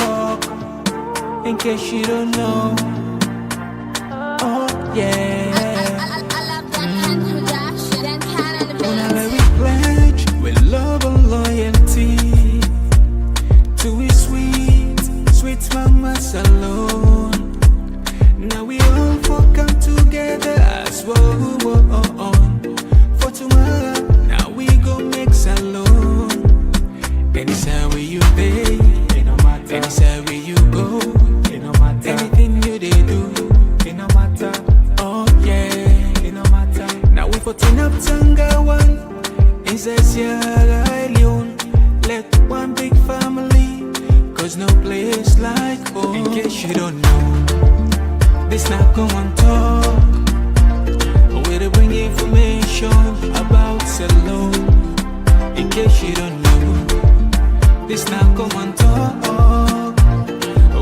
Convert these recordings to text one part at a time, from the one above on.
Komon-Tok, in case you don't know. Oh yeah. Whenever we pledge with love and loyalty to his sweet, sweet mamas alone. Now we all for come together as one. For tomorrow, now we go make alone. Anytime where you pay, anytime where you go, anything you they do, oh yeah, now we for turn up Tanga one, inside Sierra Leone, let one big family, cause no place like home. In case you don't know, this not Komon-Tok, where they bring information about Salon. In case you don't know, this not Komon-Tok,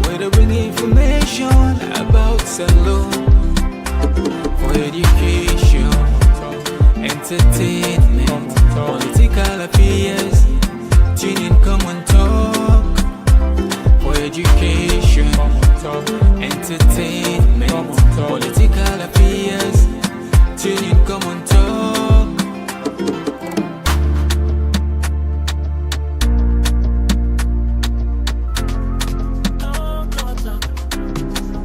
where they bring information about Salon. For education, entertainment, political affairs, tune in Komon-Tok. For education, entertainment, political affairs, tune in Komon-Tok.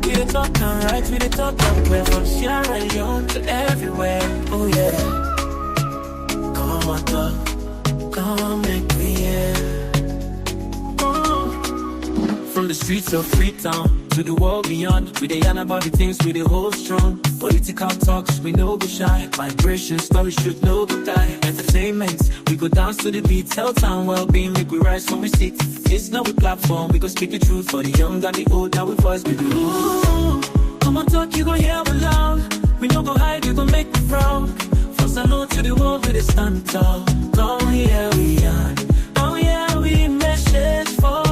We the talk and right, we the talk and clear from Sierra Leone to everywhere. Oh yeah. Komon-Tok, come make me hear. From the streets of Freetown to the world beyond, we dey yarn about the things we dey hold strong. Political talks, we no go shy. Vibration stories should no go die. Entertainment, we go dance to the beat. Health and well-being, make we rise from a seat. It's not a platform, we go speak the truth for the young and the old. Now we voice we do. Komon-Tok, you gon' hear me loud. We no go hide, you gon' make me proud. From Salon to the world, we dey stand tall. Come here we are. Oh yeah, we message for.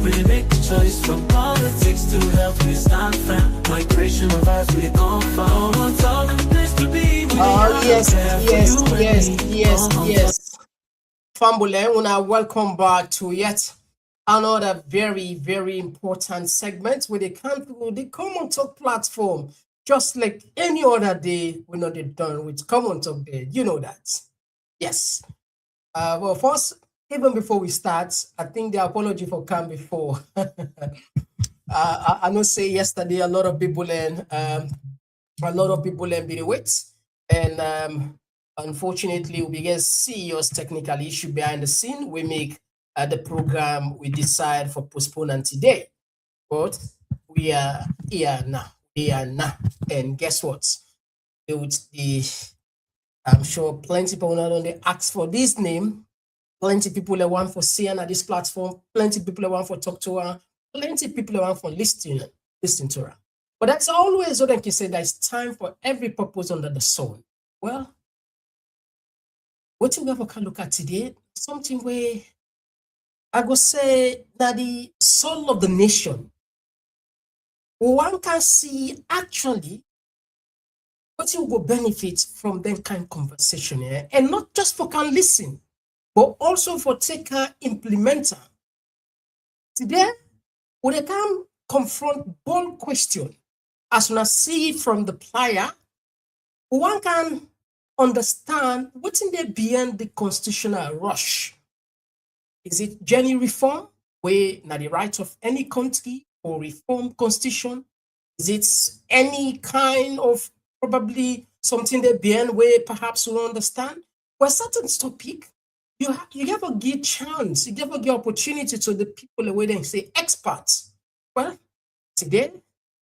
We make the choice from politics to health. We stand firm. Migration of us, we come from. Komon-Tok, place to be. Oh yes. Fambule, una welcome back to yet another very, very important segment with the Komon-Tok platform. Just like any other day, we're not done with Komon-Tok Day. You know that. Yes. Well, first, even before we start, I think the apology for come before. I know say yesterday a lot of people been wait, and unfortunately we get serious technical issue behind the scene. We make the program, we decide for postponement today, but we are here now. And guess what? I'm sure plenty people not only ask for this name. Plenty people that want for seeing at this platform. Plenty people that want for talk to her. Plenty people that want for listening to her. But that's always what I can say. That it's time for every purpose under the sun. Well, what we have to look at today, something where I go say that the soul of the nation. One can see actually what you will benefit from that kind of conversation here, and not just for can listen, but also for taker implementer. Today, when they can confront bold question, as soon as see from the player, one can understand what's in there beyond the constitutional rush. Is it genuine reform, where now the right of any country or reform constitution? Is it any kind of probably something there beyond where perhaps we don't understand? Well, certain topic, you have a good chance, you have a good opportunity to the people the way they say experts. Well, today,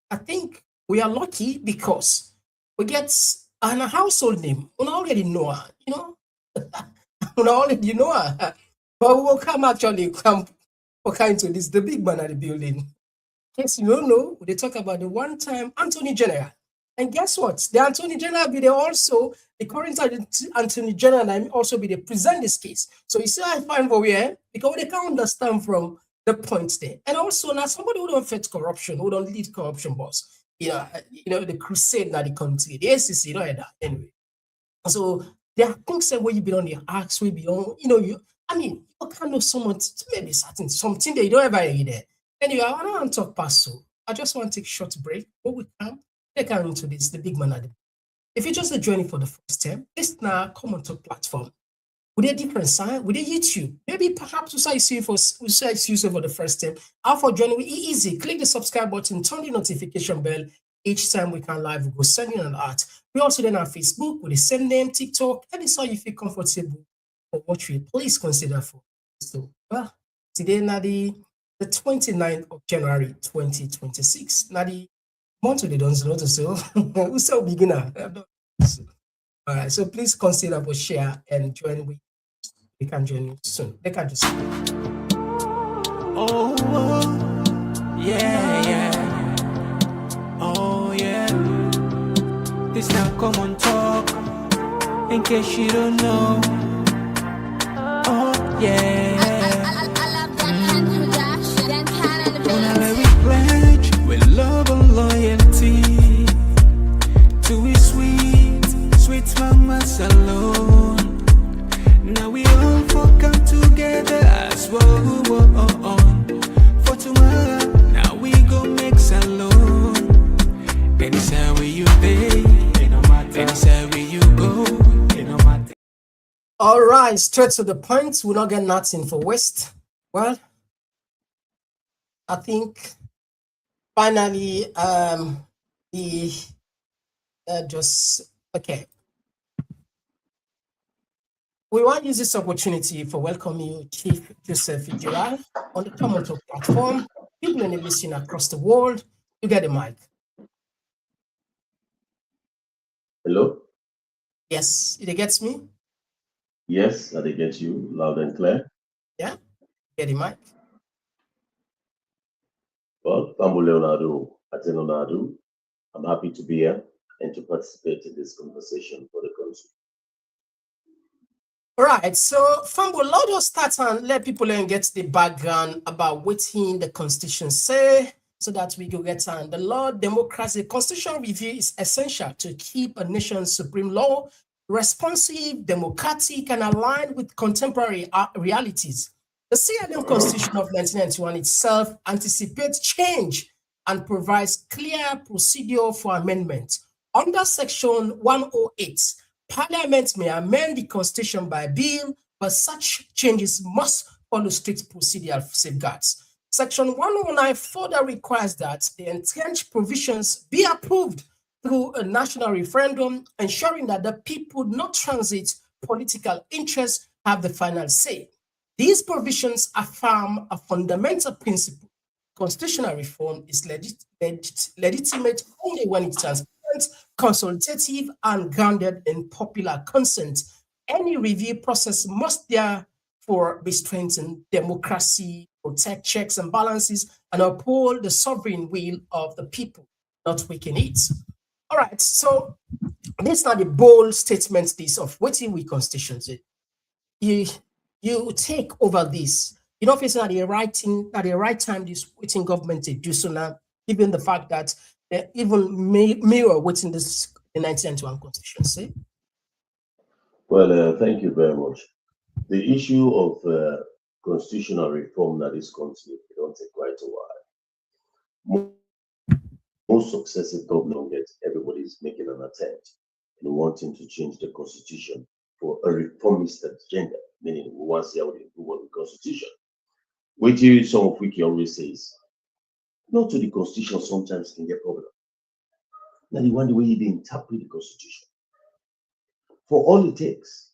I think we are lucky because we get a household name. We already know her, you know. We already know her. But we will come into this, the big man at the building. In case you don't know, they talk about the one-time Attorney General. And guess what? The Attorney General be there also, the current Attorney General and also be there present this case. So you see I find for where, because they can't understand from the points there. And also now somebody who don't fight corruption, who don't lead corruption boss. You know, the crusade now the country, the ACC, you know that anyway. So There are things that where you be on the ask, we be on, you you can't know someone maybe certain something that you don't ever hear there. Anyway, I don't want to talk past so I just want to take a short break. But we can take on into this, the big man at the. If you're just joining for the first time, this now Komon-Tok platform. With a different sign, with a YouTube. Maybe perhaps we say see for the first time. How for joining easy. Click the subscribe button, turn the notification bell. Each time we can live, we go send you an art. We also then have Facebook with the same name, TikTok, and it's how you feel comfortable for what you please consider for. So, well, today now the 29th of January 2026. Now the month of the don't know to so who's so beginner. All right, so please consider for share and join with. They can join you soon. They can just. Oh, yeah. Oh, yeah. This now Komon-Tok. In case you don't know. Oh, yeah. Whenever we pledge with love and loyalty to we sweet mamas alone. Now we all come together as well. For tomorrow, now we go make salon. Anytime where you pay, anytime where you go, All right, straight to the point. We'll not get nothing for West. Well, I think finally, just okay. We want to use this opportunity for welcoming you, Chief Joseph Fitzgerald, on the Komon-Tok platform. People in the listening across the world, you get the mic. Hello? Yes, it gets me? Yes, I get you loud and clear. Yeah, get the mic. Well, Tambo Leonardo, Atenonado, I'm happy to be here and to participate in this conversation for the country. All right, so Fambo, let us start and let people get the background about what the Constitution say, so that we can get on the law, democracy. Constitutional review is essential to keep a nation's supreme law responsive, democratic, and aligned with contemporary realities. The Sierra Leone Constitution of 1991 itself anticipates change and provides clear procedure for amendment. Under Section 108, Parliament may amend the Constitution by bill, but such changes must follow strict procedural safeguards. Section 109 further requires that the entrenched provisions be approved through a national referendum, ensuring that the people, not transit political interests, have the final say. These provisions affirm a fundamental principle. Constitutional reform is legitimate only when it's transparent, consultative, and grounded in popular consent. Any review process must therefore be strengthened, democracy, protect checks and balances, and uphold the sovereign will of the people, not weaken it. All right, so this is not the bold statement of what we Constitution say. You take over this. You know, if it's not the right thing, at the right time, this waiting government to do so now, given the fact that they even mirror what's in this the 1991 Constitution say. Well, thank you very much. The issue of constitutional reform that is continuing, it don't take quite a while. Most successive governments, everybody's making an attempt in wanting to change the constitution for a reformist agenda, meaning we want to see how they do what the constitution. Which some of which always says, not to the constitution sometimes can get problem. Now the one the way they interpret the constitution. For all it takes,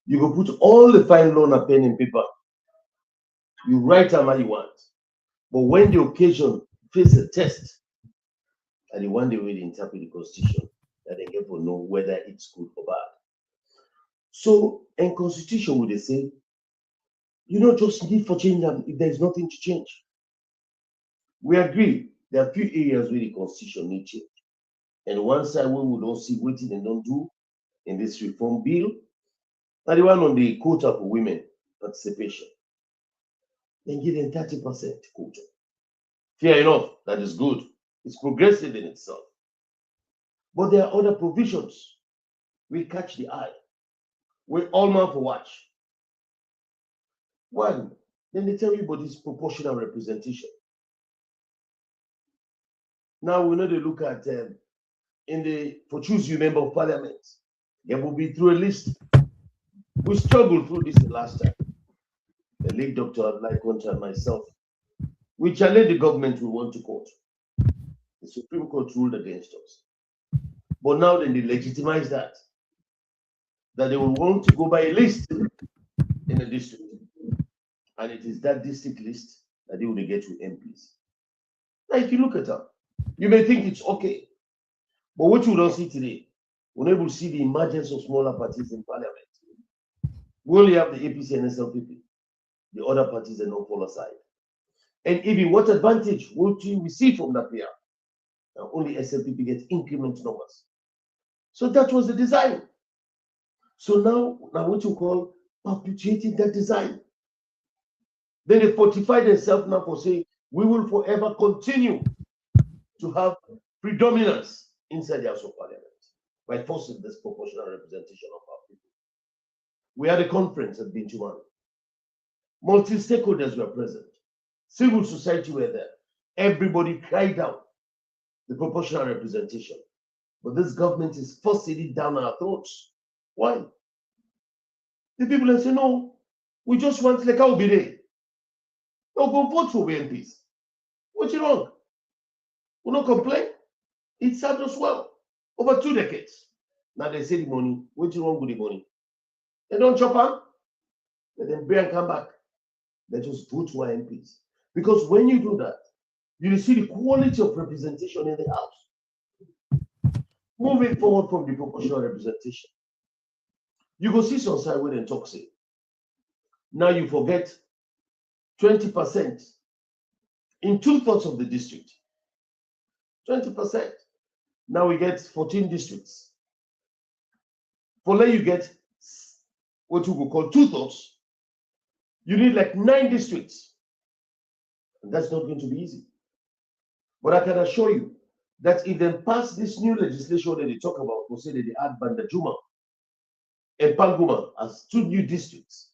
you can put all the fine law and pen and paper. You write them how you want. But when the occasion face a test, and the one they will interpret the constitution, that they get to know whether it's good or bad. So in constitution, would they say, you don't just need for change them if there's nothing to change. We agree there are a few areas where the constitution need change. And one side where we don't see what they don't do in this reform bill, and the one on the quota for women participation. Then give them 30% quota. Fair enough, that is good. It's progressive in itself. But there are other provisions we catch the eye. We're all man for watch. One, then they tell you about this proportional representation. Now we know they look at for choose you member of parliament. There will be through a list. We struggled through this the last time. The late Dr. Abdullah and myself. We challenged the government, we went to court. The Supreme Court ruled against us. But now then they legitimize that they will want to go by a list in a district. And it is that district list that they will get with MPs. Now, if you look at that, you may think it's okay. But what you don't see today, we're able to see the emergence of smaller parties in parliament. We only have the APC and SLPP. The other parties are not fall aside. And even what advantage would you receive from that PR? Now, only SLPP gets increment numbers. So that was the design. So now what you call perpetuating that design. Then they fortify themselves now for saying, we will forever continue to have predominance inside the House of Parliament by forcing this proportional representation of our people. We had a conference at Binchuman. Multi-stakeholders were present. Civil society were there. Everybody cried out the proportional representation. But this government is forcing it down our throats. Why? The people that say, no, we just want like how be there. No, go vote for MPs. What's wrong? We don't complain. It served us well over 2 decades. Now they say the money. What's wrong with the money? They don't chop up. Let them bring and come back. They just vote for MPs. Because when you do that, you see the quality of representation in the House. Moving forward from the proportional representation, you go see some side where they talk say. Now you forget 20% in 2/3 of the district. 20%. Now we get 14 districts. For let you get what you could call 2/3, you need like 9 districts. And that's not going to be easy. But I can assure you that if they pass this new legislation that they talk about, for say that they add Bandajuma and Panguma as 2 new districts,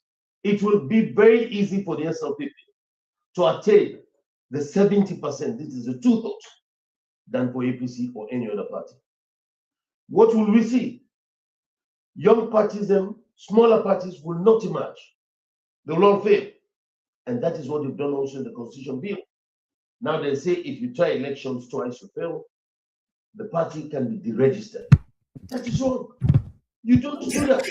it will be very easy for the SLPP to attain the 70%. This is a 2/3 than for APC or any other party. What will we see? Young parties, smaller parties will not emerge. They will all fail. And that is what they've done also in the Constitution Bill. Now they say if you try elections twice, you fail, the party can be deregistered. That is wrong. You don't do that.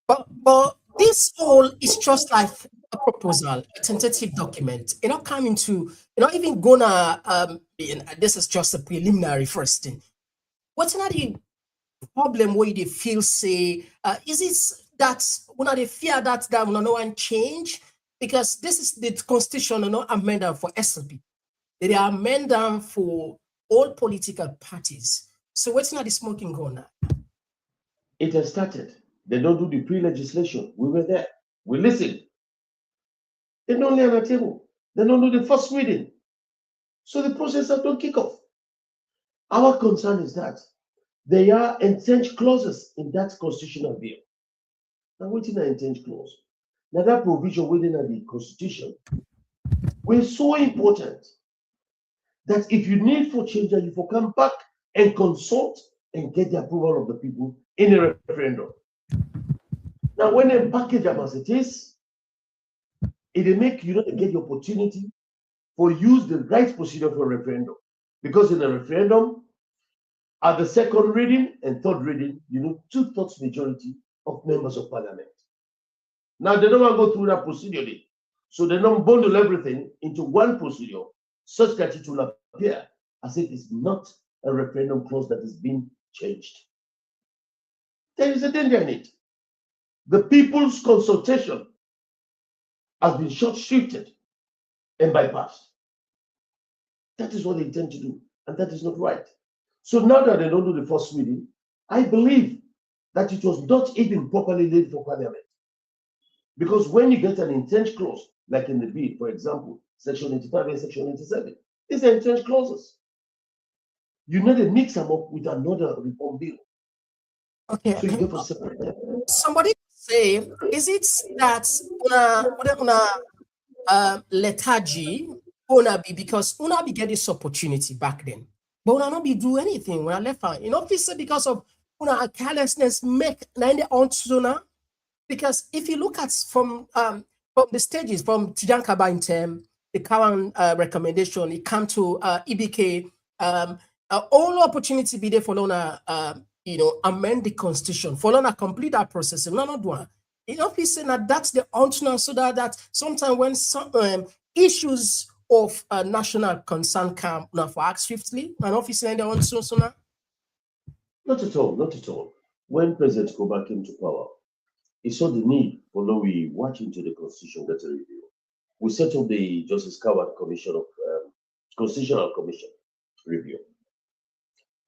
But this all is just like a proposal, a tentative document. You're not coming to, you're not even gonna, this is just a preliminary first thing. What's not the problem where they feel say, is it that when they fear that will no one change? Because this is the constitution, no amendment for SLP. They are amendment for all political parties. So what's not the smoking gun now? It has started. They don't do the pre-legislation. We were there. We listened. They don't lay on the table. They don't do the first reading. So the process don't kick off. Our concern is that there are entrenched clauses in that constitutional bill. Now, what's in the entrenched clause? Now, that provision within the constitution was so important that if you need for change, you will come back and consult and get the approval of the people in a referendum. Now, when they package them as it is, it make you not get the opportunity for use the right procedure for a referendum. Because in a referendum, at the second reading and third reading, you need 2/3 majority of members of parliament. Now, they don't want to go through that procedure. So they don't bundle everything into one procedure such that it will appear as if it's not a referendum clause that is being changed. There is a danger in it. The people's consultation has been short-shifted and bypassed. That is what they intend to do, and that is not right. So now that they don't do the first reading, I believe that it was not even properly laid for parliament. Because when you get an entrenched clause, like in the bill, for example, section 85 and section 87, these are entrenched clauses. You need to mix them up with another reform bill. Okay. So you have to separate them. Somebody say, is it that lethargy una be because una be get this opportunity back then, but una not be do anything when I left her. You know, this is because of una carelessness make 90 on sooner. Because if you look at from the stages from Tijan Kaba in term, the current recommendation, it come to EBK, all opportunity be there for Lona, amend the constitution, for Lona complete that process. No, not one. You know, he's saying that that's the answer, so that sometimes when some issues of national concern come now for act swiftly, and officer in the answer, so now. Not at all, not at all. When President Koba came to power, he saw the need for now we watch into the constitution, get a review. We set up the Justice Coward Commission of Constitutional Commission review.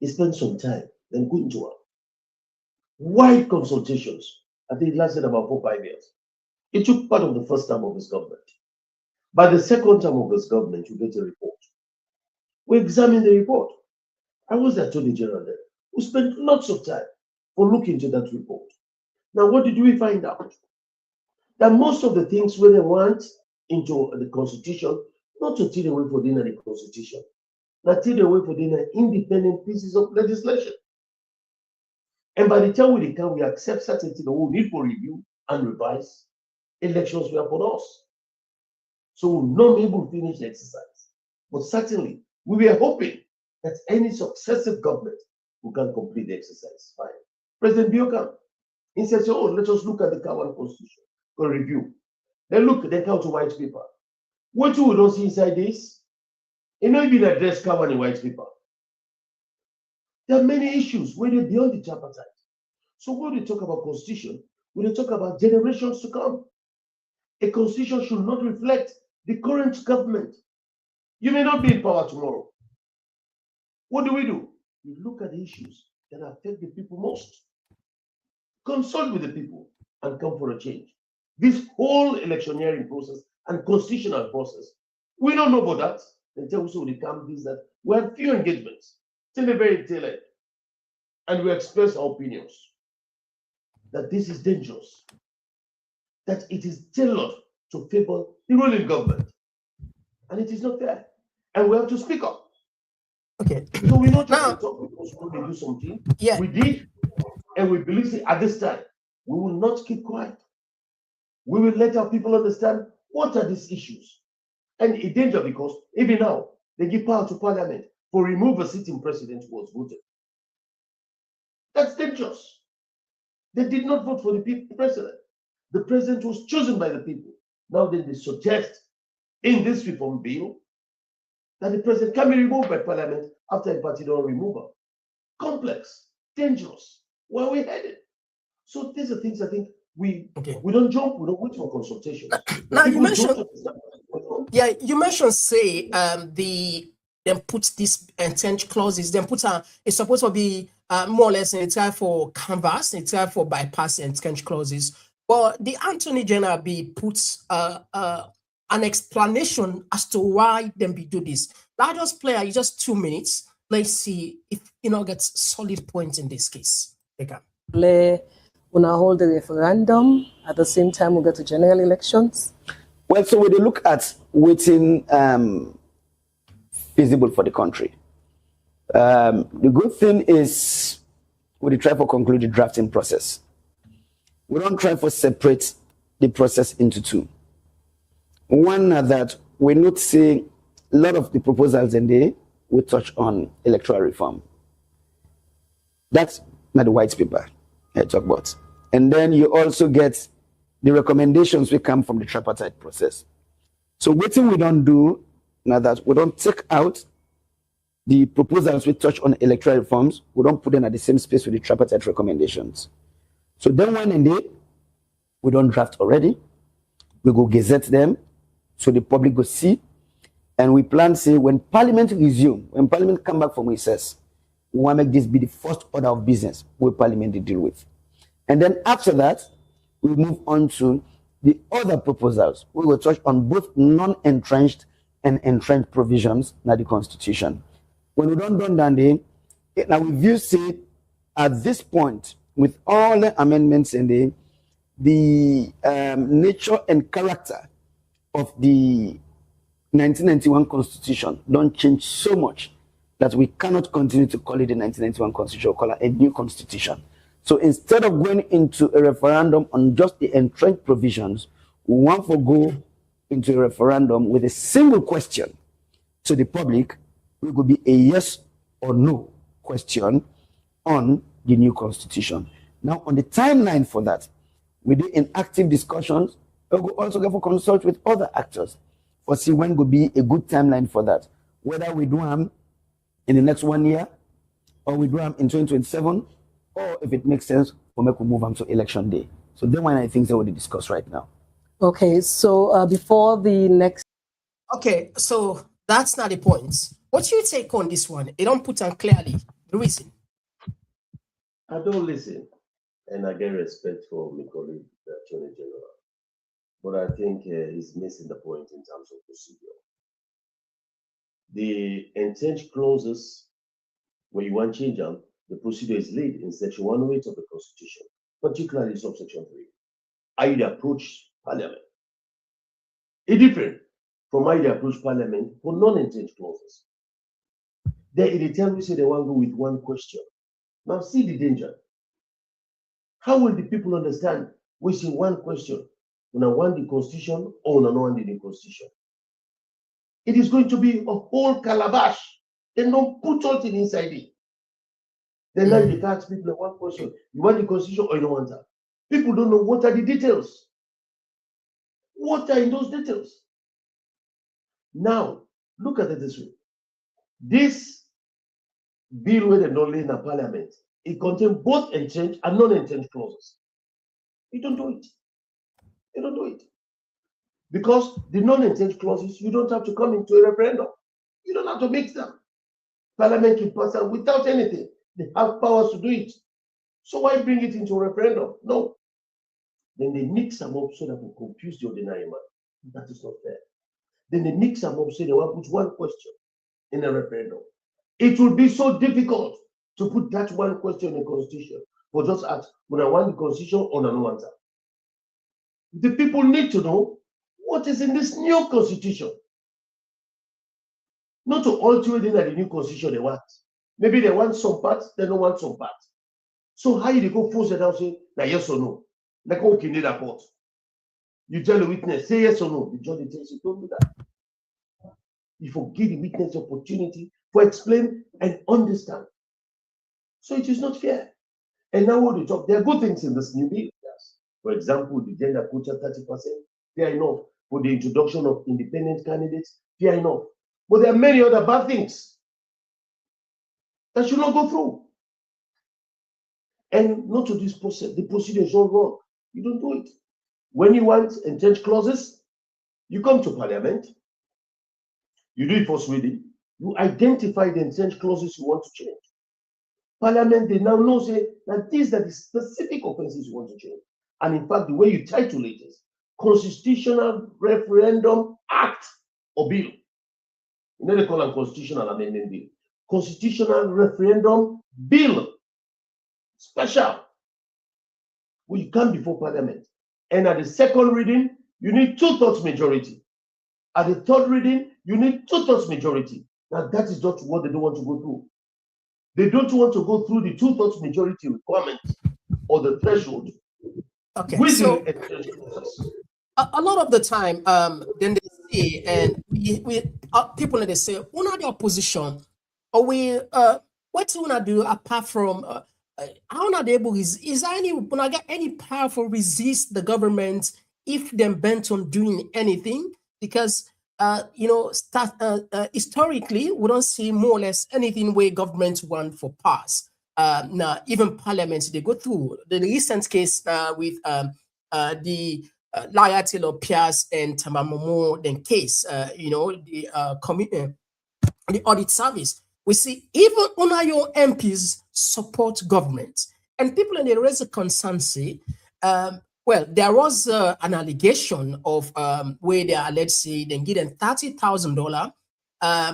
He spent some time, then go into wide consultations. I think it lasted about 4 or 5 years. It took part of the first term of his government. By the second term of his government, you get a report. We examined the report. I was the Attorney General there. We spent lots of time for looking into that report. Now, what did we find out? That most of the things where they want into the constitution, not to take away for dinner the constitution, but take away for dinner independent pieces of legislation. And by the time we come, we accept certain things that we need for review and revise. Elections were upon us. So we'll not be able to finish the exercise. But certainly, we were hoping that any successive government who can complete the exercise. Fine. President Biokam, he said, so, let us look at the current constitution for review. Then look, they come to white paper. What we don't see inside this? It not even address common in white paper. There are many issues where they're beyond the tripartite. So when we talk about constitution, we talk about generations to come. A constitution should not reflect the current government. You may not be in power tomorrow. What do? We look at the issues that affect the people most. Consult with the people and come for a change. This whole electioneering process and constitutional process, we don't know about that. In terms of the campaigns that we have few engagements till the very tail end, and we express our opinions that this is dangerous, that it is tailored to favor the ruling government, and it is not fair, and we have to speak up. Okay. So we not just talk because we do something. Yeah. We did, and we believe that at this time we will not keep quiet. We will let our people understand what are these issues. And it's dangerous because even now, they give power to parliament for remove a sitting president who was voted. That's dangerous. They did not vote for the president. The president was chosen by the people. Now then they suggest in this reform bill that the president can be removed by parliament after a particular removal. Complex, dangerous. Where are we headed? So these are things I think we don't jump, we don't wait for consultation. Now you mentioned, you mentioned say then put these intent clauses, then put it's supposed to be more or less in time for canvas, in time for bypass intent clauses. But the Attorney General puts an explanation as to why them be do this. I'll just play just 2 minutes. Let's see if gets solid points in this case. We're gonna hold the referendum at the same time we go to general elections. Well, so we look at waiting feasible for the country. The good thing is we try for conclude the drafting process. We don't try for separate the process into two. One that we not see a lot of the proposals in there we touch on electoral reform. That's not the white paper I talk about. And then you also get the recommendations we come from the tripartite process. So what we don't do now that we don't take out the proposals we touch on electoral reforms, we don't put them at the same space with the tripartite recommendations. So then when in there, we don't draft already, we go gazette them, so the public go see, and we plan say when Parliament resume, when Parliament come back from recess, we want to make this be the first order of business where Parliament they deal with. And then after that, we move on to the other proposals. We will touch on both non-entrenched and entrenched provisions in the Constitution. When we don't done that, now we view say at this point, with all the amendments in there, the nature and character of the 1991 Constitution don't change so much that we cannot continue to call it the 1991 Constitution, or call it a new Constitution. So instead of going into a referendum on just the entrenched provisions, we want to go into a referendum with a single question to the public, which will be a yes or no question on the new Constitution. Now, on the timeline for that, we do in active discussions. We will also go for consult with other actors for see when will be a good timeline for that. Whether we do them in the next 1 year, or we do them in 2027, or if it makes sense, we'll make we move on to election day. So then one of the things that we'll discuss right now. Okay, so before the next. Okay, so that's not the point. What's your take on this one? It don't put on clearly the reason. I don't listen, and I get respect for my colleague, the Attorney General. But I think he's missing the point in terms of procedure. The intent clauses, when you want to change them, the procedure is laid in Section 108 of the Constitution, particularly subsection 3. How you approach Parliament. It's different from how you approach Parliament for non-intent clauses. Then in the time we say they want to go with one question. Now see the danger. How will the people understand we see one question when I want the Constitution or when I don't want the Constitution? It is going to be a whole calabash. They don't put something inside it. Then now you ask people one question. You want the Constitution or you don't want that? People don't know what are the details. What are in those details? Now, look at it this way. This bill where they don't lay in the Parliament, it contains both intent and non-intent clauses. You don't do it. You don't do it. Because the non-intent clauses, you don't have to come into a referendum. You don't have to mix them. Parliament can pass them without anything. They have powers to do it. So why bring it into a referendum? No. Then they mix them up so that will confuse the ordinary man. That is not fair. Then they mix them up so they want to put one question in a referendum. It would be so difficult to put that one question in the Constitution, but just ask, when I want the Constitution or I don't want that. The people need to know what is in this new Constitution. Not to alter it in the new Constitution they want. Maybe they want some parts, they don't want some parts. So how you go force it out, say, now yes or no? Like, okay, need a court. You tell the witness, say yes or no. The judge tells you, don't do that. You forgive the witness the opportunity for explain and understand. So it is not fair. And now what we talk, there are good things in this new bill. Yes. For example, the gender quota 30%, fair enough. For the introduction of independent candidates, fair enough. But there are many other bad things that should not go through. And not to this process, the procedure is all wrong. You don't do it. When you want intent clauses, you come to Parliament, you do it first reading, you identify the intent clauses you want to change. Parliament, they now know, say, that these are the specific offenses you want to change. And in fact, the way you title it is Constitutional Referendum Act or Bill. You know they call it Constitutional Amendment Bill. Constitutional Referendum Bill. Special. Well, you come before Parliament. And at the second reading, you need 2/3 majority. At the third reading, you need 2/3 majority. Now, that is not what they don't want to go through. They don't want to go through the 2/3 majority requirement or the threshold. Okay, so a lot of the time, then they say, and we people they say, "Una the opposition, or we what do we do apart from how not able is there any when I get any powerful resist the government if them bent on doing anything?" Because historically, we don't see more or less anything where government want for pass. Now, even parliaments, they go through the recent case with the Liatil Pias and Tamamomo then case, the audit service. We see even on your MPs support government, and people in the raise a concern say, well, there was an allegation of where they are, let's say, they give them $30,000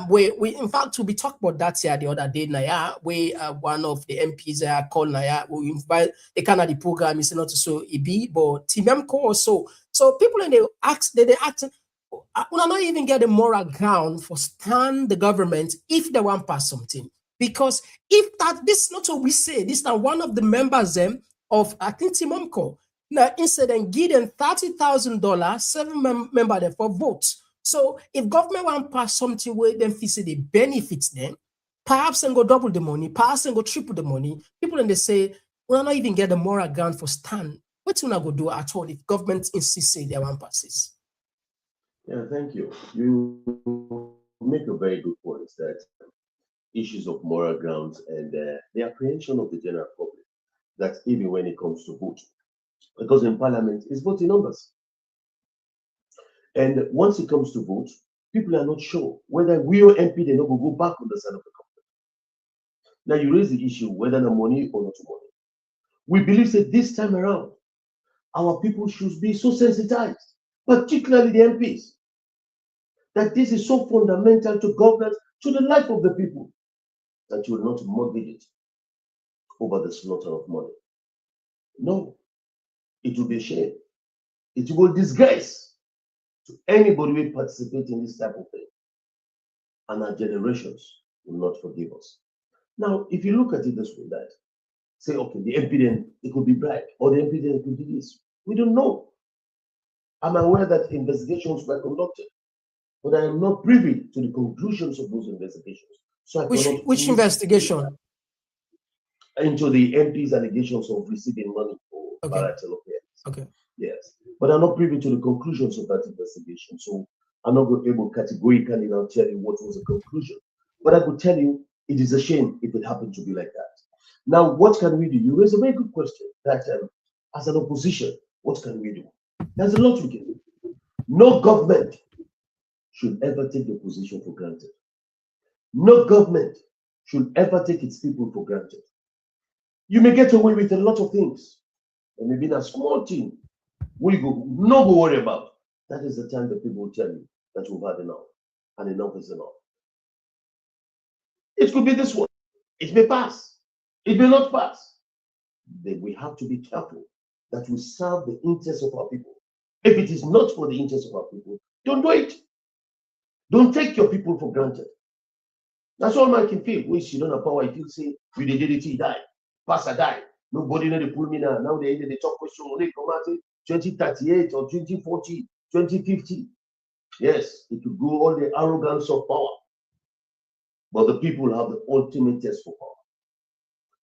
We in fact we talked about that here the other day. Naya, where one of the MPs called Naya, we invite the Canada program is not so EB, but Timemco also. So people in the ask they ask. We not even get the moral ground for stand the government if they want pass something. Because if that this not what we say, this now one of the members of I think Timomco now instead of give them $30,000, 7 member there for votes. So if government want pass something where them feel say they benefits them, perhaps and go double the money, perhaps and go triple the money. People then they say we not even get the moral ground for stand. What you not go do at all if government insists say they want passes? Yeah, thank you. You make a very good point that issues of moral grounds and the apprehension of the general public, that even when it comes to vote, because in parliament it's voting numbers. And once it comes to vote, people are not sure whether we or MP they not go back on the side of the government. Now you raise the issue whether the money or not money. We believe that this time around, our people should be so sensitized, particularly the MPs, that this is so fundamental to governance, to the life of the people, that you will not mortgage it over the slaughter of money. No, it will be a shame. It will be disgrace to anybody who participate in this type of thing. And our generations will not forgive us. Now, if you look at it this way, that say, okay, the MP then it could be bribed, or the MP then it could be this. We don't know. I'm aware that investigations were conducted, but I am not privy to the conclusions of those investigations. So I which investigation? Into the MP's allegations of receiving money for bilateral affairs. Okay. Yes, but I'm not privy to the conclusions of that investigation. So I'm not able categorically now tell you what was the conclusion. But I could tell you it is a shame if it happened to be like that. Now, what can we do? You raise a very good question that as an opposition, what can we do? There's a lot we can do. No government should ever take the position for granted. No government should ever take its people for granted. You may get away with a lot of things, and maybe a small thing we go no go worry about. That is the time that people will tell you that you've had enough, and enough is enough. It could be this one. It may pass. It may not pass. Then we have to be careful that we serve the interests of our people. If it is not for the interests of our people, don't do it. Don't take your people for granted. That's all man can feel. Wish you don't have power. If you say we did it, he died. Pastor died. Nobody know they pull me now. Now they talk question. They come out 2038 or 2040, 2050. Yes, it will go all the arrogance of power. But the people have the ultimate test for power.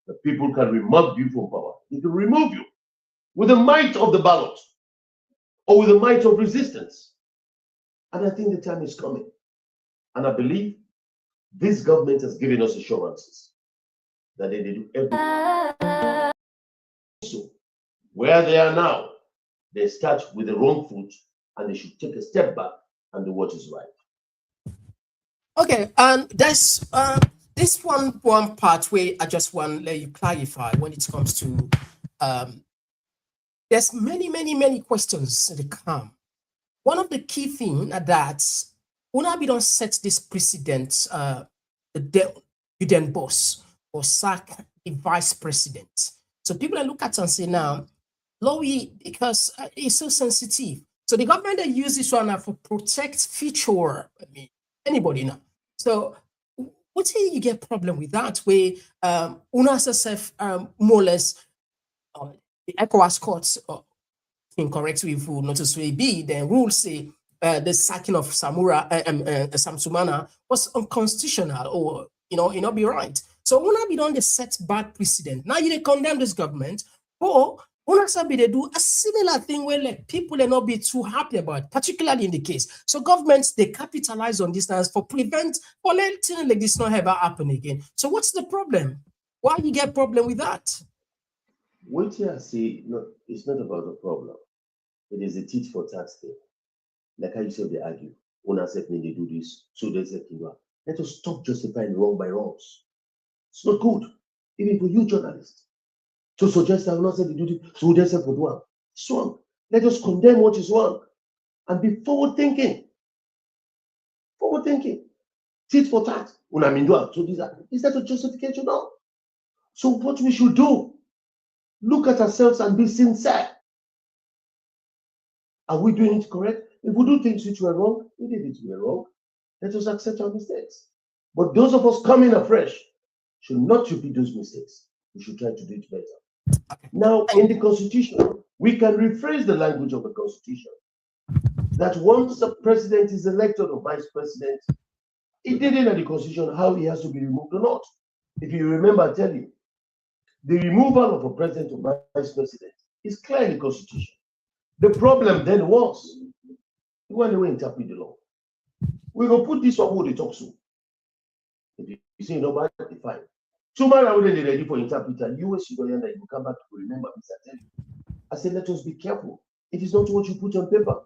The people can remove you from power. They can remove you with the might of the ballot or with the might of resistance. And I think the time is coming. And I believe this government has given us assurances that they do everything. So where they are now, they start with the wrong foot and they should take a step back and do what is right. Okay, and there's this one part where I just want to let you clarify when it comes to there's many questions that come. One of the key things that when we don't set this precedent, you then boss or sack the vice president. So people that look at it and say now, Lowy, because it's so sensitive. So the government they use this one for protect future. I mean, anybody now. So what do you get problem with that? Where UNASSF more or less the ECOWAS courts incorrect if we notice way be the rules say the sacking of Samsumana was unconstitutional or it not be right. So when we don't set bad precedent, now you condemn this government, or they do a similar thing where like people will not be too happy about, particularly in the case. So governments they capitalize on this for letting like this not ever happen again. So what's the problem? Why you get problem with that? What you see, no, it's not about the problem. It is a tit for tat thing. Like how you said they argue. Una said when they do this, so they said let us stop justifying wrong by wrongs. It's not good, even for you journalists. To suggest that Una said they do this, so they said for one. It's wrong. Let us condemn what is wrong and be forward thinking. Forward thinking. tit for tat. So is that a justification? No. So what we should do, look at ourselves and be sincere. Are we doing it correct? If we do things which were wrong, we did it wrong. Let us accept our mistakes. But those of us coming afresh should not repeat those mistakes. We should try to do it better. Okay. Now, in the Constitution, we can rephrase the language of the Constitution. That once the president is elected or vice president, it didn't in the Constitution how he has to be removed or not. If you remember, I tell you, the removal of a president or vice president is clear in the Constitution. The problem then was when they interpret the law. We will put this on who they talk to. If you say nobody, fine. Tomorrow I wouldn't be ready for interpreter. You will come back to remember this. I tell you. I said, let us be careful. It is not what you put on paper.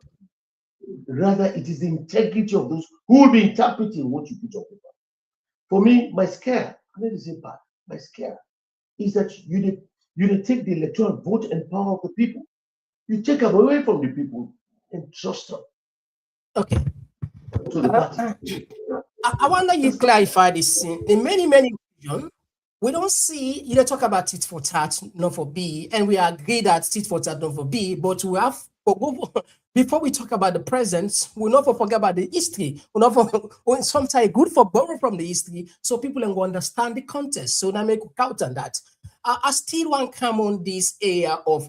Rather, it is the integrity of those who will be interpreting what you put on paper. For me, my scare, I need to say part, my scare is that you take the electoral vote and power of the people. You take them away from the people and trust them. Okay. To the party. I wonder you clarify this. In many regions, we don't see, you talk about tit for tat, not for B, and we agree that tit for tat, not for B, but we have, before we talk about the present, we not forget about the history. We not sometimes good for borrow from the history, so people can understand the context. So now make a count on that. I still want to come on this area of,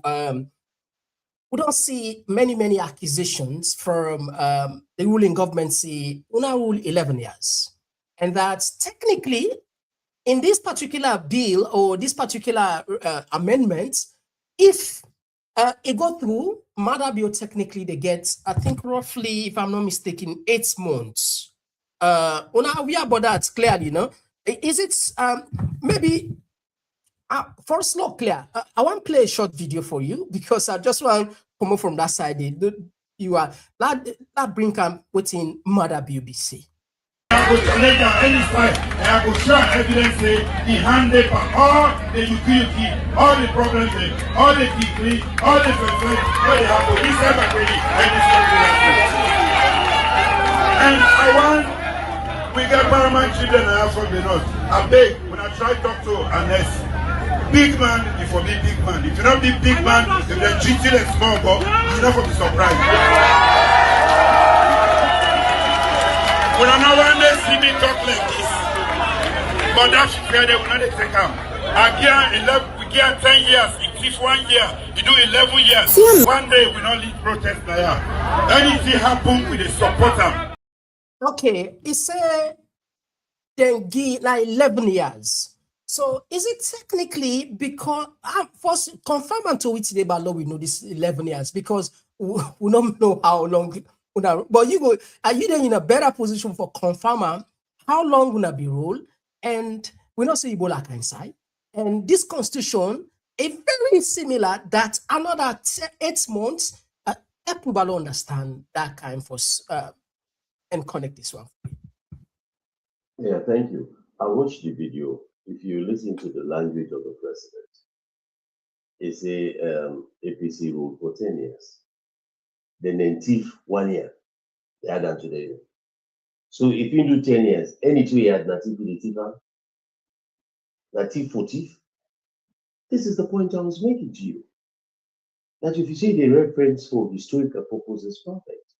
we don't see many accusations from the ruling government, say, una rule 11 years. And that technically, in this particular bill or this particular amendment, if it go through, Mother Bill, technically they get, I think roughly, if I'm not mistaken, 8 months. We are about that clearly, you know. Is it maybe first not clear? I want to play a short video for you because I just want to come up from that side. You are that bring within Mother Bill BC. I will challenge on any side, and I will show evidence he handed all the utility, all the problems, all the degree, all the percent, what they have to this time already, and this time. And I want, we get paramount children and have from the north. I beg, when I try to talk to Anes, big man, if you be big man. If you not be big man, if you're cheating a small boy, you're not going to be surprised. When I know when they see me talk like this, but that's fair, they will not take them. We get 10 years, it is 1 year, you do 11 years. One day we not lead protest now. Anything happen, we support them. Okay, it's then give like 11 years. So is it technically because first confirm to which about law we know this 11 years because we don't know how long. But you go, are you then in a better position for confirming how long will be ruled? And we not say Ebola inside. And this constitution is very similar that another 8 months, people understand that kind for and connect this one. Yeah, thank you. I watched the video. If you listen to the language of the president, it's a APC rule for 10 years. The native 1 year, they add on to the year. So if you do 10 years, any 2 years, native 40. This is the point I was making to you. That if you say the reference for historical purposes, perfect.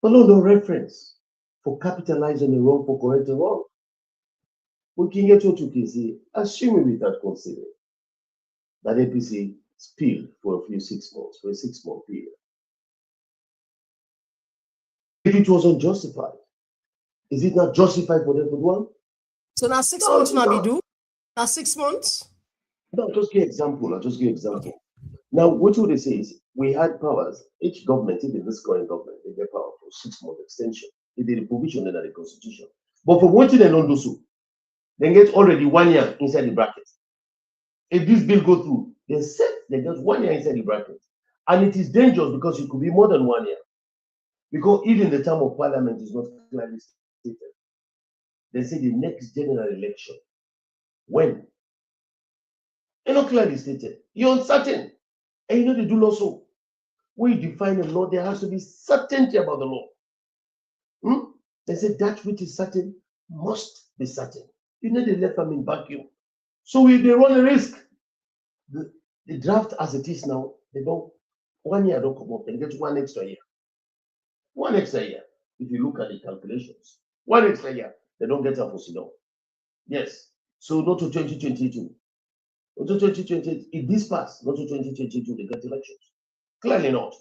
But no reference for capitalizing the wrong for correcting wrong. We can get what you can say, assuming without considering that APC spilled for a few 6 months, for a 6-month period. If it was unjustified, is it not justified for them to do one? So now 6 months now we do? Now 6 months? No, I'll just give example. Okay. Now, what would they say is we had powers, each government, even this current government, they get power for 6-month extension. They did a provision in the constitution. But for what they don't do so, they get already 1 year inside the bracket. If this bill go through, they get 1 year inside the bracket. And it is dangerous because it could be more than 1 year. Because even the term of parliament is not clearly stated. They say the next general election. When? It's not clearly stated. You're uncertain. And you know they do law so. When you define a law, there has to be certainty about the law. They say that which is certain must be certain. You know, they left them in vacuum. So if they run a risk, the draft as it is now, they don't, 1 year don't come up, they get 1 extra year. 1 extra year, if you look at the calculations. 1 extra year, they don't get a Fosino. Yes. So not to 2022. Not to 2028. If this pass, not to 2022, they get elections. Clearly not.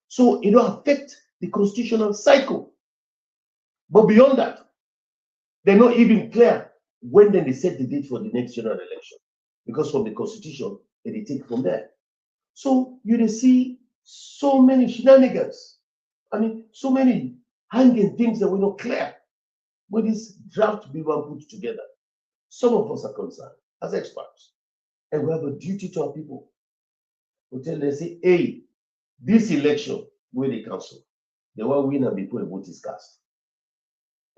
So it will affect the constitutional cycle. But beyond that, they're not even clear when then they set the date for the next general election. Because from the constitution, they take from there. So you see so many shenanigans. I mean, so many hanging things that were not clear when this draft bill put together. Some of us are concerned as experts, and we have a duty to our people. We tell them, say, hey, this election where they cancel, they will win and before a vote is cast.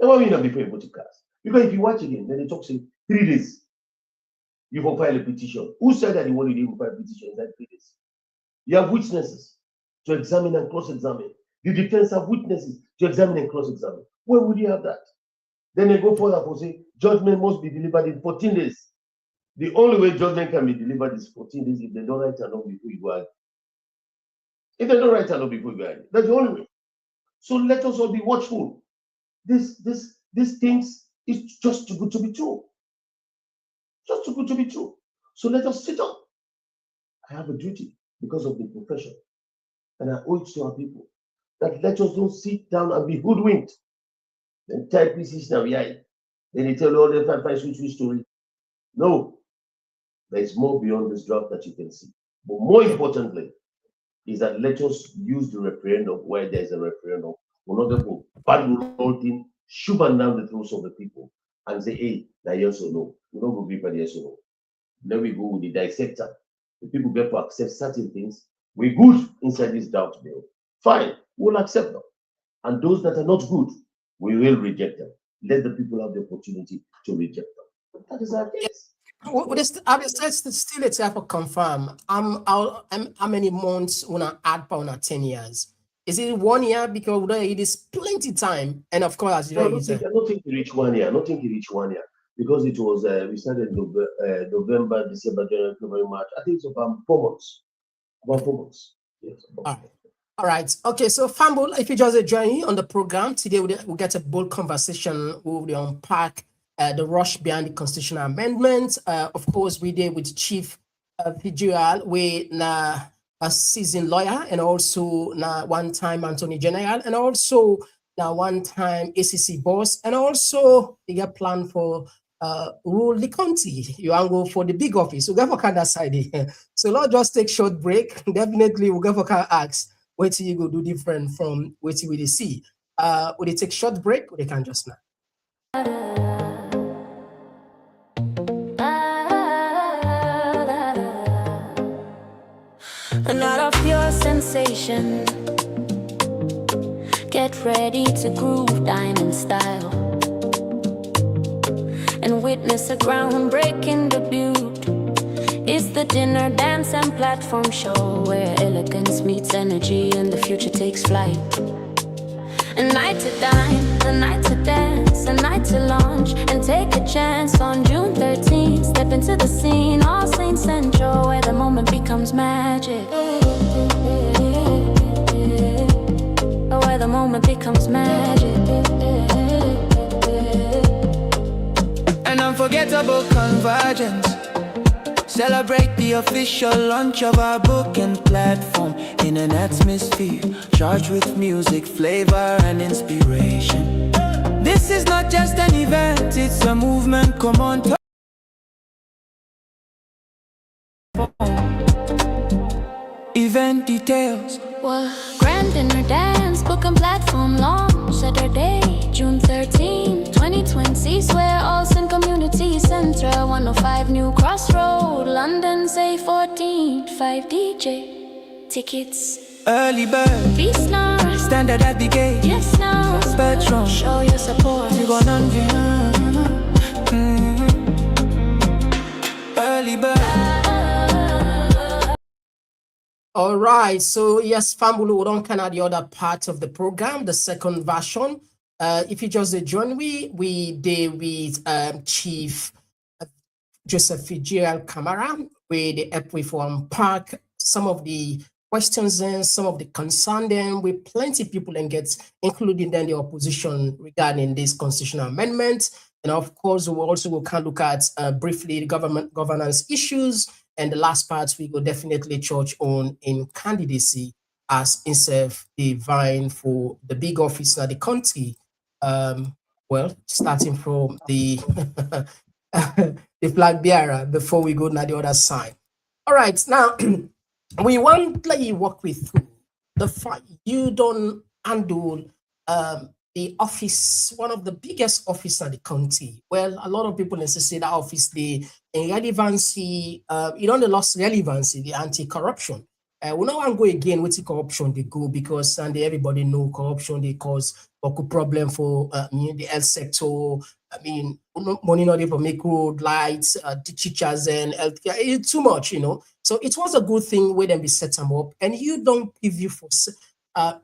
They will win and before a vote is cast. Because if you watch again, then they talk, say, 3 days. You will file a petition. Who said that you want to file a petition inside 3 days? You have witnesses to examine and cross-examine. The defense have witnesses to examine and cross-examine. Where would you have that? Then they go further for say judgment must be delivered in 14 days. The only way judgment can be delivered is 14 days if they don't write a law before you go out. If they don't write a law before you go out, that's the only way. So let us all be watchful. These things is just too good to be true. Just too good to be true. So let us sit up. I have a duty because of the profession, and I owe it to our people that let us don't sit down and be hoodwinked. Then type pieces now, yeah. Then they tell you all the five switch story. No, there is more beyond this draft that you can see. But more importantly, is that let us use the referendum where there is a referendum. We're not going to bad-mouthing, shove down the throats of the people and say, hey, that yes or no. We don't go deep at yes or no. Then we go with the dissector. The people get to accept certain things. We're good inside this draft bill. Fine, we'll accept them. And those that are not good, we will reject them. Let the people have the opportunity to reject them. That is our case. Still it's have to confirm. How many months wanna add per 10 years? Is it 1 year? Because it is plenty time, and of course, as you know, I don't think you reach 1 year. I don't think you reach 1 year because it was we started November, December, January, February, March. I think it's about 4 months. About 4 months. Yes. All right. Okay. So, Fambul, if you just join on the program today, we'll get a bold conversation. We'll unpack the rush behind the constitutional amendment. Of course, we did with Chief Fitzgerald, a seasoned lawyer, and also one-time Attorney General, and also one-time ACC boss, and also they got plan for rule the county. You want to go for the big office. So, go for kind of side. So, let's just take short break. Definitely, we'll go for kind of ask. Wait till you go do different from what we see. Would they take short break or they can just now? Not of pure sensation. Get ready to groove diamond style and witness a groundbreaking debut. It's the dinner, dance, and platform show where elegance meets energy and the future takes flight. A night to dine, a night to dance, a night to launch and take a chance on June 13th. Step into the scene, All Saints Central, where the moment becomes magic. Where the moment becomes magic. An unforgettable convergence. Celebrate the official launch of our book and platform in an atmosphere charged with music, flavor, and inspiration. This is not just an event, it's a movement. Komon-Tok. Event details. Well, grand dinner dance, book and platform launch Saturday, June 13, 2020. Swear Olsen Community Center, 105 New Crossroad, London, say 14, 5 DJ. Tickets. Early bird. Feast now. Standard at the gate. Yes now. Spectrum. Show your support. You gonna early bird. All right. So yes, Fambulu, we don't kind of the other part of the program, the second version If you just join, we day with Chief Joseph Fitzgerald Kamara, where they help with unpack some of the questions and some of the concern then with plenty of people and gets including then the opposition regarding this constitutional amendment. And of course, we also can look at briefly the government governance issues. And the last part, we go definitely touch on in candidacy as himself the vying for the big office of the country. Well, starting from the the flag bearer before we go to the other side. All right, now we want to let you walk with through the fact you don't handle the office, one of the biggest office in the country. Well, a lot of people necessarily that office, the irrelevancy, it only lost relevancy, the anti-corruption. We don't want to go again with the corruption they go because and everybody know corruption they cause a problem for the health sector. I mean, money not even make road lights, the teachers and healthcare. It's too much, you know. So it was a good thing when them be set them up, and you don't preview for.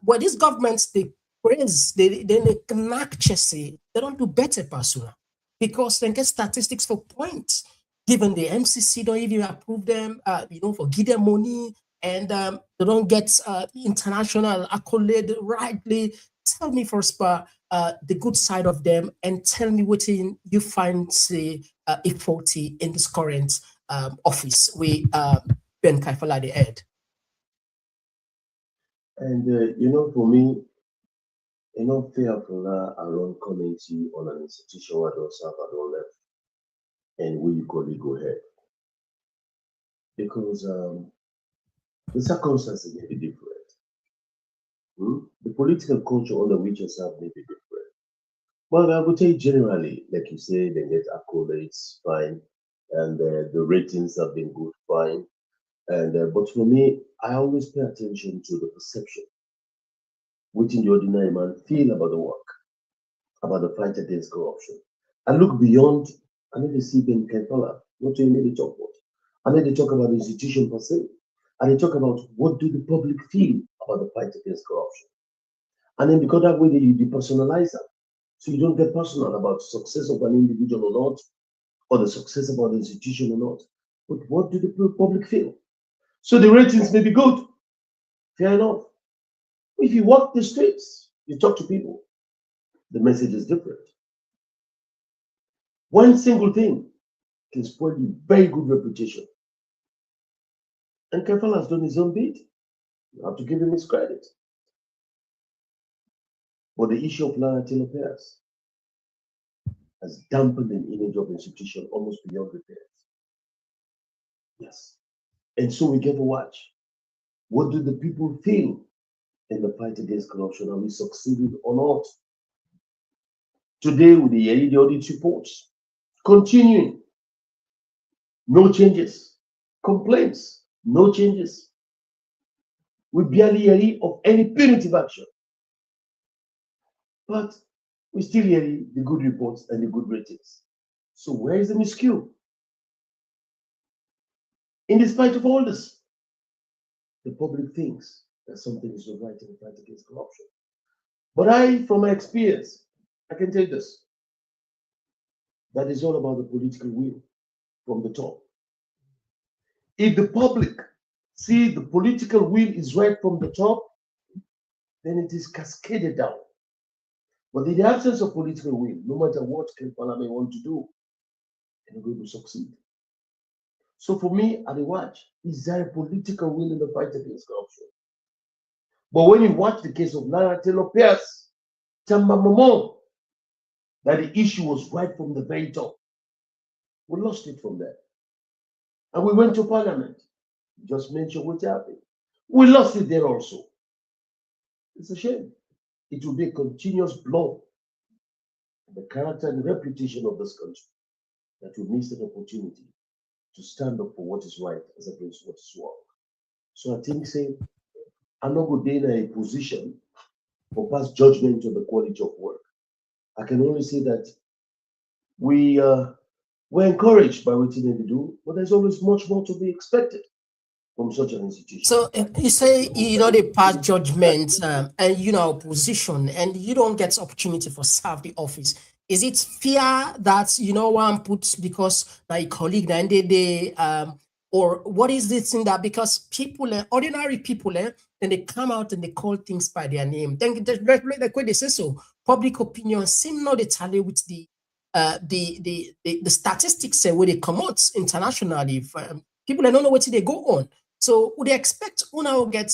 Well, these governments they praise, they knack Chelsea, they don't do better, persona, because they get statistics for points. Given the MCC don't even approve them, you know, for give them money, and they don't get international accolade rightly. Tell me first, the good side of them, and tell me what you find say a faulty in this current office with Ben Kaifala the head. And you know, for me, you know, fearful around community on an institution where those have at all left, and we equally go ahead because the circumstances may be different. The political culture under which you serve may be different. Well, I would say generally, like you say, they get accolades, fine, and the ratings have been good, fine. And but for me, I always pay attention to the perception within the ordinary man feel about the work, about the fight against corruption. I look beyond. I need to see Ben Kaifala, not to need to talk about. I need to talk about the institution per se. And they talk about what do the public feel about the fight against corruption. And then because that way you depersonalize that. So you don't get personal about the success of an individual or not, or the success about the institution or not. But what do the public feel? So the ratings may be good. Fair enough. If you walk the streets, you talk to people, the message is different. One single thing can spoil your very good reputation. And Kaifala has done his own bit. You have to give him his credit. But the issue of loyalty affairs has dampened the image of the institution almost beyond repairs. Yes. And so we get to watch. What do the people feel in the fight against corruption? Are we succeeded or not? Today, with the audit reports, continuing, no changes. Complaints, no changes. We barely hear of any punitive action. But we still hear the good reports and the good ratings. So where is the miscue? In spite of all this, the public thinks that something is not right in the fight against corruption. But from my experience, I can tell you this. That is all about the political will from the top. If the public see the political will is right from the top, then it is cascaded down. But in the absence of political will, no matter what Kaifala may want to do, they're going to succeed. So for me, at the watch, is there a political will in the fight against corruption? But when you watch the case of Nana Taylor Pierce, Tamba Momo, that the issue was right from the very top, we lost it from there. And we went to Parliament. Just mention what happened. We lost it there also. It's a shame. It will be a continuous blow to the character and reputation of this country that we missed an opportunity to stand up for what is right as against what is wrong. So I think, I'm not going to be in a position for pass judgment on the quality of work. I can only say that we're encouraged by what they do, but there's always much more to be expected. from such an institution. So you say, they pass judgment and, position, and you don't get opportunity for serve the office. Is it fear that, one puts because my colleague, and or what is this thing that because people, ordinary people, then they come out and they call things by their name. Then the way they say so, public opinion seem not to tally with the statistics where they come out internationally. People don't know what they go on. So would they expect una will get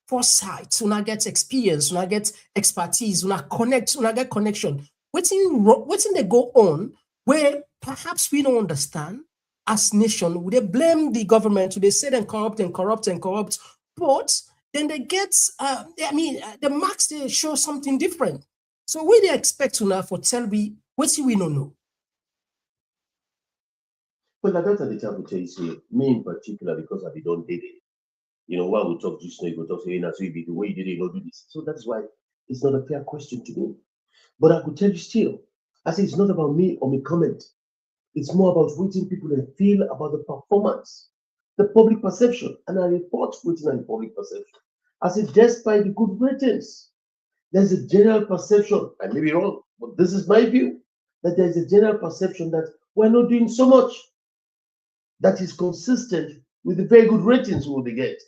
foresight, una get experience, una get expertise, una get connection. What's in they go on where perhaps we don't understand as nation? Would they blame the government? Would they say them corrupt? But then they get the marks they show something different. So we they expect una for tell we what we don't know. Well, that's the time to tell you, say, me in particular, because I don't did it. While we talk just now, you go talk, say, so the way you did it, not do this. So that's why it's not a fair question to me. But I could tell you still, I say it's not about me or my comment. It's more about what people feel about the performance, the public perception, and I report within the public perception. I say, despite the good ratings, there's a general perception, I may be wrong, but this is my view, that there's a general perception that we're not doing so much that is consistent with the very good ratings we will get.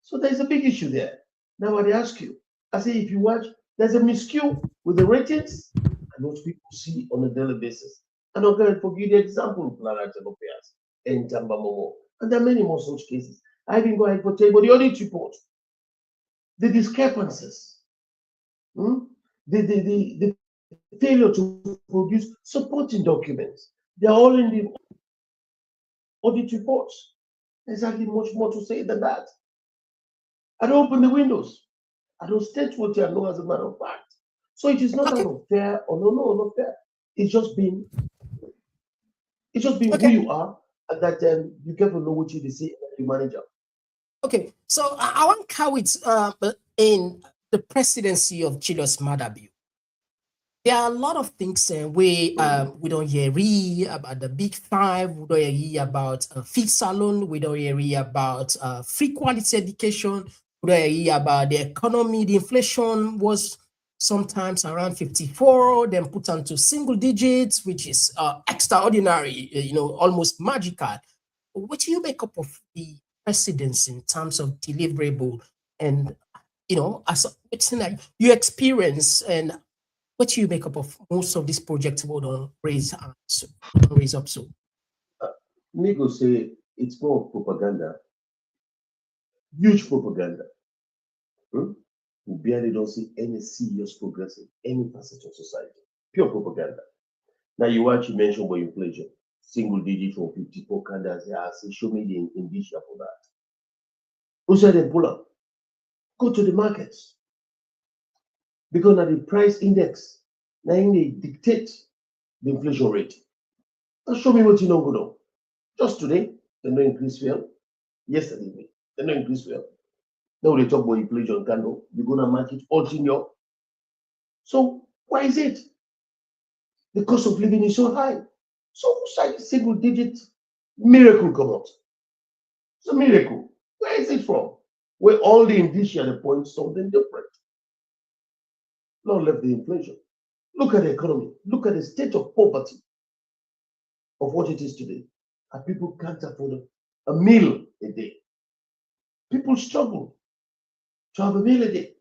So there's a big issue there. Now I ask you, I say if you watch, there's a miscue with the ratings and what people see on a daily basis. And I'm going to give you the example of Planet Affairs and Tambamomo. And there are many more such cases. I didn't go ahead for table, the audit report, the discrepancies, the failure to produce supporting documents. They're all in the audit reports. There's actually much more to say than that. I don't open the windows. I don't state what you know as a matter of fact. So it is not an unfair or not fair. It's just been who you are, and that you get to know what you say as your manager. Okay, so I want to count it in the presidency of Julius Maada. There are a lot of things we don't hear about the Big Five, we don't hear about Fitzgerald, we don't hear about free quality education, we don't hear about the economy. The inflation was sometimes around 54, then put onto single digits, which is extraordinary, almost magical. What do you make up of the presidency in terms of deliverable and, as it's like you experience and what do you make up of most of these projects we don't raise up so? Me go say it's more propaganda, huge propaganda. We barely don't see any serious progress in any facet of society. Pure propaganda. Now you mentioned about inflation, single digit from 54 candles. I say show me the indicia for that. Who said they pull up? Go to the markets. Because now the price index, now they dictate the inflation rate. Now show me what you know go on. Just today, they no increase fuel. Yesterday, they no increase fuel. Now they talk about inflation candle. You're gonna match it all senior. So why is it? The cost of living is so high. So who single digit miracle come out? It's a miracle. Where is it from? Where all the indicia point something different. Not left the inflation. Look at the economy. Look at the state of poverty of what it is today. And people can't afford a meal a day. People struggle to have a meal a day.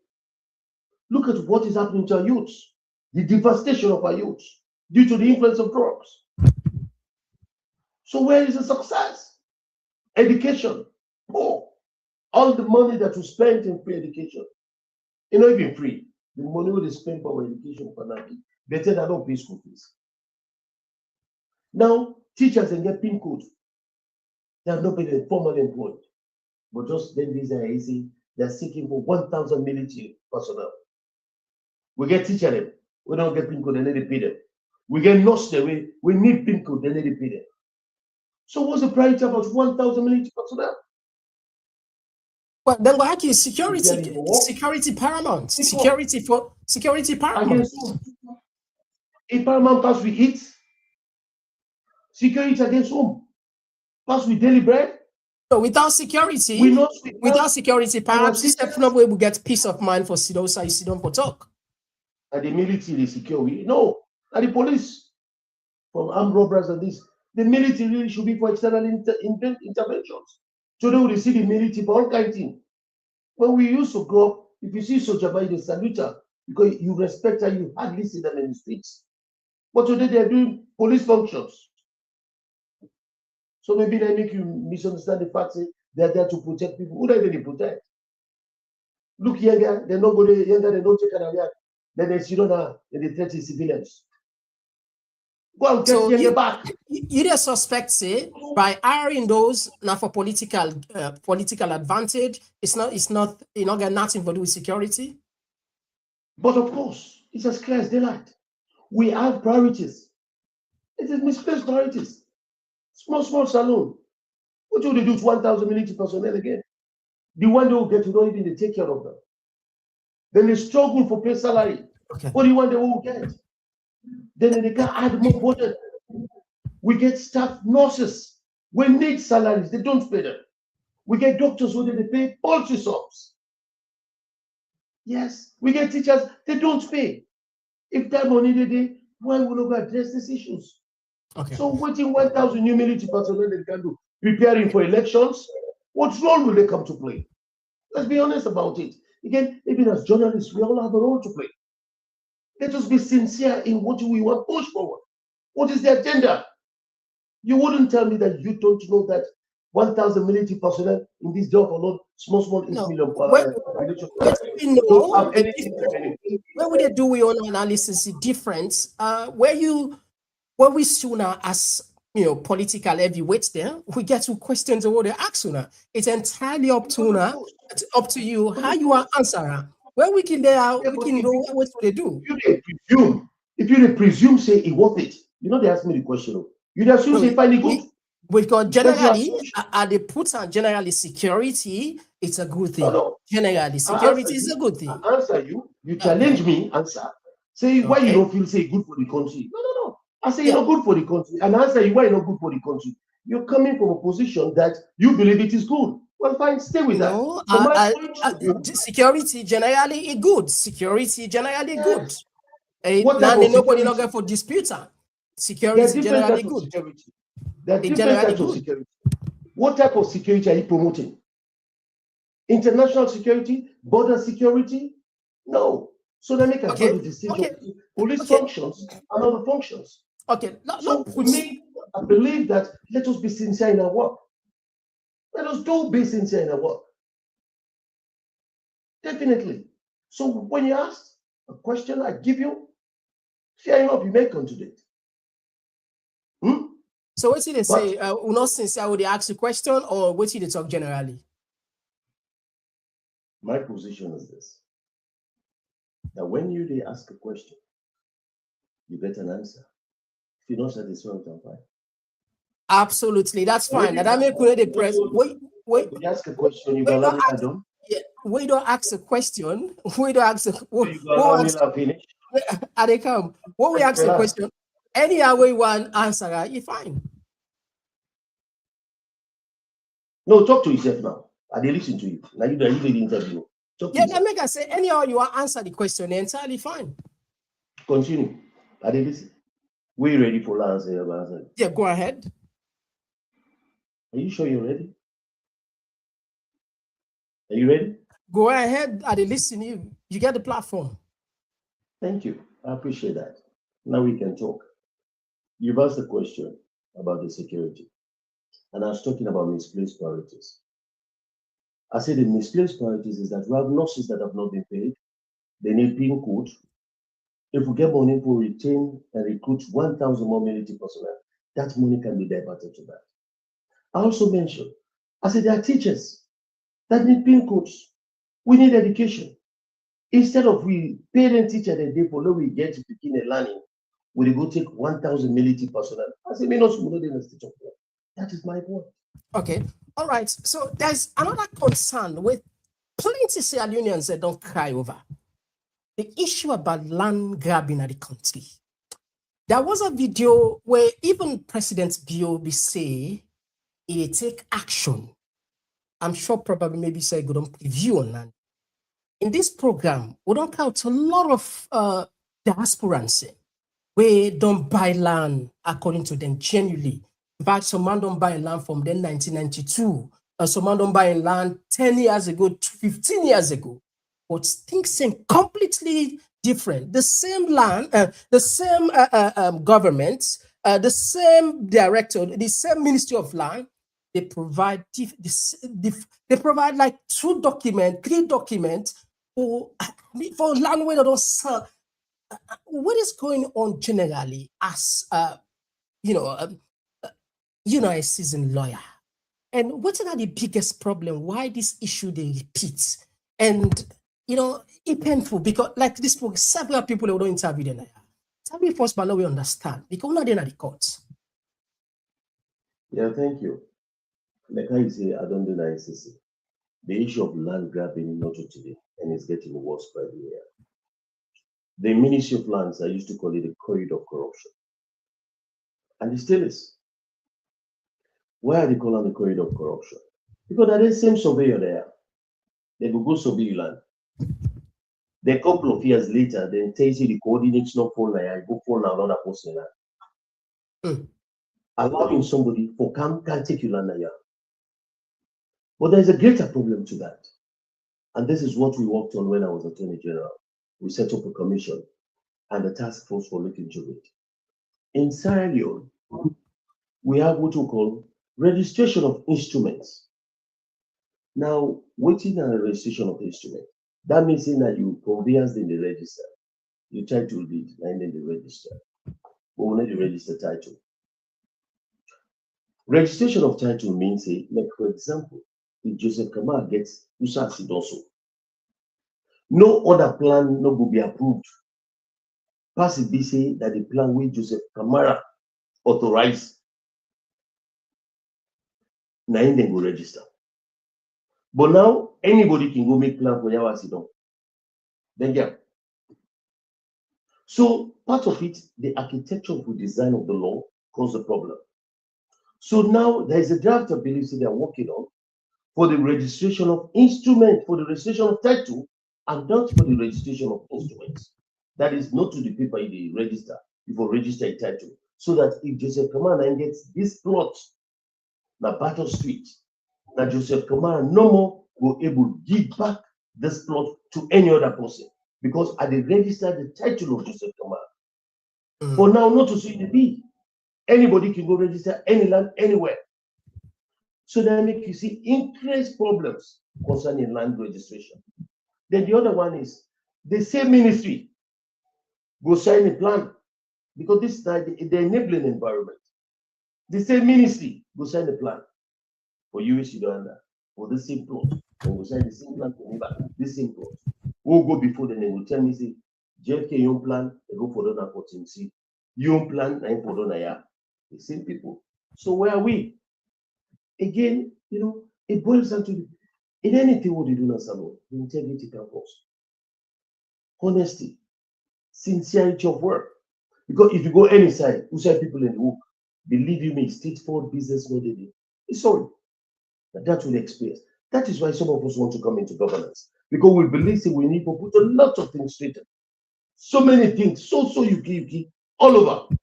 Look at what is happening to our youths. The devastation of our youths due to the influence of drugs. So where is the success? Education. Poor. All the money that we spent in free education. Even free. The money we spend for education for now, better than not pay school fees. Now, teachers can get PIN code. They have not been formally employed. But just then these are easy. They're seeking for 1,000 military personnel. We get teacher them. We don't get PIN code, they need to pay them. We get nurse them. We need PIN code, they need to pay them. So what's the priority about 1,000 military personnel? Well, then what is security paramount? Security paramount. If paramount pass we eat, security against whom? Pass with daily bread? So without security, perhaps step we will get peace of mind for Sidosa, Sidon for talk. And the military, the security. No, and the police from armed robbers and this. The military really should be for external interventions. So they will see the military for all kind of things. When we used to grow up, if you see soldier by the salute her, because you respect her, you hardly see them in the streets. But today they are doing police functions. So maybe they make you misunderstand the fact that they are there to protect people. Who do they protect? Look younger, they don't go there, younger, they don't take an area. Then they sit on her and they threaten civilians. Go and get younger back. You the suspect say by hiring those now for political advantage, it's not got nothing to do with security. But of course, it's as clear as daylight. We have priorities. It is misplaced priorities. Small saloon. What will they do to 1,000 military personnel again? The one they will get to know even they take care of them. Then they struggle for pay salary. Okay. What do you want they will get? Then they can add more budget. We get staff nurses. We need salaries. They don't pay them. We get doctors who they pay paltry sums. Yes, we get teachers. They don't pay. If that money they why will we address these issues? Okay. So waiting 1,000 new military personnel they can do, preparing for elections, what role will they come to play? Let's be honest about it. Again, even as journalists, we all have a role to play. Let us be sincere in what we want to push forward. What is the agenda? You wouldn't tell me that you don't know that 1,000 military personnel in this job alone, small million. Where would they do your own analysis difference? Where we sooner as political heavyweights there, we get to questions what they ask sooner. It's entirely up to you how you are answering. Where we can know what they do. If you presume say it worth it, they ask me the question. You assume say find it good. Because generally, they put on generally security, it's a good thing. No. Generally, security is a good thing. I answer you. You challenge me, answer. Say why you don't feel say good for the country. No. I say you're not good for the country. And answer you why you're not good for the country. You're coming from a position that you believe it is good. Well, fine, stay with that. Security generally is good. Security generally good. Nobody looking for disputer. Security generally good. There are different types of security. What type of security are you promoting? International security? Border security? No. So they make a decision. Police functions and other functions. Okay. So for me, I believe that let us be sincere in our work. Let us be sincere in our work. Definitely. So when you ask a question, I give you, fair enough, you may contradict. So what did they say? Not sincere, would they ask a question or what did they talk generally? My position is this. That when they ask a question, you get an answer. If you're not satisfied, I'm fine. Absolutely, that's fine. That make the press. Wait. When you ask a question, you can let me done. Yeah, we don't ask a question. We don't ask a finish. And they come. When we ask a question, any way you want answer, you're fine. No, talk to yourself now. I did listen to you. Now you did the interview. That make us say anyhow you want answer the question, entirely fine. Continue. I did listen. We ready for answer? Yeah, go ahead. Are you sure you're ready? Are you ready? Go ahead. I did listen. You get the platform. Thank you. I appreciate that. Now we can talk. You've asked the question about the security. And I was talking about misplaced priorities. I said the misplaced priorities is that we have nurses that have not been paid. They need PIN code. If we get money to retain and recruit 1,000 more military personnel, that money can be diverted to that. I also mentioned, I said there are teachers that need PIN codes. We need education. Instead of we parent teacher the day for we get to begin a learning, we go take 1,000 military personnel. I said, that is my point. Okay. All right. So there's another concern with plenty Sierra Leoneans that don't cry over. The issue about land grabbing at the country. There was a video where even President Biobi say he take action I'm sure probably maybe say good on preview on land. In this program, we don't count a lot of diasporans we don't buy land according to them genuinely. In fact, some man don't buy land from then 1992. Some man don't buy land 10 years ago, 15 years ago. But things seem completely different. The same land, the same government, the same director, the same Ministry of Land, they provide they provide like 2 documents, 3 documents for land where they don't sell. What is going on generally as a seasoned lawyer? And what are the biggest problem? Why this issue they repeat? And it's painful because like this book, several people who don't interview them. Tell me first, but now we understand because we're not in the courts. Yeah, thank you. Like I say, I don't deny APC. The issue of land grabbing not today, and it's getting worse by the year. The Ministry of Lands, I used to call it a corridor of corruption. And it still is. Why are they calling the corridor of corruption? Because that is the same surveyor there. They will go survey your land. Then a couple of years later, then tell you the coordinates not fall like I go for another person land. Allowing somebody for can't take you land there. But there's a greater problem to that. And this is what we worked on when I was Attorney General. We set up a commission and a task force for looking into it. In Sierra Leone, we have what we call registration of instruments. Now, waiting on a registration of instrument, that means that you conveyance in the register, you try to read and in the register, but we need the register title. Registration of title means, like for example, if Joseph Kamara gets Usasi also, no other plan no will be approved. Pass it be say that the plan with Joseph Kamara authorized, now they go register. But now anybody can go make plan for Yawasi. Then yeah. So part of it, the architectural design of the law caused the problem. So now there is a draft ability they are working on for the registration of instrument, for the registration of title, and not for the registration of instruments. That is not to the paper in the register, you will register a title. So that if Joseph Kamara gets this plot, na Battle Street, that Joseph Kamara no more will able to give back this plot to any other person. Because I did register the title of Joseph Kamara. For now, not to see the deed. Anybody can go register any land anywhere. So that make you see increased problems concerning land registration. Then the other one is the same ministry go sign a plan because this is the enabling environment. The same ministry go sign a plan for USC Uganda for the same plot. And we sign the same plan for neighbor, the same plot. We'll go before then they will tell me, say, JFK your plan, they go for the 14 C. Your plan, I for the the same people. So where are we? Again, it boils down to in anything what you do in a salon, the integrity comes first. Honesty, sincerity of work. Because if you go any side, who say people in the work, believe you me, straightforward business no they do. It's sorry. But that will experience. That is why some of us want to come into governance. Because we believe that we need to put a lot of things straight. So many things, so you all over.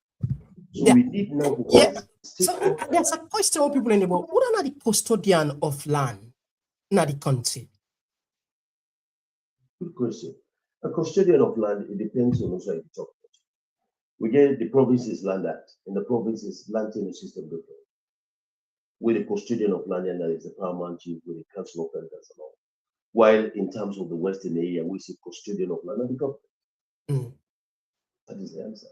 So yeah. We need now to So there's a question of people in the world. What are the custodian of land in the country? Good question. A custodian of land, it depends on also how you talk about. We get the provinces land act, and the provinces land tenure system different. With the custodian of land, and that is the paramount chief with the council of elders and all. While in terms of the western area, we see custodian of land and the government. That is the answer.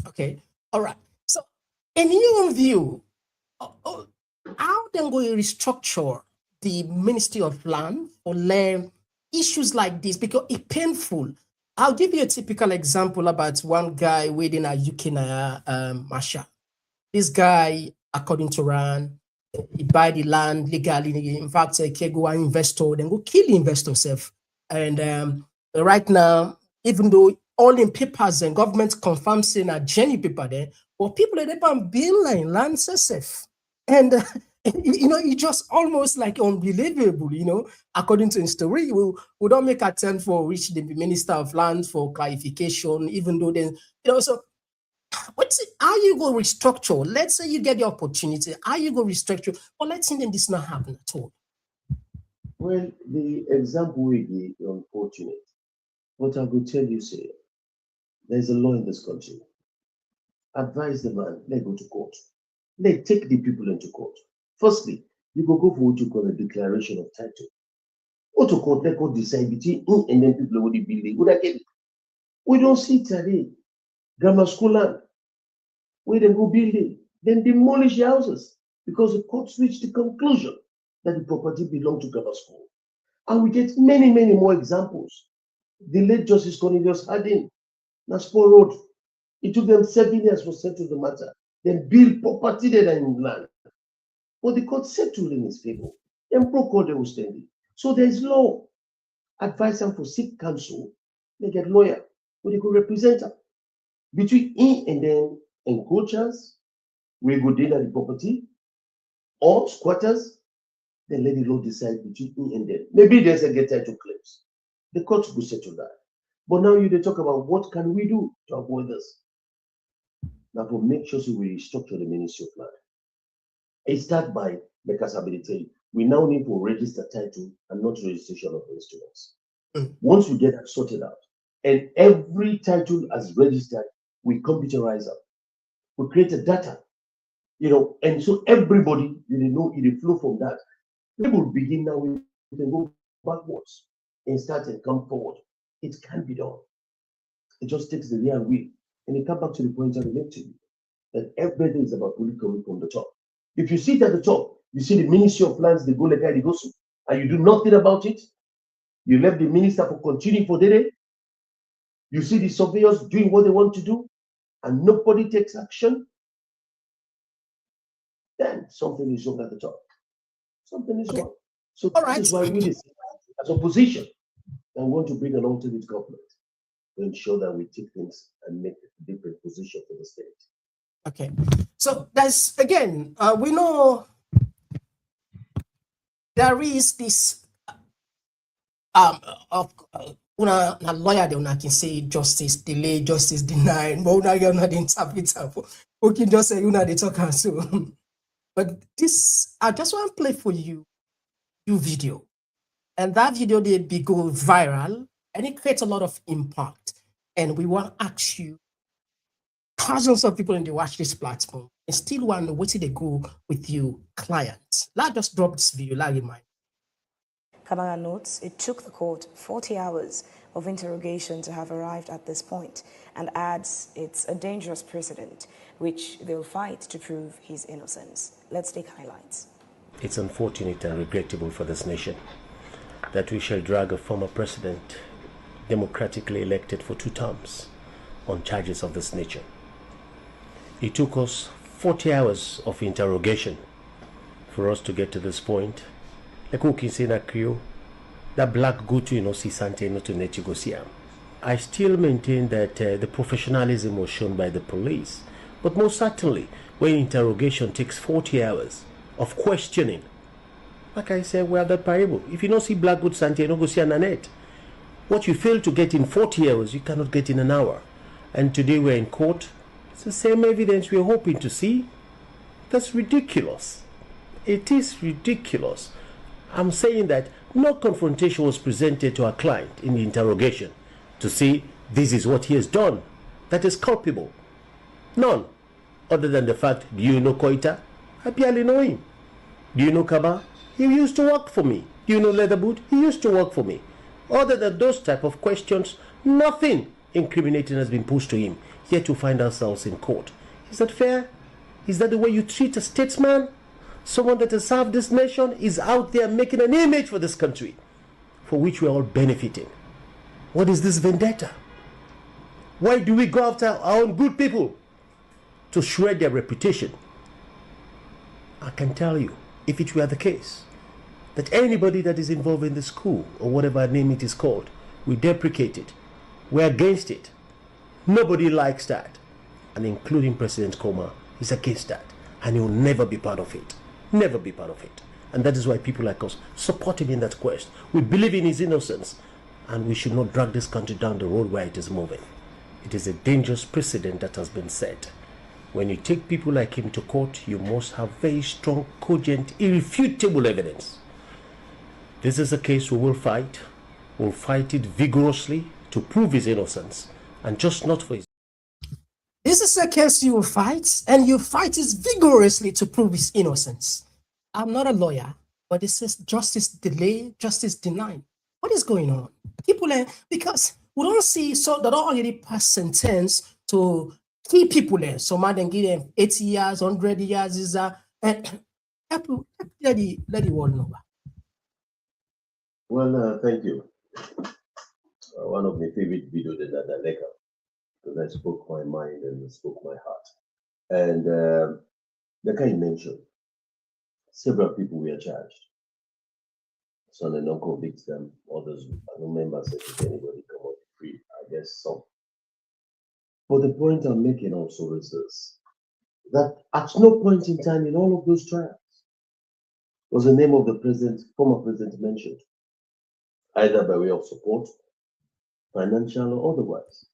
Okay. All right. So, in your view, how then go you restructure the Ministry of Land for land issues like this? Because it's painful. I'll give you a typical example about one guy waiting at UK Marshall. This guy, according to Ran, he buy the land legally. In fact, he can go and investor, then go kill the investor self. And right now, even though all in papers and government confirm saying a genuine paper there, but people are there building land safe. And It's just almost like unbelievable, according to his story. We don't make attempt for reach the Minister of Land for clarification, even though then, so how you go restructure? Let's say you get the opportunity, how you go restructure? But let's say then this not happen at all. Well, the example will be unfortunate. But I will tell you, say, there's a law in this country. Advise the man, let go to court. Let take the people into court. Firstly, you go for what you call a declaration of title. Go to court, let court decide between him and then people would be legal. We don't see today. Grammar school land, where they go building, then demolish the houses because the courts reached the conclusion that the property belonged to grammar school. And we get many, many more examples. The late Justice Cornelius Harding, Naspo Road, it took them 7 years to settle the matter. Then build property there in land. But the court settled in his favor. Then pro they will stand it. So there is law. Advise them for seek counsel. They get lawyer, but they could represent them. Between him and then encroachers, we go deal at the property, or squatters, then let the law decide between him and them. Maybe there's a get title claims. The court will settle that. But now they talk about what can we do to avoid this. Now to make sure we restructure the Ministry of Land. It starts by mercasability. We now need to register title and not registration of instruments. Once we get that sorted out, and every title as registered, we computerize it. We create a data, and so everybody, know it flow from that. We will begin now, we can go backwards and start and come forward. It can be done. It just takes the real will. And it comes back to the point I relate to you, that everything is about really coming from the top. If you sit at the top, you see the Ministry of Lands, they go like that, they go so, and you do nothing about it. You left the minister for continuing for the day. You see the surveyors doing what they want to do, and nobody takes action. Then something is wrong at the top. Something is wrong. So this is why we, as opposition, I want to bring an alternate government to ensure that we take things and make a different position for the state. Okay. So that's, again, we know there is this una lawyer they una can say justice delayed, justice denied, but una you're not the interpreter. We can just say una they talk and so. But this, I just want to play for you video. And that video they be go viral and it creates a lot of impact. And we want to ask you, thousands of people in the watch this platform and still want to know what did they go with you clients. Let's just drop this video, like in mind. Kamara notes it took the court 40 hours of interrogation to have arrived at this point and adds it's a dangerous precedent which they'll fight to prove his innocence. Let's take highlights. It's unfortunate and regrettable for this nation that we shall drag a former president, democratically elected for 2 terms, on charges of this nature. It took us 40 hours of interrogation for us to get to this point. Like who can say that Creole, that black go to see Sante no to negotiate. I still maintain that the professionalism was shown by the police, but most certainly when interrogation takes 40 hours of questioning, like I said, we are that parable. If you don't see black good Sante, you don't go see an Annette. What you fail to get in 40 hours, you cannot get in an hour. And today we're in court. It's the same evidence we're hoping to see. That's ridiculous. It is ridiculous. I'm saying that no confrontation was presented to our client in the interrogation to say this is what he has done that is culpable. None. Other than the fact, do you know Koita? I barely know him. Do you know Kaba? He used to work for me. Do you know Leatherboot? He used to work for me. Other than those type of questions, nothing incriminating has been pushed to him. Yet to find ourselves in court. Is that fair? Is that the way you treat a statesman? Someone that has served this nation is out there making an image for this country, for which we're all benefiting. What is this vendetta? Why do we go after our own good people to shred their reputation? I can tell you, if it were the case, that anybody that is involved in the school, or whatever name it is called, we deprecate it. We're against it. Nobody likes that. And including President Koma is against that. And he will never be part of it. never be part of it. And that is why people like us support him in that quest. We believe in his innocence, and we should not drag this country down the road where it is moving. It is a dangerous precedent that has been set. When you take people like him to court, you must have very strong, cogent, irrefutable evidence. This is a case we will fight. We'll fight it vigorously to prove his innocence, and just not for his... This is a case you will fight, and you fight it vigorously to prove his innocence. I'm not a lawyer, but it says justice delayed, justice denied. What is going on? People are, because we don't see, so that already passed sentence to key people there. Some of them give them 80 years, 100 years, is let the world know. Well, thank you. One of my favorite videos is that Leka, because I spoke my mind and spoke my heart. And like I mentioned, several people were charged. Some they don't convict them, others, I don't remember if anybody come out free, I guess some. But the point I'm making also is this, that at no point in time in all of those trials was the name of the president, former president mentioned, either by way of support, financial or otherwise,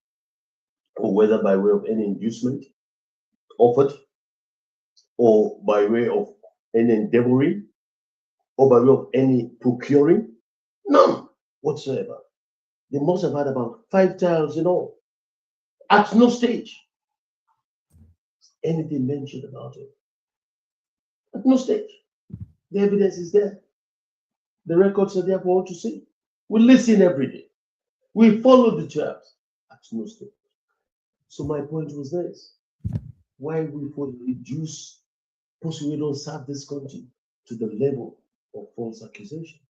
or whether by way of any inducement offered, or by way of any endeavoring, or by way of any procuring. None whatsoever. They must have had about 5 trials in all. At no stage anything mentioned about it. At no stage. The evidence is there. The records are there for all to see. We listen every day. We follow the trials. At no stage. So my point was this: why we reduce, possibly we don't serve this country to the level of false accusation.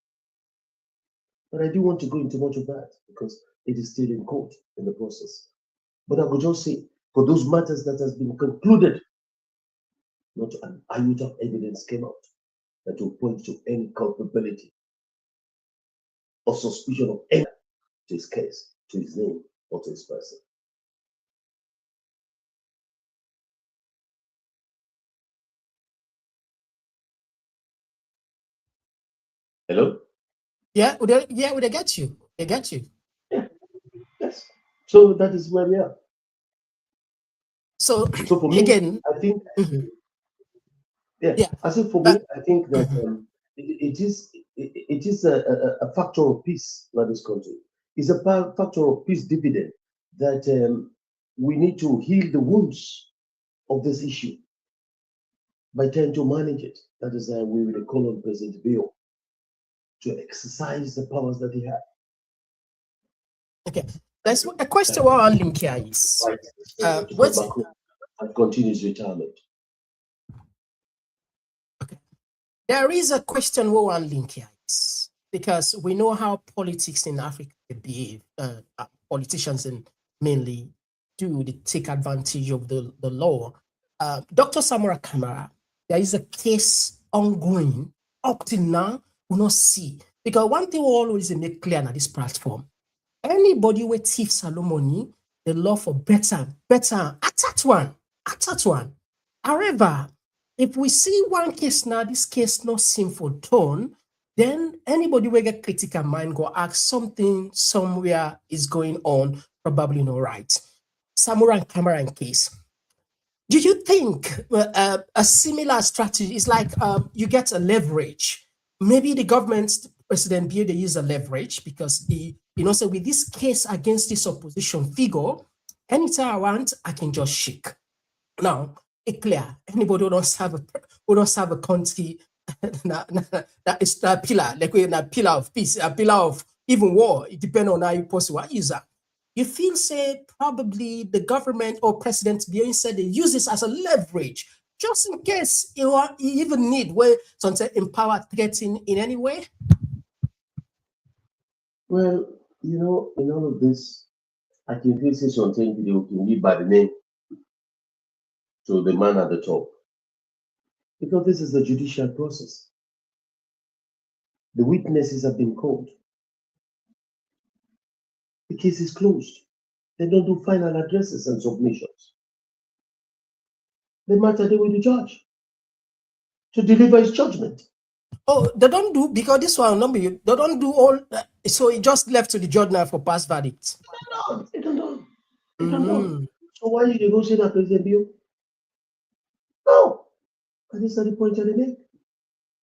But I do want to go into much of that because it is still in court in the process. But I could just say, for those matters that has been concluded, not an iota of evidence came out that will point to any culpability or suspicion of any to his case, to his name, or to his person. Hello? Yeah, would they get you? They get you. Yeah. Yes. So that is where we are. So for me, again, I think, yeah. I said for me, I think that it is a factor of peace in this country. It's a factor of peace dividend that we need to heal the wounds of this issue by trying to manage it. That is why we will call on President Bill to exercise the powers that he has. Okay, there's a question on link here is and continues retirement. Okay, there is a question on link here is because we know how politics in Africa behave. Politicians and mainly do they take advantage of the law. Dr. Samora Kamara, there is a case ongoing up till now. We not see, because one thing we always make clear on this platform: anybody with thieves money, the law for better attack one. However, if we see one case now, this case not sinful tone, then anybody will get critical mind go ask something somewhere is going on, probably not right. Samora and Cameron case. Do you think a similar strategy is like you get a leverage? Maybe the government, President Bill, they use a leverage because so with this case against this opposition figure, anytime I want, I can just shake. Now, it's clear. Anybody who don't have a country that is a pillar, like we're a pillar of peace, a pillar of even war. It depends on how you possible use that. You feel, say, probably the government or President Bill said they use this as a leverage, just in case you even need where something empower threaten in any way? Well, in all of this, I can feel say something they can give by the name to the man at the top. Because this is the judicial process. The witnesses have been called. The case is closed. They don't do final addresses and submissions. The matter they will be judged. to deliver his judgment. Oh, they don't do, because this one, number you, they don't do all, so it just left to the judge now for past verdicts. No, they don't know. They don't know. So why did you go say that, President Bill? No. And this is the point that they make.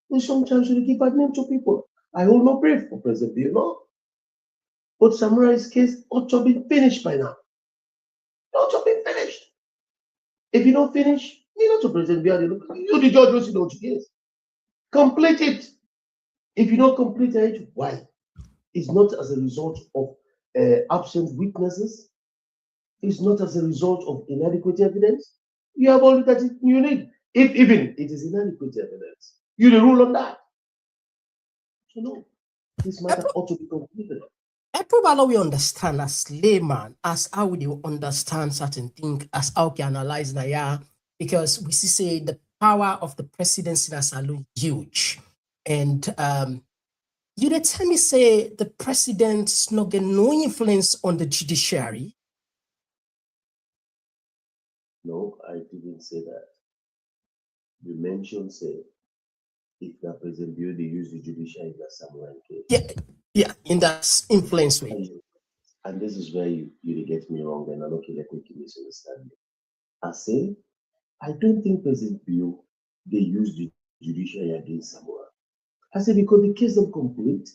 And sometimes you give bad name to people. I hold no brief for President Bill, no. But Samurai's case ought to be finished by now. It ought to be finished. If you don't finish, you know to President Bill, you the judge knows you know the case. Complete it. If you don't complete it, why? It's not as a result of absent witnesses. It's not as a result of inadequate evidence. You have all that you need. If even it is inadequate evidence, you the rule on that. So no, this matter ought to be completed. Probably we understand as layman, as how we understand certain things, as how we analyze that, because we see say the power of the presidency is alone huge. And you did tell me say the president's not get no influence on the judiciary. No, I didn't say that. You mentioned say if the president Bill they use the judiciary in the Samurai case. Yeah, in that influence way. And this is where you get me wrong, and I'm not going to misunderstand you. I say I don't think President Bill they use the judiciary against Samurai. I say because the case is complete,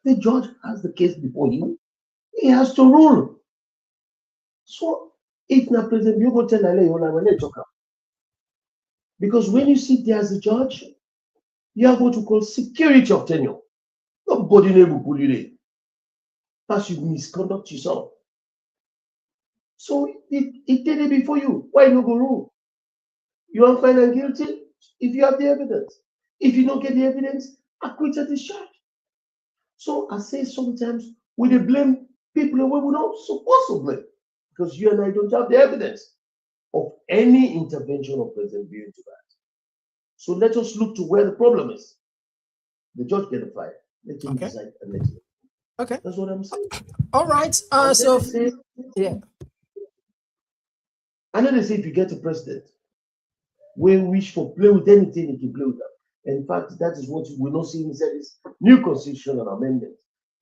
the judge has the case before him, he has to rule. So if not President Bill go tell you talk about. Because when you sit there as a judge, you have what you call security of tenure. Nobody never pull you there. As you misconduct yourself. So it did it before you. Why no go rule? You are found and guilty if you have the evidence. If you don't get the evidence, acquit or discharge. So I say sometimes we dey blame people where we're not supposed to blame, because you and I don't have the evidence of any intervention of President Bill into that. So let us look to where the problem is. The judge get the fire. Let him decide and let him. Okay. That's what I'm saying. All right. So yeah. I know they say if you get a president, we wish for play with anything, he can play with that. In fact, that is what we're not seeing inside this new constitutional amendment,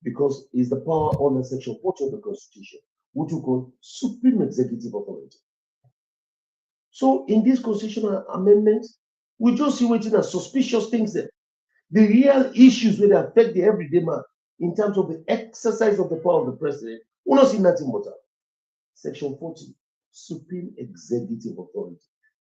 because it's the power under section 40 of the Constitution, which we call supreme executive authority. So in this constitutional amendment, we just see waiting as suspicious things there. The real issues that affect the everyday man in terms of the exercise of the power of the president, we not see nothing but that. Section 40, supreme executive authority.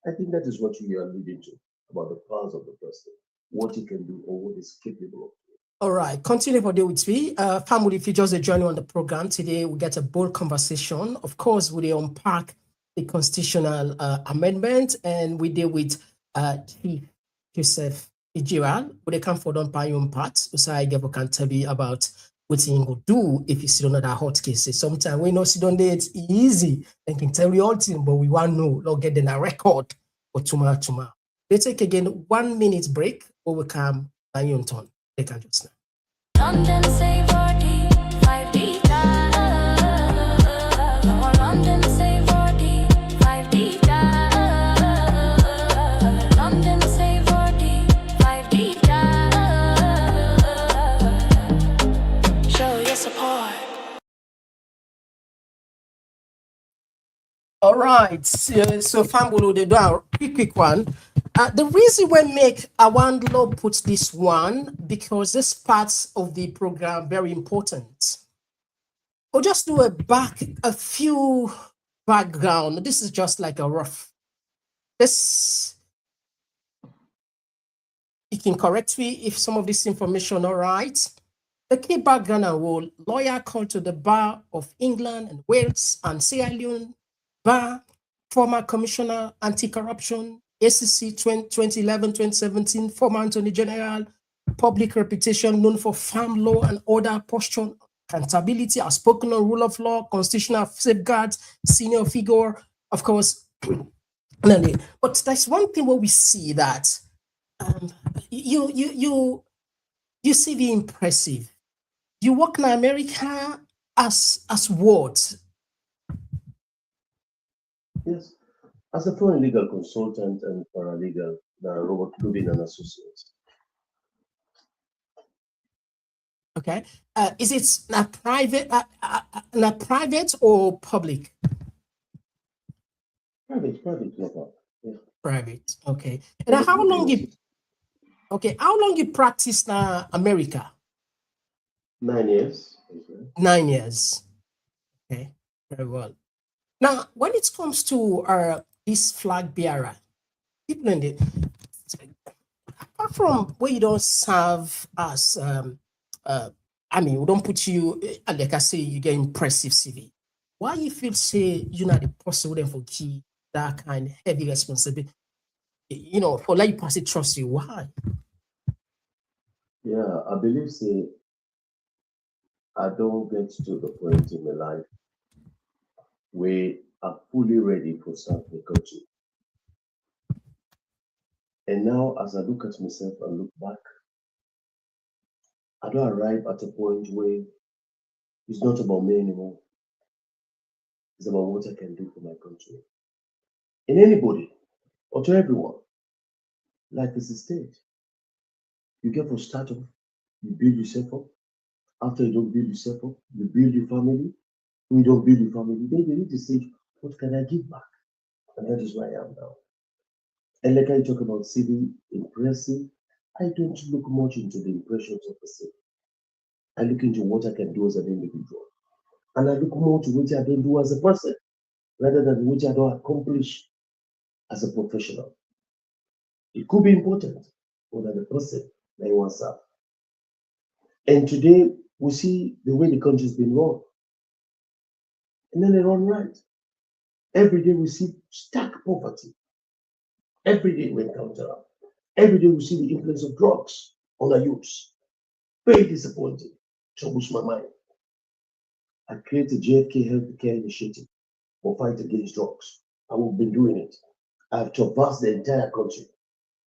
I think that is what you are alluding to about the powers of the president, what he can do or what he's capable of doing. All right, continue for day with me. Family, if you just join on the program today, we get a bold conversation. Of course, we unpack the constitutional amendment, and we deal with Chief Joseph Fitzgerald, who they come for don't buy your part. So I can tell you about what you will do if you sit on that hot case. Sometimes we know sit on there, it's easy. They can tell you all things, but we want to know, not get in a record for tomorrow. Let's take again 1 minute break, or we come by your turn. They can just now. London say 40, 5D. London say 40, 5D. London say 40, 5D. Show your support. All right, so family, they do a quick one. The reason we I want to put this one, because this parts of the program very important. We'll just do a few background. This is just like a rough. This, you can correct me if some of this information all right. The key background and role: lawyer called to the bar of England and Wales and Sierra Leone, bar, former commissioner anti-corruption, ACC 2011-2017, former Attorney General, public reputation, known for farm law and order, posture, accountability, outspoken on rule of law, constitutional safeguards, senior figure, of course. But there's one thing where we see that you see the impressive. You work in America as what? Yes. As a foreign legal consultant and paralegal Robert Lubin and Associates. Okay. Is it private or public? Private, local. Yeah. Private. Okay. And how long you practice in America? 9 years. 9 years. Okay. Very well. Now, when it comes to this flag bearer, people in the apart from where you don't serve as I mean, we don't put you like I say, you get impressive CV. Why you feel say you're not the person then for key that kind of heavy responsibility? You know, for like you pass it, trust you. Why? Yeah, I believe say I don't get to the point in my life where I'm fully ready for something country. And now as I look at myself and look back, I don't arrive at a point where it's not about me anymore. It's about what I can do for my country. And anybody or to everyone, life is a stage. You get for start off, you build yourself up. After you don't build yourself up, you build your family. When you don't build your family, then you need to say, what can I give back? And that is where I am now. And like I talk about CV impressive, I don't look much into the impressions of the CV. I look into what I can do as an individual. And I look more to what I don't do as a person, rather than what I don't accomplish as a professional. It could be important for the person that you want to serve. And today, we see the way the country has been run. And then they run right. Every day we see stark poverty. Every day we encounter that. Every day we see the influence of drugs on our youths. Very disappointing. Troubles my mind. I created a JFK Healthcare Initiative for fight against drugs. And we've been doing it. I've traversed the entire country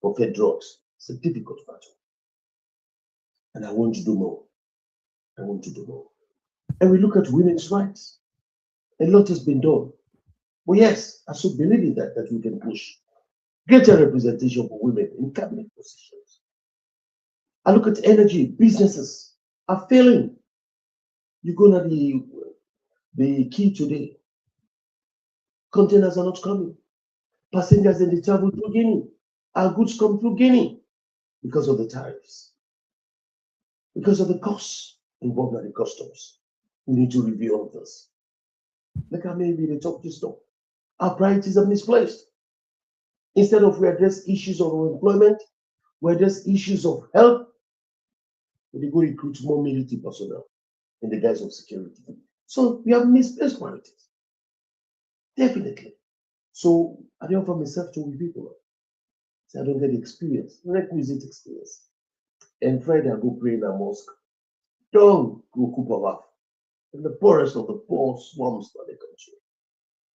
for fight drugs. It's a difficult battle. And I want to do more. I want to do more. And we look at women's rights. A lot has been done. But yes, I still believe in that we can push greater representation for women in cabinet positions. I look at energy, businesses are failing. You go to the key today. Containers are not coming. Passengers in the travel through Guinea. Our goods come through Guinea because of the tariffs, because of the costs involved in the customs. We need to review all of this. Look how maybe they talk this talk. Our priorities are misplaced. Instead of we address issues of employment, we address issues of health, we go recruit more military personnel in the guise of security. So we have misplaced priorities. Definitely. So I don't offer myself to with people. So I don't get the experience, requisite experience. And Friday I go pray in a mosque. Don't go Kupava. In the poorest of the poor slums of the country.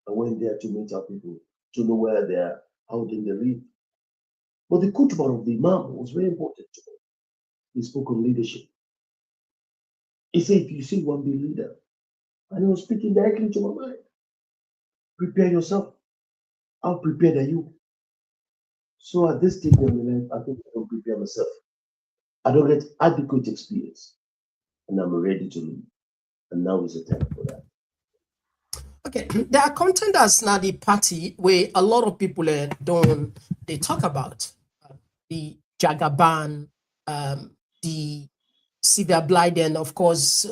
I went there to meet our people, to know where they are, how did they live. But the khutbah of the Imam was very important to me. He spoke on leadership. He said, if you see one big leader, and he was speaking directly to my mind, prepare yourself. How prepared are you? So at this stage of my life, I think I don't prepare myself. I don't get adequate experience, and I'm ready to lead. And now is the time for that. Okay, there are contenders now, the party where a lot of people they talk about the Jagaban, the Sylvia Blyden, of course,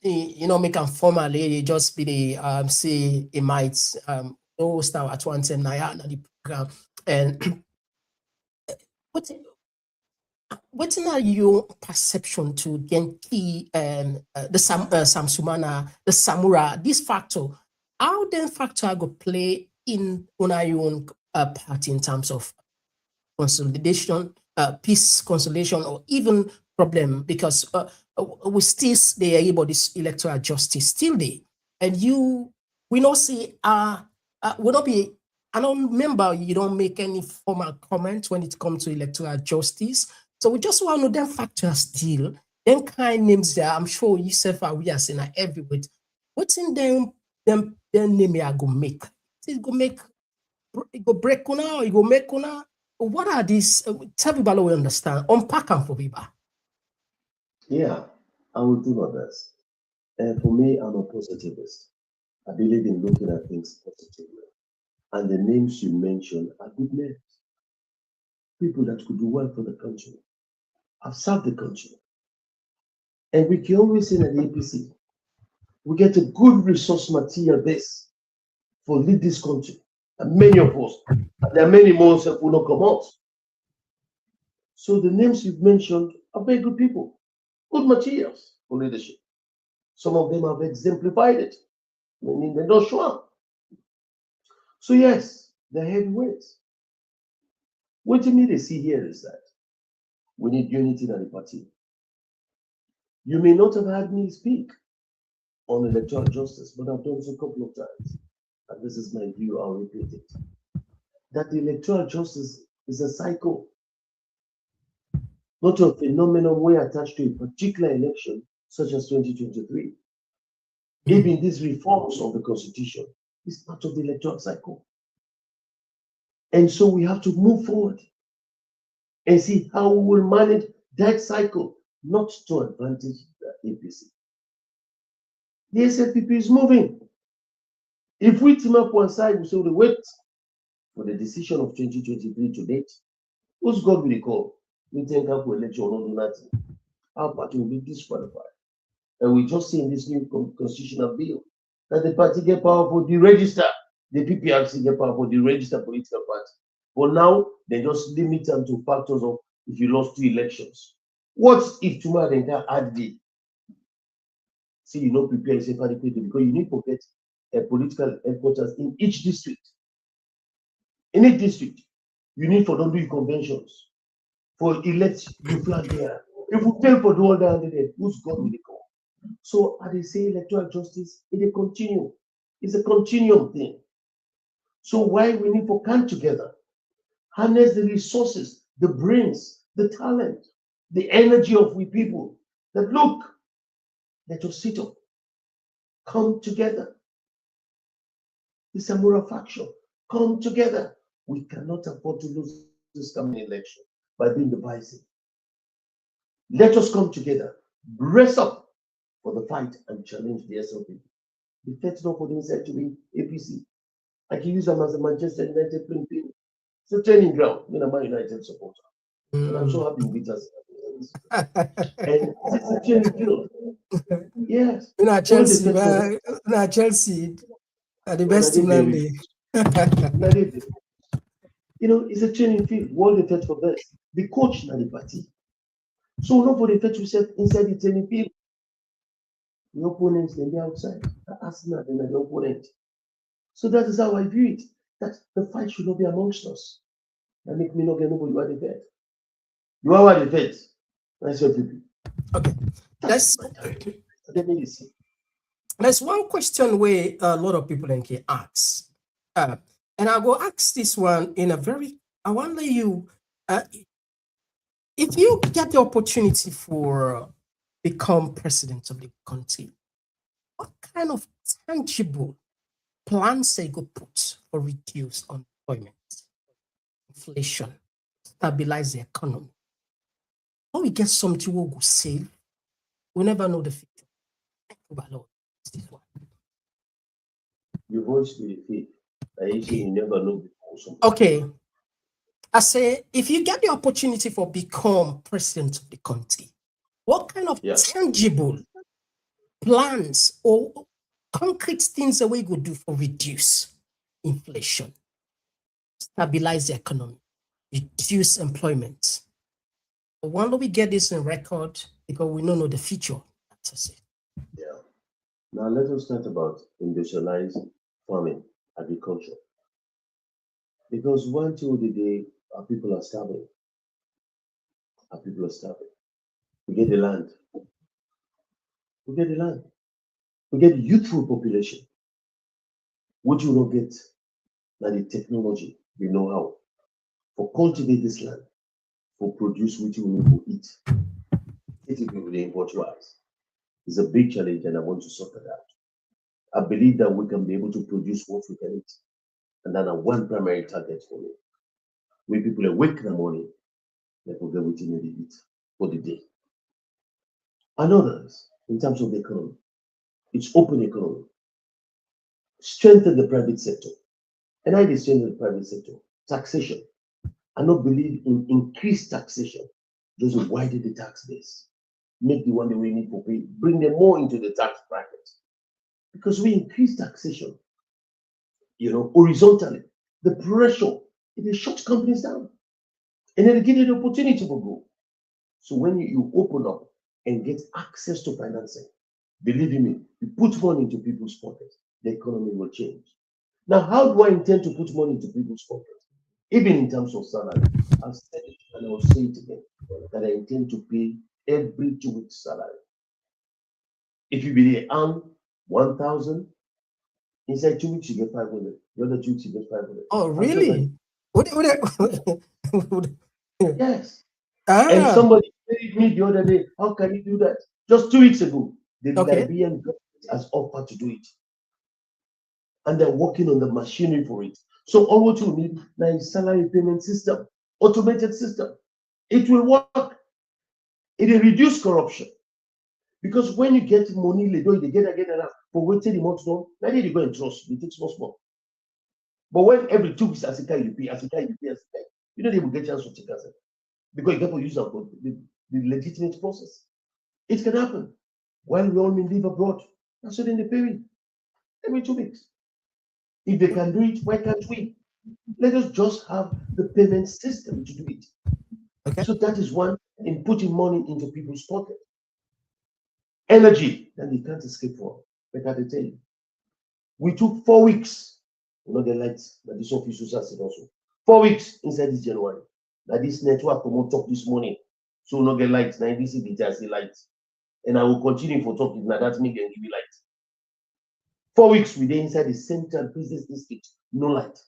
make them formally just be the say it might host at once and the program. And what are your perception to gain key the Samsumana, the Samura, this factor? How then factor go play in on your own part in terms of consolidation, peace, consolidation, or even problem? Because we still there about this electoral justice still there, and we not see will not be. I don't remember you don't make any formal comment when it comes to electoral justice. So we just want to know them factors still. Them kind names there. I'm sure yourself are we are saying everywhere. What's in them name I go make? It go break una or it go make una? what are these? Tell people how we understand. Unpack them for people. Yeah, I will do my best. And for me, I'm a positivist. I believe in looking at things positively. And the names you mentioned are good names. People that could do well for the country. I've served the country. And we can always say at the APC, we get a good resource material base for lead this country. And many of us, and there are many more that will not come out. So the names you've mentioned are very good people, good materials for leadership. Some of them have exemplified it, meaning they're not sure. So yes, they're heavyweights. What you need to see here is that we need unity in the party. You may not have heard me speak on electoral justice, but I've done so a couple of times. And this is my view, I'll repeat it. That the electoral justice is a cycle, not a phenomenon way attached to a particular election, such as 2023. Even these reforms of the Constitution is part of the electoral cycle. And so we have to move forward and see how we will manage that cycle, not to advantage the APC. The SFPP is moving. If we team up one side, we say we wait for the decision of 2023 to date. Who's God will they call? We think up for election or not do nothing. Our party will be disqualified. And we just see in this new constitutional bill that the party get power for the register, the PPRC get power for the register political party. But now they just limit them to factors of if you lost 2 elections. What if tomorrow they can add the see you know prepare yourself adequately because you need to get a political headquarters in each district. In each district, you need for don't do conventions. For elect you flag there. If we fail for the all that, who's God will they call? So as they say electoral justice, it will continue. It's a continuum thing. So why we need to come together, harness the resources, the brains, the talent, the energy of we people that look, let us sit up, come together. It's a moral faction. Come together. We cannot afford to lose this coming election by being divisive. Let us come together, brace up for the fight and challenge the SLP. The threat's not for the inside to be APC. I can use them as a Manchester United playing team. It's a training ground. I'm a Man United supporter. And I'm so happy with us. And it's a training field. Yes. Chelsea, Chelsea are the best team in the You know, it's a training field. What the threat for best? The coach and the party. So nobody threat yourself inside the training field. The opponents, then they're outside. The Arsenal, then the opponent. So that is how I view it. That the fight should not be amongst us. That make me not get nobody where they vet. You are where they vet. That's your people. Okay. There's one question where a lot of people can ask. And I'll go ask this one in a very, I wonder you, if you get the opportunity for become president of the country, what kind of tangible plans they go put for reduce unemployment, inflation, stabilize the economy? When we get something we go save, we never know the future. Thank you, my Lord. This one. Your voice will repeat. You never know before. Okay. I say, if you get the opportunity for become president of the country, what kind of tangible plans or concrete things that we could do for reduce inflation, stabilize the economy, reduce employment? When do we get this in record? Because we don't know the future. That's it. Yeah. Now let us talk about industrialized farming, agriculture. Because 1 2 the day, our people are starving. Our people are starving. We get the land. We get the land. We get youthful population. What you don't get? Now the technology, the know-how for cultivate this land, for produce what you need to eat. It will be import wise. It's a big challenge, and I want to sort that out. I believe that we can be able to produce what we can eat, and that's one primary target for me. When people awake in the morning, they forget what they eat for the day. Another is, in terms of the economy, it's open economy. Strengthen the private sector. And I strengthen the private sector. Taxation. I don't believe in increased taxation. Just widen the tax base. Make the one that we need to pay. Bring them more into the tax bracket. Because we increase taxation, horizontally. The pressure, it shuts companies down. And then it gives you the opportunity for growth. So when you open up and get access to financing, believe me, you put money into people's pockets, the economy will change. Now, how do I intend to put money into people's pockets? Even in terms of salary, I've said it and I will say it again, that I intend to pay every 2 weeks' salary. If you be earn 1,000, inside 2 weeks you get 500. The other 2 weeks you get 500. Oh, really? Yes. And somebody paid me the other day. How can you do that? Just 2 weeks ago, the Liberian government has offered to do it. And they're working on the machinery for it. So all what you need now is salary payment system, automated system. It will work. It will reduce corruption. Because when you get money, they get around for waiting the month long, now they go and trust. It takes small. But when every 2 weeks, as a guy you pay, they will get chance to take us. Because you get to use the legitimate process. It can happen. While we all may live abroad, that's what they pay every 2 weeks. If they can do it, why can't we? Let us just have the payment system to do it. Okay. So that is one in putting money into people's pocket. Energy, then you can't escape from. But I can tell you, we took 4 weeks. You know the lights, but this office has it also. 4 weeks inside this January. Now this network Komon-Tok this morning. So we not get lights. Now this is the lights. And I will continue for talking. Now that's me and give you light. 4 weeks we dey inside the central business district, no light.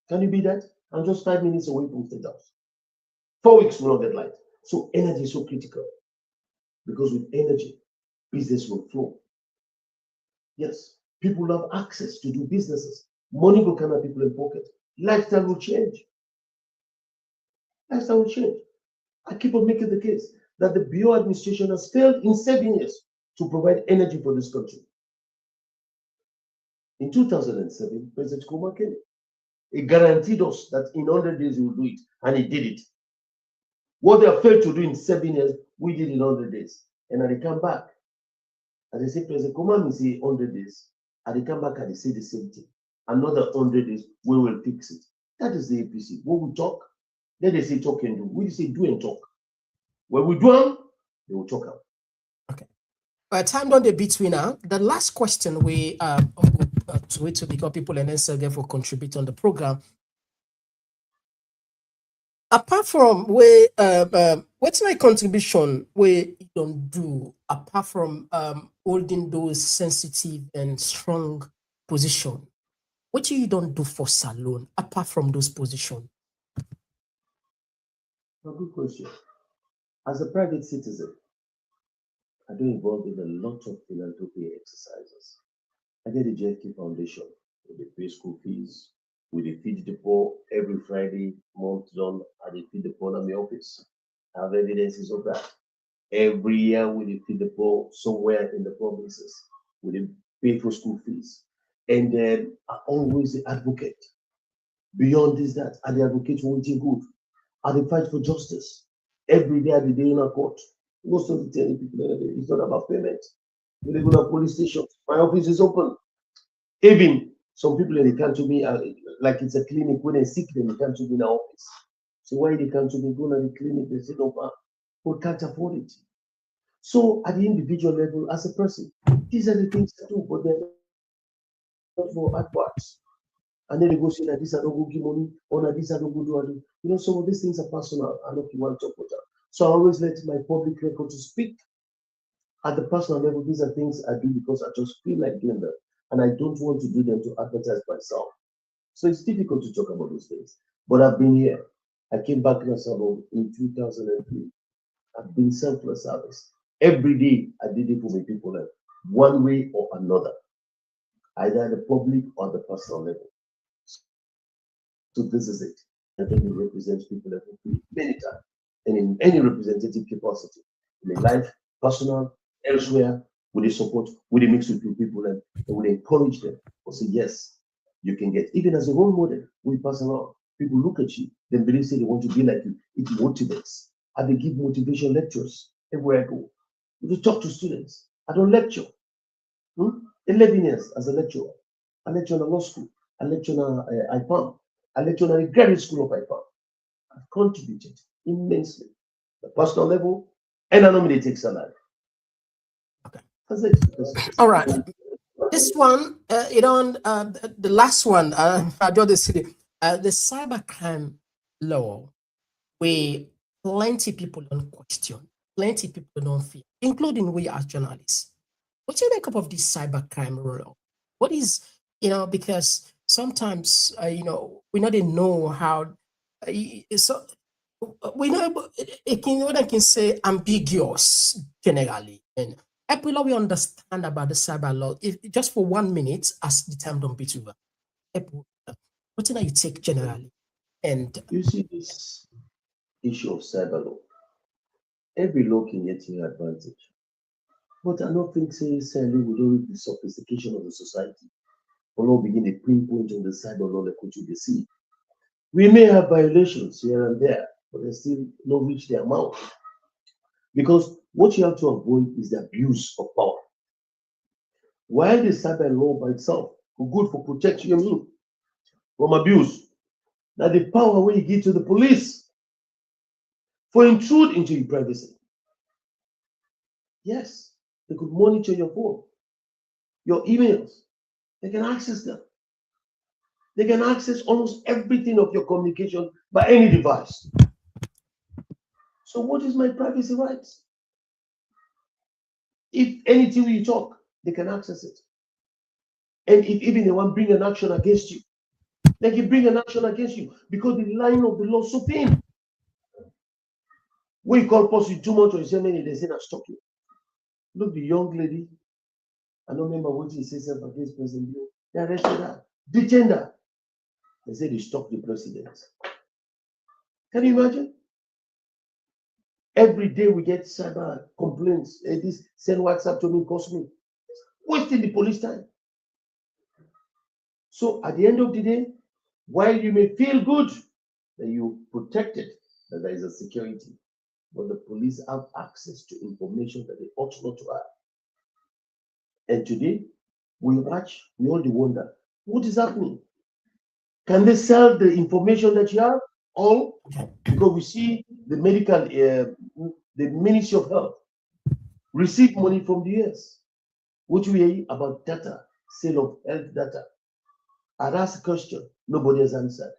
Can you be that? I'm just 5 minutes away from State House. 4 weeks we not get light. So energy is so critical. Because with energy, business will flow. Yes, people have access to do businesses. Money will come at people in pocket. Lifestyle will change. Lifestyle will change. I keep on making the case that the Bureau administration has failed in 7 years to provide energy for this country. In 2007, President Komon came. He guaranteed us that in 100 days he will do it, and he did it. What they have failed to do in 7 years, we did in 100 days. And then they come back. And they say, President Komon will say 100 days. And they come back and they say the same thing. Another 100 days, we will fix it. That is the APC. When we talk, then they say talk and do. We say do and talk. When we do them, they will talk out. Okay. Time done the between now. The last question we to it to become people and answer again for contribute on the program. Apart from where what's my contribution where you don't do apart from holding those sensitive and strong position? What you don't do for Salone apart from those positions? A good question. As a private citizen, I do involved in a lot of philanthropy exercises. I did the JFK Foundation with the pay school fees, with the feed the poor every Friday month done. I did feed the poor in my office. I have evidences of that. Every year we did feed the poor somewhere in the provinces. We did pay for school fees. And then I always the advocate. Beyond this, that I the advocate for waiting good. I the fight for justice. Every day I the day in a court. Most of the telling people that it's not about payment. We live in a police station. My office is open. Even some people they come to me like it's a clinic. When they sick, them they come to me in the office. So why they come to me go to the clinic? They say no, we can't afford it. So at the individual level, as a person, these are the things to do, but they're not for adverts. And then they go say that this are not good give money, or that this are not good do. You know, some of these things are personal. I don't want to talk about that. So I always let my public record to speak. At the personal level, these are things I do because I just feel like doing them. And I don't want to do them to advertise myself. So it's difficult to talk about those things. But I've been here. I came back to Salone in 2003. I've been selfless service. Every day I did it for my people, one way or another, either at the public or the personal level. So this is it. when you represent people many times, and in any representative capacity, in life, personal, elsewhere, with the support, with the mix with people, and we encourage them or say, yes, you can get, even as a role model, we pass around. People look at you, then believe say they want to be like you. It motivates. I will give motivation lectures everywhere I go. To talk to students. I don't lecture. 11 years as a lecturer. I lecture in a law school. I lecture in IPAM. I lecture in a graduate school of IPAM. I've contributed immensely, the personal level, and I normally take salary. Okay. That's it. All right. This one, the last one, I just see the cybercrime law, where plenty people don't question, plenty people don't fear, including we as journalists. What do you make up of this cybercrime law? What is, because sometimes, we not know how, so we know I can say ambiguous generally. And we understand about the cyber law. Just for 1 minute, as the time don't be too well. What do you take generally? And you see this issue of cyber law. Every law can get you advantage. But I don't think sadly we don't reach the sophistication of the society. We don't begin to pinpoint on the cyber law like what you see. We may have violations here and there, but they still not reach the amount. Because what you have to avoid is the abuse of power. While the cyber law by itself is good for protecting you from abuse, now the power when you give to the police for intrude into your privacy. Yes, they could monitor your phone, your emails. They can access them. They can access almost everything of your communication by any device. So what is my privacy rights? If anything you talk, they can access it. And if even they want to bring an action against you, they can bring an action against you because the line of the law is so thin. When you call person 2 months or you say many, they say that stop you. Look, the young lady, I don't remember what he says against President Bill. They arrested her, detained her. They said they stopped the president. Can you imagine? Every day we get cyber complaints. This send WhatsApp to me, cost me. Wasting the police time. So at the end of the day, while you may feel good that you protected, that there is a security, but the police have access to information that they ought not to have. And today, we watch, we only wonder, what is happening? Can they sell the information that you have? All because we see the medical, the Ministry of Health receive money from the US, which we hear about data, sale of health data. I'd ask a question, nobody has answered.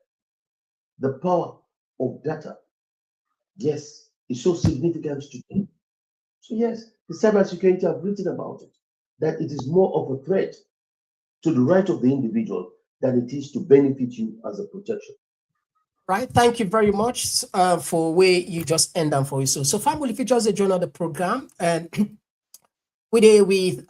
The power of data, yes, is so significant today. So yes, the cybersecurity have written about it, that it is more of a threat to the right of the individual than it is to benefit you as a protection. Right, thank you very much for where you just end on for you. So family, if you just join the program, and we're there with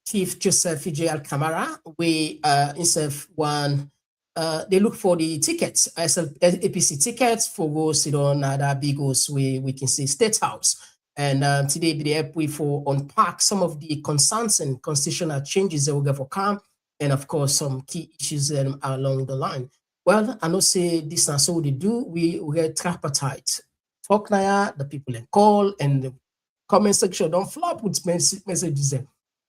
Chief Joseph Fitzgerald Kamara. We instead one, they look for the tickets, APC tickets for go sit on that big goes we can see State House. And today we help we for unpack some of the concerns and constitutional changes that we're going to come, and of course some key issues along the line. Well, I know say this is so they do. We get tripartite. Talk now, the people in call and the comment section don't flop with messages.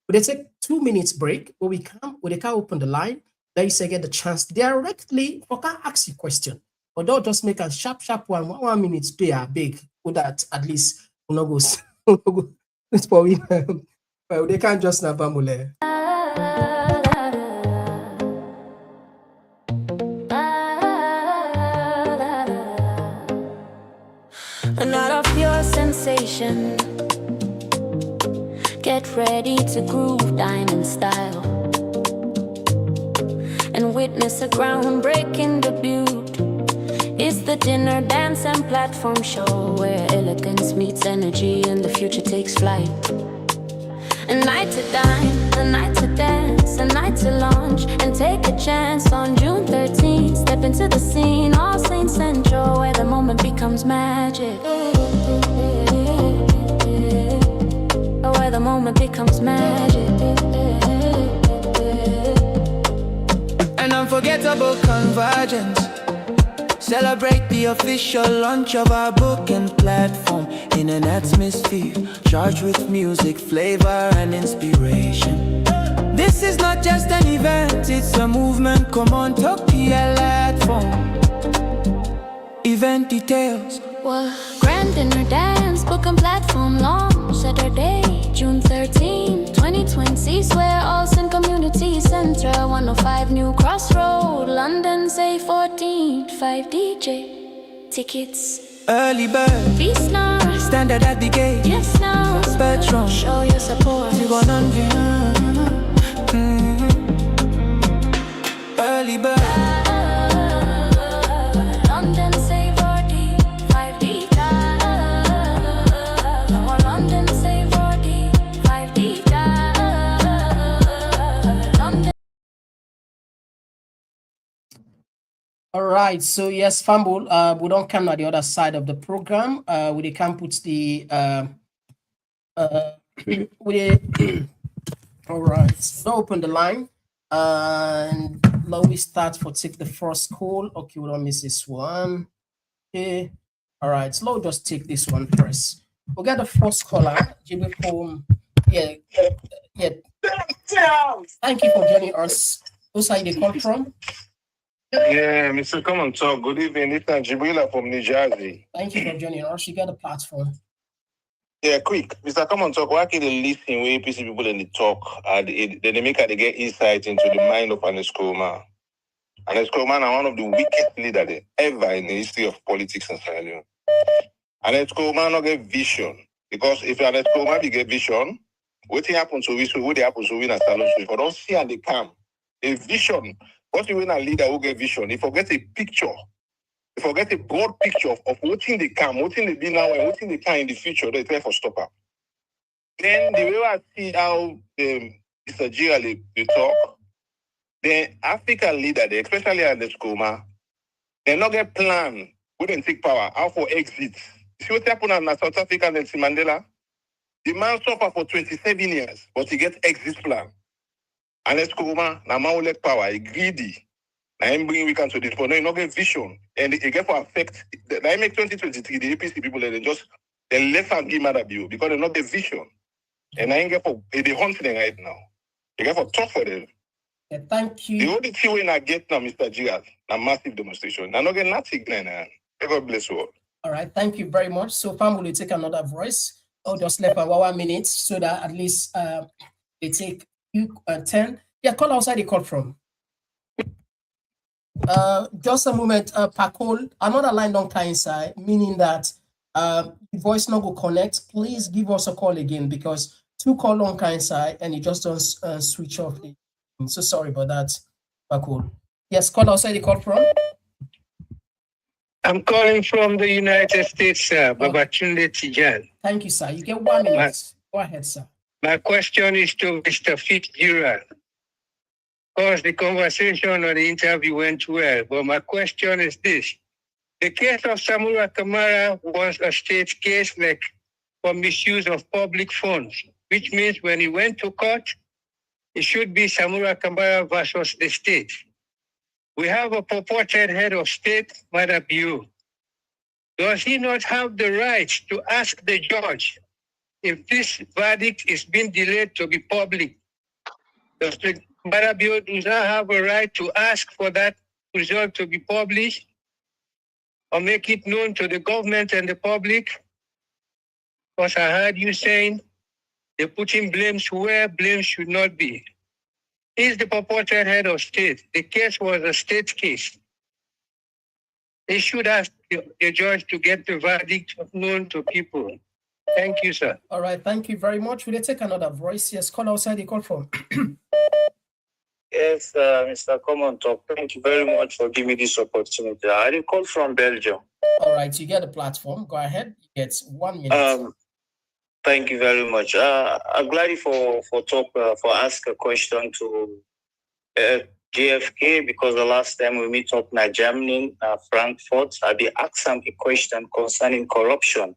But they take 2 minutes break. When we come, when they can open the line, then you say get the chance directly or can ask you question. But don't just make a sharp 1 minute they are big so that at least we no go. It's for we. They can't just na bambule. Not of pure sensation. Get ready to groove diamond style and witness a groundbreaking debut. It's the dinner, dance, and platform show where elegance meets energy and the future takes flight. A night to dine, a night to dance, a night to launch and take a chance on June 13th. Step into the scene, all saints Grand Central, where the moment becomes magic. Where the moment becomes magic. An unforgettable convergence. Celebrate the official launch of our book and platform in an atmosphere charged with music, flavor, and inspiration. This is not just an event, it's a movement. Komon-Tok platform. Event details. Well, grand dinner dance, book and platform launch Saturday, June 13, 2020. Swear Olsen Community Center, 105 New Cross Road, London, say 14, 5 DJ. Tickets. Early bird. Feast now. Standard at the gate. Yes now. Spectrum. Show your support. Early bird. London, say 40, 5 DJ. London, say 40, 5 DJ. London. All right, so yes, Fumble, we don't come at the other side of the program. We can put the all right, so open the line and now we start for take the first call. Okay, we don't miss this one. Okay, all right, so we'll just take this one first. We'll get the first caller. Jimmy Home. Yeah. Thank you for joining us. Who's side they call from? Yeah, Mr. Komon-Tok, good evening. It's Jibrila from New Jersey. Thank you for joining us. You got the platform. Yeah, quick. Mr. Komon-Ok, why can they listen where APC people in the talk and they make they get insight into the mind of Ernest Koroma. Ernest Koroma is one of the weakest leaders ever in the history of politics in Sierra Leone. Ernest Koroma not get vision. Because if Ernest Koroma get vision, what happens to us, what happens to win a salon, if I don't see and they come. A vision. What you win a leader who get vision, if forget a picture, if forget a broad picture of what thing they come, what thing they be now, and what thing they can in the future, they try for stop up. Then the way I see how Fitzgerald they talk, the African leader, especially Ernest Koroma, they not get plan, we don't take power, how for exit. See what happened in South Africa and Nelson Mandela? The man suffered for 27 years, but he get exit plan. Ernest Koroma, now man will let power, he greedy. Now him bring weekend to this point. No, he not get vision. And it get for affect. Now make 2023, the APC people, they left and give mad you because they not get vision. And I ain't get for, they hunting them right now. They get for talk for them. Yeah, thank you. The only thing when I get now, Mr. Gerald, a massive demonstration. I not get nothing, God bless you all. All right, thank you very much. So Pam will take another voice. I'll just let 1 minute so that at least they take 10. Yeah, call outside the call from. Just a moment, Pakol, another line don't come inside, meaning that the voice not go connect. Please give us a call again because 2 call don't come inside and it just don't switch off. I'm so sorry about that, Pakol. Yes, call outside the call from. I'm calling from the United States, sir. Babatunde Tijan. Thank you, sir. You get 1 minute. Go ahead, sir. My question is to Mr. Fitzgerald. Of course, the conversation or the interview went well, but my question is this. The case of Sierra Kamara was a state case like for misuse of public funds, which means when he went to court, it should be Sierra Kamara versus the state. We have a purported head of state, Madam Biu. Does he not have the right to ask the judge if this verdict is being delayed to be public? Does the Madam Biu does not have a right to ask for that result to be published or make it known to the government and the public? Because I heard you saying they're putting blames where blame should not be. He's the purported head of state. The case was a state case. They should ask the judge to get the verdict known to people. Thank you, sir. All right, thank you very much. Will you take another voice? Yes, call outside the call from. Yes, Mr. Komon-Tok, thank you very much for giving me this opportunity. I call from Belgium. All right, you get the platform. Go ahead. You get 1 minute. Thank you very much. I'm glad for ask a question to JFK, because the last time we meet up in Germany, Frankfurt, I be asked him a question concerning corruption.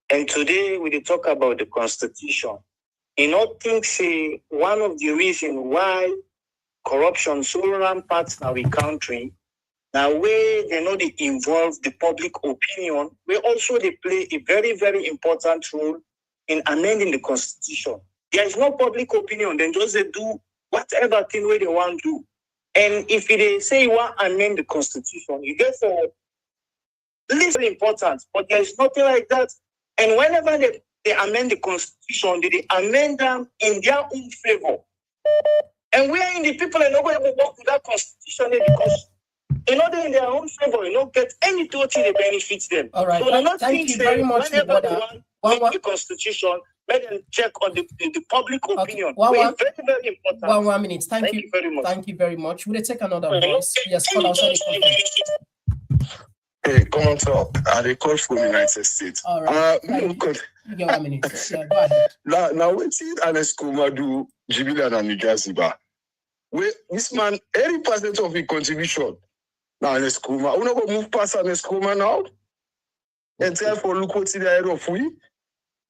And today we will talk about the Constitution. You know, think say one of the reasons why corruption so rampant in our country, now where they know they involve the public opinion, we also they play a very, very important role in amending the Constitution. There is no public opinion, then just they do whatever thing where they want to do. And if they say you want to amend the Constitution, you get for this is important, but there is nothing like that. And whenever they amend the Constitution, they amend them in their own favor. And we are in the people and nobody will work with that Constitution because in order in their own favor, you don't get any total that benefits them. All right. So thank you very much, whenever they want the Constitution, let them check on the public opinion. It's very, very important. 1 minute. Thank you very much. Thank you very much. Will you take another voice? Yes, call outside the conference. Hey, Komon-Tok. I call from the United States. All right. You get 1 minute. Yeah, go ahead. Now what's it? Alex Kuma do Jibilan and Nigasiba. This man, 80% of the contribution. Now Alex Kuma, we not go move past Alex Kuma now. And therefore, look what's in the area of we.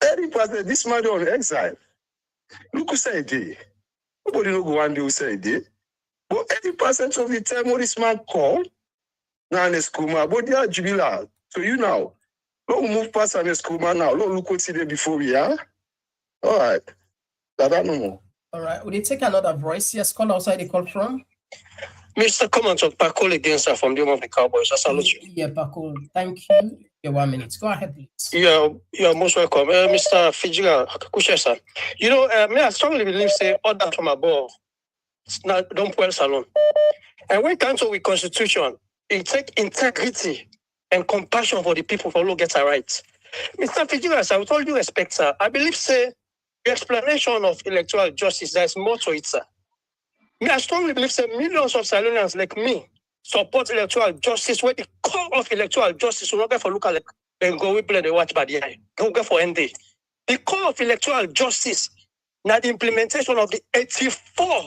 80%. This man on exile. Look who say it. Nobody no go one day who say it. But 80% of the time, what this man called. Now Alex Kuma, but they are Jibila. So you now. Don't move past Alex Kuma now. Don't look what's there before we are. All right. That no more. All right. Will you take another voice? Yes, call outside the call from. Mr. Komon-Tok, Pakol against her from the home of the Cowboys. I salute you. Yeah, Pakol. Thank you. Your 1 minute. Go ahead, please. You're most welcome. Mr. Fitzgerald Kamara. You know, I strongly believe, say, order from above. Don't well salon. And when it comes to the Constitution, it takes integrity and compassion for the people for who get it right. Mr. Fitzgerald, I with all due respect, sir, I believe, say, the explanation of electoral justice, there's more to it, sir. I strongly believe that millions of Sierra Leoneans like me support electoral justice, where the core of electoral justice will not get for look like then go we play the watch by the eye. Don't go for ND. The core of electoral justice, now the implementation of the 84,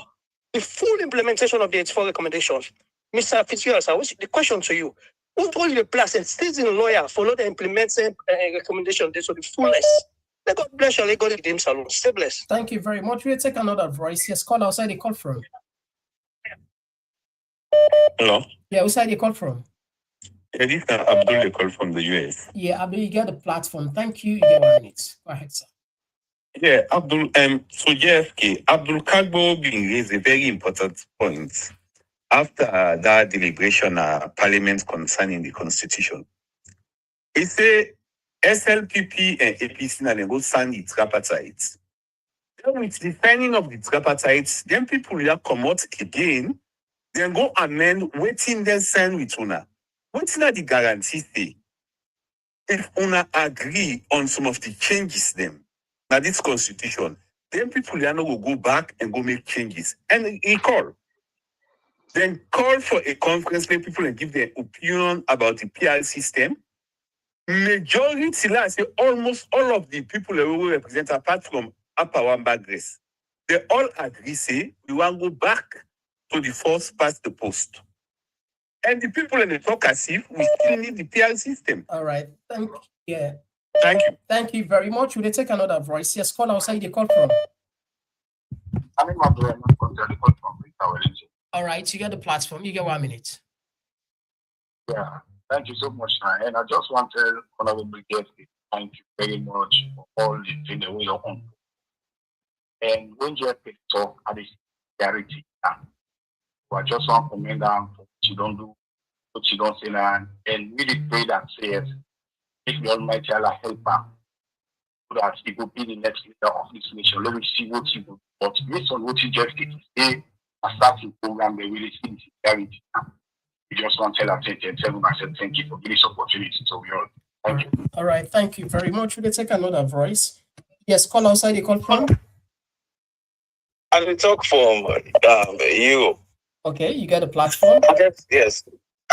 the full implementation of the 84 recommendations. Mr. Fitzgerald, the question to you, who told you the place and citizen lawyer follow the implementation recommendation to the fullest? May God bless you, God in salon. Stay blessed. Thank you very much. We'll take another voice. Yes, call outside the call from. Hello? Yeah, outside the call from. Yeah, this is Abdul, the call from the US. Yeah, Abdul, you get the platform. Thank you. You get 1 minute. Go ahead, sir. Yeah, Abdul, so JFK, Abdul Kagbo being raised a very important point after that deliberation parliament concerning the constitution. He said SLPP and APC now they go sign the tripartite. Then with the signing of the tripartite, then people will come out again, then go amend, waiting then sign with una. What's not the guarantee say? If una agree on some of the changes them, now this constitution, then people will not go back and go make changes. And he call. Then call for a conference where people and give their opinion about the PR system. Majority, last say almost all of the people that we represent, apart from Upper Wamba Grace, they all agree, say, we want to go back to the first past the post. And the people in the talk as if we still need the PR system. All right. Thank you. Yeah. Thank you. Thank you very much. Will they take another voice? Yes, call outside the call from. All right, you get the platform. You get 1 minute. Yeah. Thank you so much, and I just want to tell Honorable Jeffrey, thank you very much for all the things that we are on. And when Jeffrey talk at the charity, I just want to commend them for what you don't do, what you don't say, and really pray that says, if the Almighty Allah help him, so that he will be the next leader of this nation. Let me see what he will do. But based on what he just did today, a starting program, they really see the charity. We just want to tell them, I said, thank you for giving this opportunity. So we all thank you. All right, thank you very much. Will they take another voice? Yes, call outside the call from. I will talk from you. Okay, you got a platform. I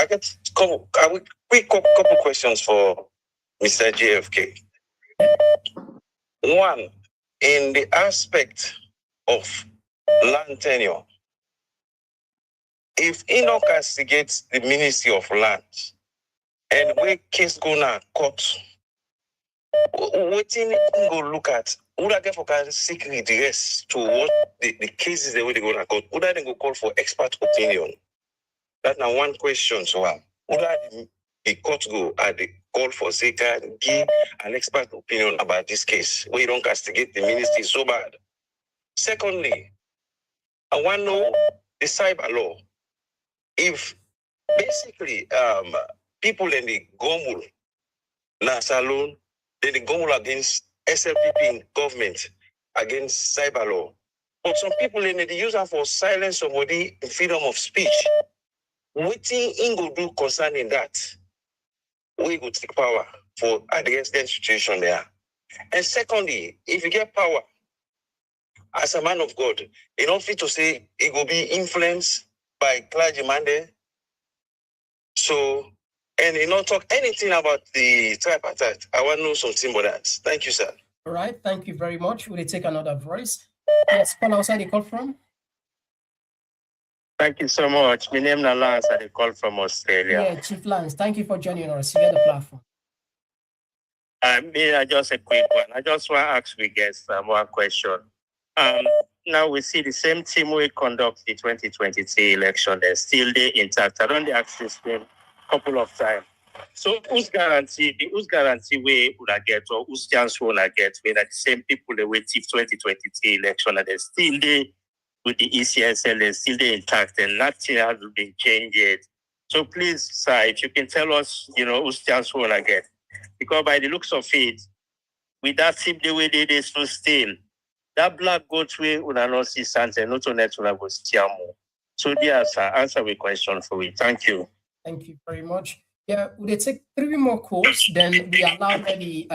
get quick couple questions for Mr. JFK. One, in the aspect of land tenure, if he not castigate the Ministry of Land and we case go now court, waiting go look at would I get for can seek redress to what the cases the way they go to court? Would I then go call for expert opinion? That's now one question. So would I the court go at the call for say can give an expert opinion about this case where you don't castigate the ministry so bad? Secondly, I want to know the cyber law. If basically people in the Gomul, Nasalon, then the Gomul against SLPP in government against cyber law. But some people in the use for silence somebody in freedom of speech. What thing in go do concerning that? We go take power for address the situation there. And secondly, if you get power as a man of God, you don't fit to say it will be influenced by clergyman there. So, and you don't talk anything about the tripartite. I want to know something about that. Thank you, sir. All right, thank you very much. Will you take another voice? Yes, call outside the call from. Thank you so much. My name is Lance. I call from Australia. Yeah, Chief Lance, thank you for joining us. You have the platform. I just a quick one. I just want to ask we guests one question. Now we see the same team we conduct the 2023 election. They're still there intact. I don't ask this thing a couple of times. So who's guarantee we would get or whose chance will I get when the same people they wait till 2023 election and they're still there with the ECSL, they're still there intact and nothing has been changed yet. So please, sir, if you can tell us, whose chance will I get? Because by the looks of it, with that team the way they so still, that black goat way una not see something, not on that una go steer more. So dear sir, answer my question for me. Thank you. Thank you very much. Yeah, would they take 3 more calls? Then we allow maybe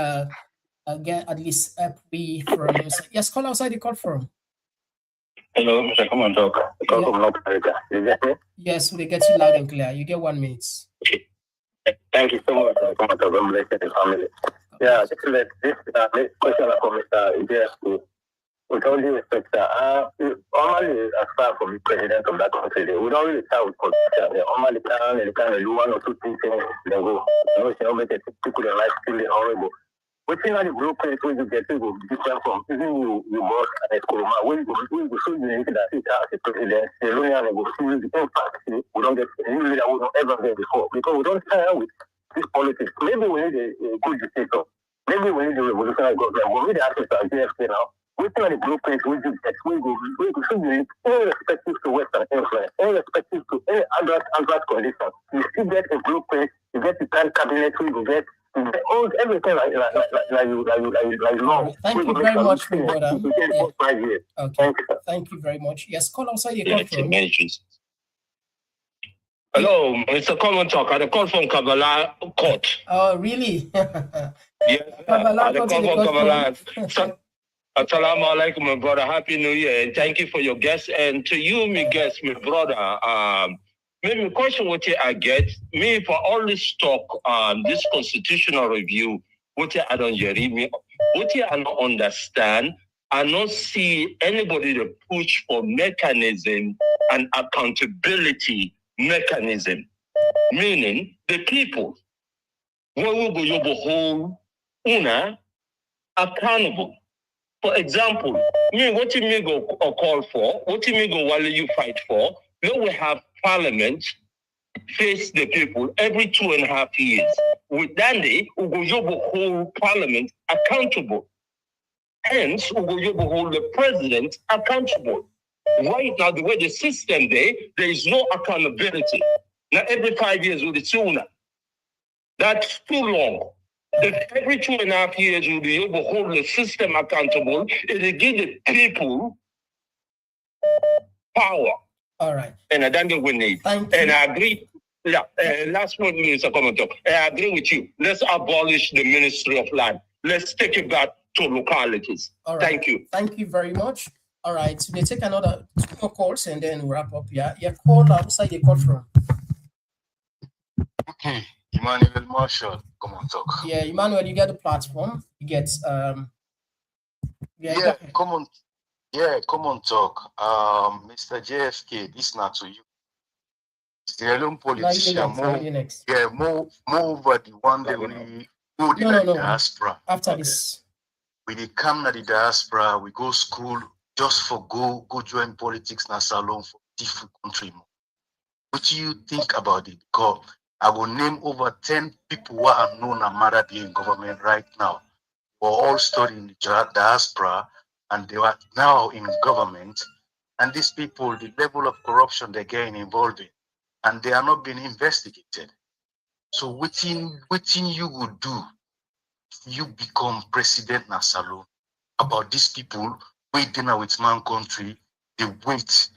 get at least we from yes, call outside the call from. Hello, Mr. Komon-Tok. Call from North America. Yes, we get you loud and clear. You get 1 minute. Thank you so much, Mr. Komon-Tok. God bless the family. Yeah, this question for Mr. JFK. With all due respect, normally, as far from the president of that country, we don't really start with politicians. They normally can do 1 or 2 things, then go. People in life feel horrible. But in the blueprint, when you get to go different from even you boss and Kuruma, when you show you that it as a president, the lawyer will see the impact. We don't get usually that we don't ever get before because we don't tire with this politics. Maybe we need a good dictator. Maybe we need a revolutionary government. We need access to JFK now. Within the blueprint, we do get, we go should be irrespective to Western influence, irrespective to any adverse conditions. You still get a blueprint, you get the current cabinet, you get everything like law. Thank you very much, my brother. Yeah. Okay. Thank you very much. Yes, call outside your conference. Hello, Mr. Komon-Tok. I call from Kabbalah Court. Oh, really? Yes, I call from Kabbalah. Assalamu alaikum, my brother. Happy New Year, and thank you for your guest. And to you, my guest, my brother. Maybe a question what I get me for all this talk this constitutional review. What I don't hear me, what I don't understand. I don't see anybody to push for mechanism and accountability mechanism, meaning the people. Where will go hold una accountable? For example, what do you go call for? What do you go while you fight for? Now we have parliament face the people every 2.5 years. With Dandy, we go hold parliament accountable. Hence, we go hold the president accountable. Right now, the way the system there is no accountability. Now, every 5 years with the tuna. That's too long. If every 2.5 years we'll be able to hold the system accountable, it will give the people power. All right. And I don't think we need. Thank you. And I agree. Yeah. Last one, Mr. Komon-Tok. I agree with you. Let's abolish the Ministry of Land. Let's take it back to localities. All right. Thank you. Thank you very much. All right. So they take another 2 more calls and then wrap up. Yeah. Call outside the call from. Emmanuel Marshall, Komon-Tok. Yeah, Emmanuel, you get the platform. You get Komon-Tok. Mr. JFK, this is not to you. Sierra Leone politician more over the one that we go to the diaspora. After this. We dey come to the diaspora, we go school just for go join politics na salon for different country. What do you think about it? Because I will name over 10 people who are known and matter in government right now. We're all studying in the diaspora and they are now in government. And these people, the level of corruption they're getting involved in, and they are not being investigated. So what you would do if you become president na salon about these people waiting with man country, they wait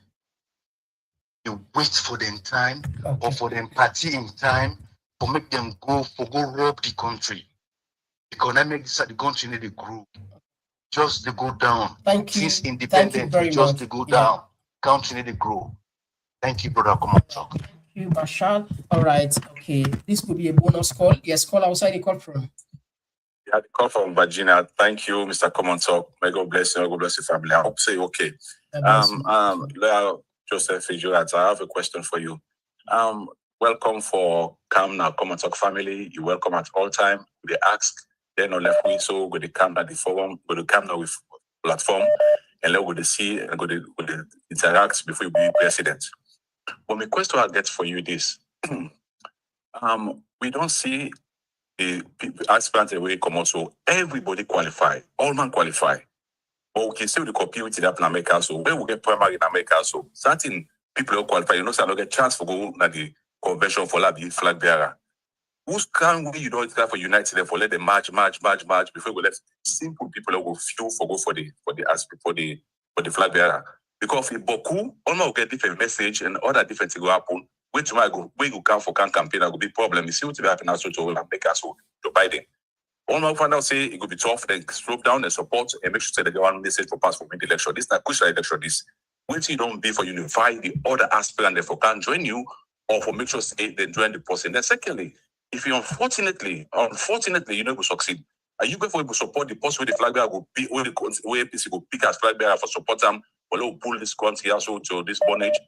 for them time or for them party in time for make them go rob the country. The economic the country need to grow. Just they go down. Thank you. Since independence, just they go down. Country need to grow. Thank you, brother. Komon-Tok. Thank you, Bashar. All right. Okay. This could be a bonus call. Yes, call outside the call from. Yeah, the call from Virginia. Thank you, Mr. Komon-Tok. May God bless you. God bless your family. I hope say okay. Joseph Fitzgerald, I have a question for you. Welcome for Komon-Tok family. You welcome at all time. They ask, they're not left with, so go to come at the forum, go to come now with platform, and let go to see and go to interact before you be president. But my question I get for you is, we don't see the aspirant away come out, so everybody qualify, all man qualify. But we can see the community that in America, so where we get primary in America, so certain people who qualify, you know, so I don't get chance for go to the convention for the flag bearer. Who's can we, you know, for United there for let them march before we let simple people who will feel for go for the flag bearer. Because if Boku, all get different message and other different things will happen. Wait tomorrow go where you come for campaign, that will be problem. You see what will happen also to America, so Joe Biden. All my find out say it could be tough, then slope down and support and make sure that they want message for pass for the election. This is not crucial election. This wait till you don't be for unify the other aspirant that for can join you or for make sure say they join the person. Then secondly, if you unfortunately you know will succeed, are you going to support the person with the flag bearer will be where the APC will pick as flag bearer for support them or will pull this country also to this bondage?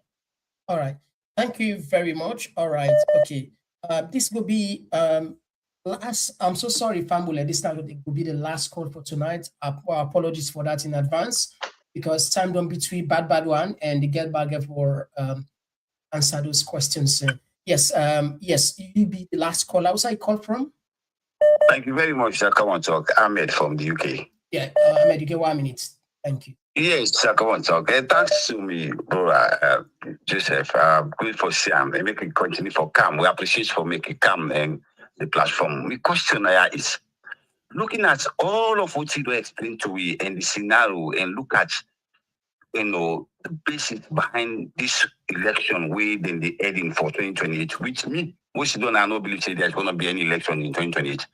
All right. Thank you very much. All right. Okay. This will be last. I'm so sorry, Fambule. This time it will be the last call for tonight. Apologies for that in advance because time don't between bad one and the get back for answer those questions. Yes. Yes. You be the last call. How's I call from? Thank you very much, Sir Komon-Tok. Ahmed from the UK. Yeah, Ahmed, you get 1 minute. Thank you. Yes, Sir Komon-Tok. Thanks to me, brother Joseph. Good for Sam. And make it continue for Cam. We appreciate for making Cam and the platform. My question is looking at all of what you explained to me and the scenario and look at the basis behind this election way then the heading for 2028, which me, which don't I not believe there's gonna be any election in 2028.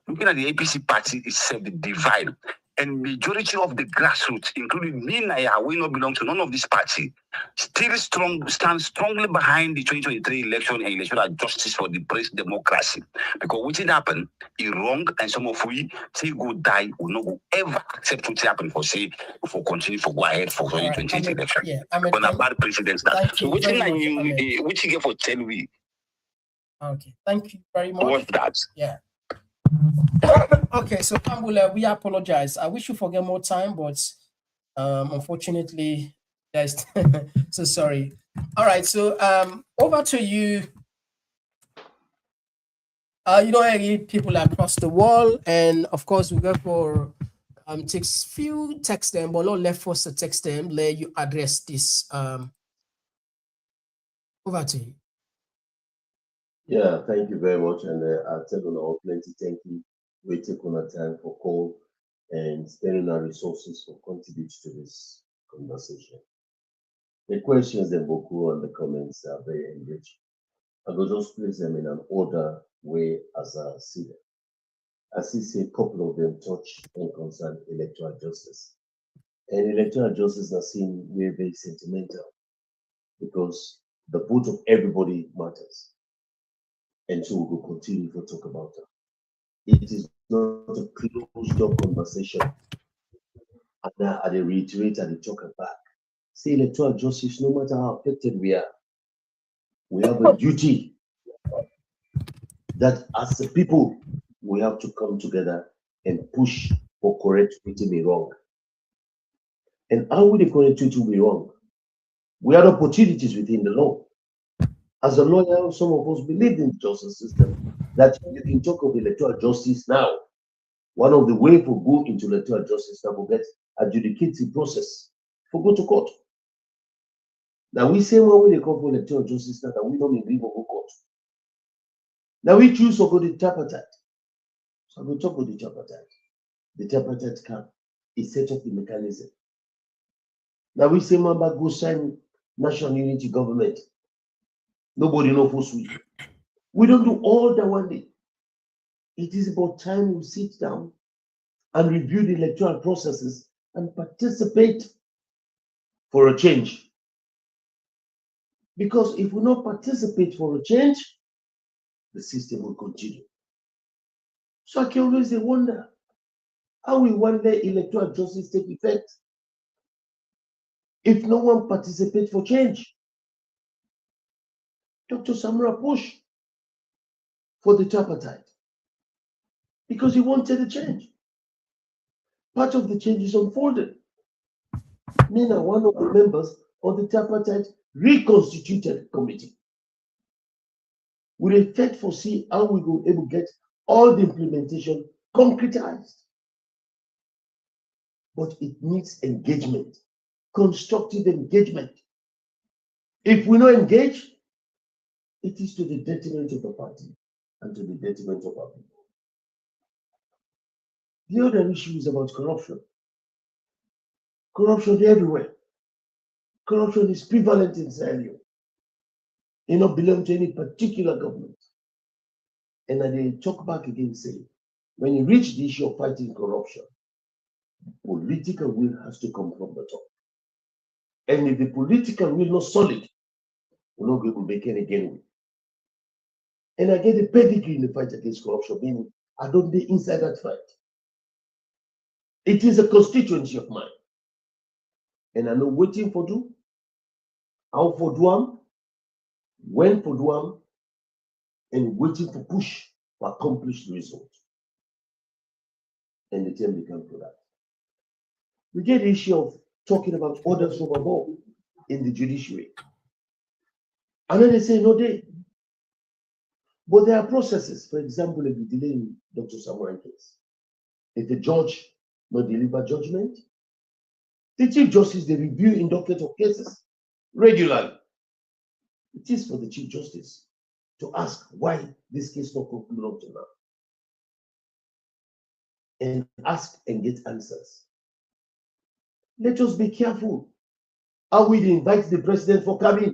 Looking at the APC party itself, the divide, and majority of the grassroots, including me and I, we not belong to none of this party, stand strongly behind the 2023 election and electoral justice for the press democracy. Because what did happen is wrong, and some of we say go die, will not go ever accept what happened for say for continue for go ahead for 2028 election. Yeah, on a bad precedent that. So which you get for 10 weeks? Okay, thank you very much. What's that? Yeah. Okay, so Pambula, we apologize. I wish you forget more time, but unfortunately, guys, so sorry. All right, so over to you. You know, people across the world, and of course, we go for takes few text them, but not left for us to text them. Let you address this. Over to you. Yeah, thank you very much, and I'll tell you all plenty. Thank you. We take on our time for call and spending our resources for contribute to this conversation. The questions that Boku and the comments are very engaging. I will just place them in an order way as I see them. I see a couple of them touch and concern electoral justice. And electoral justice are seen very, very sentimental because the vote of everybody matters. And so we will continue to talk about that. It is not a closed door conversation. And I reiterate and talk back. See, electoral justice, no matter how affected we are, we have a duty that as a people, we have to come together and push for correct what may be wrong. And how will the correct what will be wrong? We have opportunities within the law. As a lawyer, some of us believe in the justice system, that you can talk of electoral justice now. One of the ways for go into electoral justice now for get adjudicative process, for go to court. Now we say when they come for electoral justice now that we don't agree for go court. Now we choose to go to tripartite. So we talk about the tripartite. The tripartite camp is set up the mechanism. Now we say member go sign national unity government. Nobody knows who's we. We don't do all that one day. It is about time we sit down and review the electoral processes and participate for a change. Because if we not participate for a change, the system will continue. So I can always wonder, how will one day electoral justice take effect if no one participates for change? Dr. Samura pushed for the tripartite because he wanted a change. Part of the change is unfolded. Nina, one of the members of the tripartite reconstituted committee, will in fact foresee how we will be able to get all the implementation concretized. But it needs engagement, constructive engagement. If we not engage, it is to the detriment of the party and to the detriment of our people. The other issue is about corruption. Corruption everywhere. Corruption is prevalent in Sierra Leone. It not belong to any particular government. And I talk back again saying, when you reach the issue of fighting corruption, political will has to come from the top. And if the political will not solid, we're not going to make any gain. And I get a pedigree in the fight against corruption, meaning I don't be inside that fight. It is a constituency of mine. And I know waiting for do, how for do, when for do, and waiting for push to accomplish the result. And the time they come for that. We get the issue of talking about orders from above in the judiciary. And then they say no day. But there are processes. For example, if you delay in Dr. Samurai case, if the judge not deliver judgment, the Chief Justice, they review in docket of cases regularly. It is for the Chief Justice to ask why this case not concluded up to now. And ask and get answers. Let us be careful how we invite the president for coming.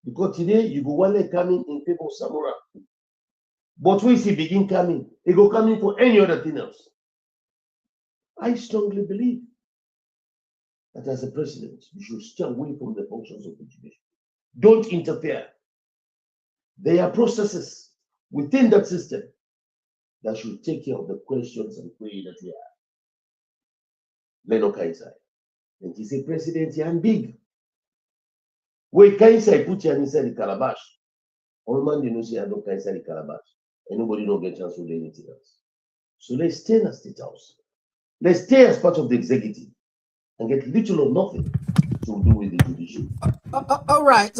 Because today you go one leg coming in favor of Samura. But when he begin coming, he go coming for any other thing else. I strongly believe that as a president, you should stay away from the functions of the judiciary. Don't interfere. There are processes within that system that should take care of the questions and queries that we have. Leno Kaisai. And he said, President, you're big. Where Kaisai put you inside the calabash. All man they know say I don't Kaisai the calabash. And nobody don't get a chance to do anything else. So let's stay in the State House. Let's stay as part of the executive and get little or nothing to do with the judiciary. All right.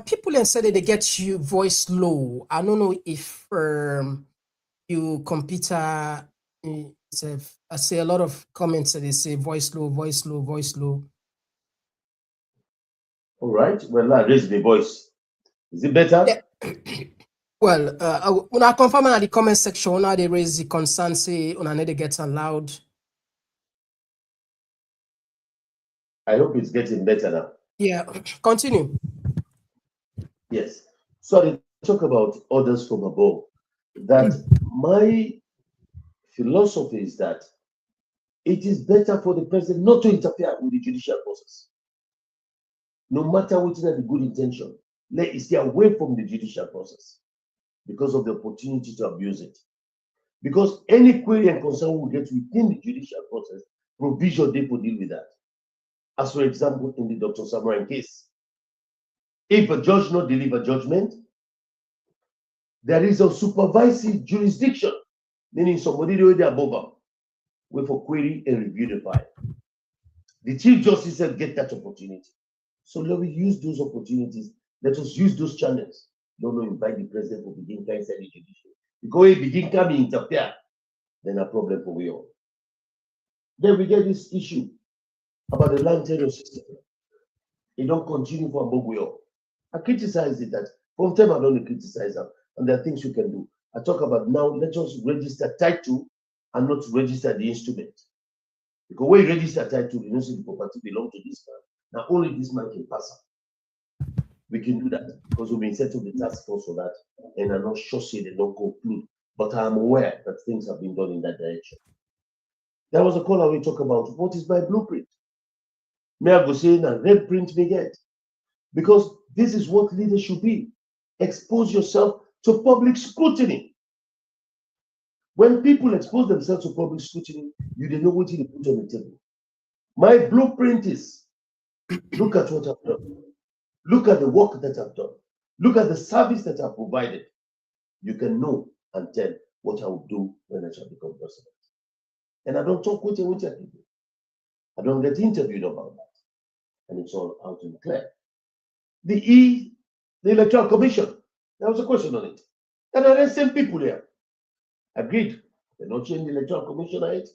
People said that they get you voice low. I don't know if you computer. I see a lot of comments that they say voice low, voice low, voice low. All right. Well, I raise the voice. Is it better? Yeah. Well, when I confirm in the comment section, now they raise the concern, say, when I need to get loud. I hope it's getting better now. Yeah, continue. Yes. So I talk about orders from above. That my philosophy is that it is better for the president not to interfere with the judicial process. No matter what is the good intention, let it stay away from the judicial process because of the opportunity to abuse it. Because any query and concern we get within the judicial process, provision they will deal with that. As for example, in the Dr. Samurai case, If a judge not deliver judgment, there is a supervisory jurisdiction, meaning somebody already above them, wait for query and review the file. The Chief Justice said get that opportunity. So let us use those opportunities. Let us use those channels. Don't invite the president to begin inside the judiciary. Because he begin coming interfere, then a problem for we all. Then we get this issue about the land tenure system. It don't continue for above we all. I criticize it that from time I don't criticize them, and there are things you can do. I talk about now, let us register title and not register the instrument. Because when you register title, you know the property belongs to this man. Now only this man can pass it. We can do that because we've been set up the task force for that, and I'm not sure say they don't conclude. But I'm aware that things have been done in that direction. There was a caller we talk about what is my blueprint. May I go say now red print me get? Because this is what leaders should be. Expose yourself to public scrutiny. When people expose themselves to public scrutiny, you don't know what you put on the table. My blueprint is look at what I've done. Look at the work that I've done. Look at the service that I've provided. You can know and tell what I will do when I shall become president. And I don't talk with people. I don't get interviewed about that. And it's all out and clear. The Electoral Commission, there was a question on it. And there are the same people there. Agreed. They're not changing the Electoral Commission yet.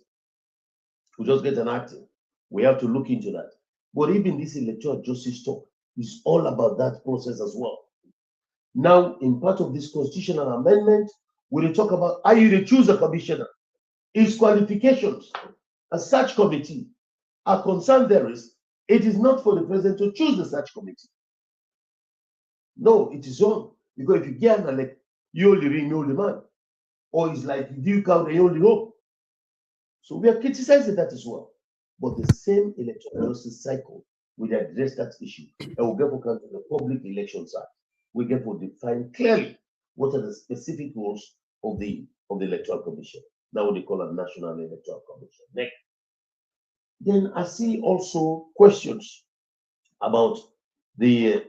We just get an acting. We have to look into that. But even this electoral justice talk is all about that process as well. Now, in part of this constitutional amendment, we will talk about how you choose a commissioner, its qualifications. A search committee are concerned there is, it is not for the president to choose the search committee. No, it is wrong. Because if you get an elect, you only ring, you only man. Or it's like you do count and you only hope. So we are criticizing that as well. But the same electoral justice cycle will address that issue. And we'll get for the Public Elections Act. We get to define clearly what are the specific roles of the Electoral Commission. Now they call it National Electoral Commission. Next. Then I see also questions about the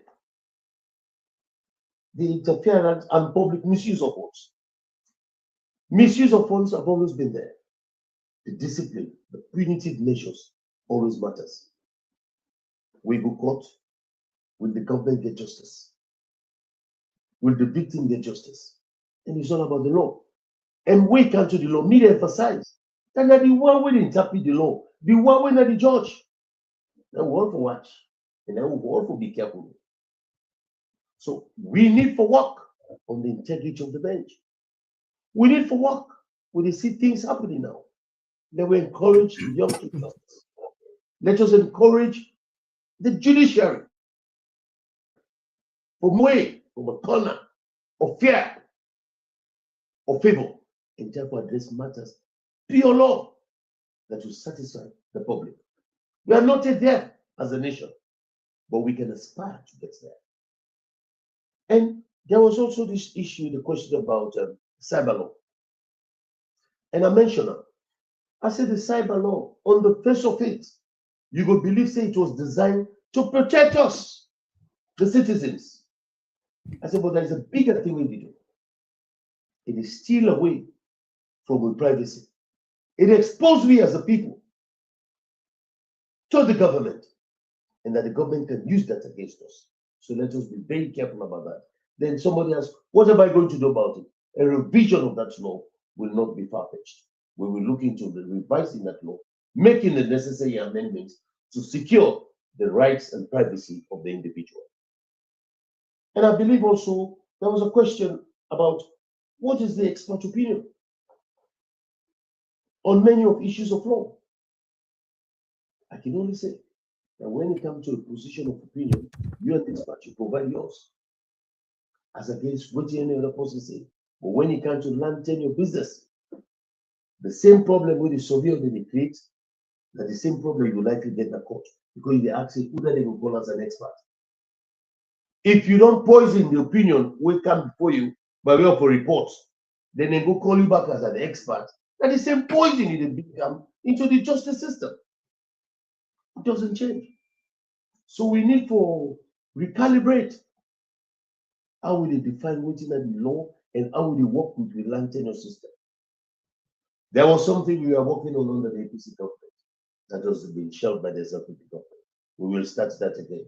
interference and public misuse of funds. Misuse of funds have always been there. The discipline, the punitive measures always matters. We go court, will the government get justice? Will the victim get justice? And it's all about the law. And we come to the law, need to emphasize that the one will interpret the law, the one will not the judge. Then we want to watch, and then we want to be careful. So we need for work on the integrity of the bench. We need for work when they see things happening now. Then we encourage the young people. Let us encourage the judiciary from a corner of fear or favor, and therefore address matters pure law that will satisfy the public. We are not yet there as a nation, but we can aspire to get there. And there was also this issue, the question about cyber law. And I mentioned it. I said the cyber law, on the face of it, you could believe say it was designed to protect us, the citizens. I said, but there is a bigger thing we do. It is steal away from our privacy. It exposes we as a people to the government, and that the government can use that against us. So let us be very careful about that. Then somebody asks, what am I going to do about it? A revision of that law will not be far-fetched. We will look into the revising that law, making the necessary amendments to secure the rights and privacy of the individual. And I believe also there was a question about what is the expert opinion on many of issues of law. I can only say that when it comes to a position of opinion, you are the expert, you provide yours. As against what any other person say. But when it comes to land tenure business, the same problem with the surveyor they create, that the same problem you likely get in the court, because they ask you who they will call as an expert. If you don't poison the opinion will come before you by way of a report, then they go call you back as an expert. That the same poison you become into the justice system. It doesn't change. So we need to recalibrate How will they define within the law and how will they work with the land tenure system? There was something we were working on under the APC government that was been shelved by the SLPP government. We will start that again.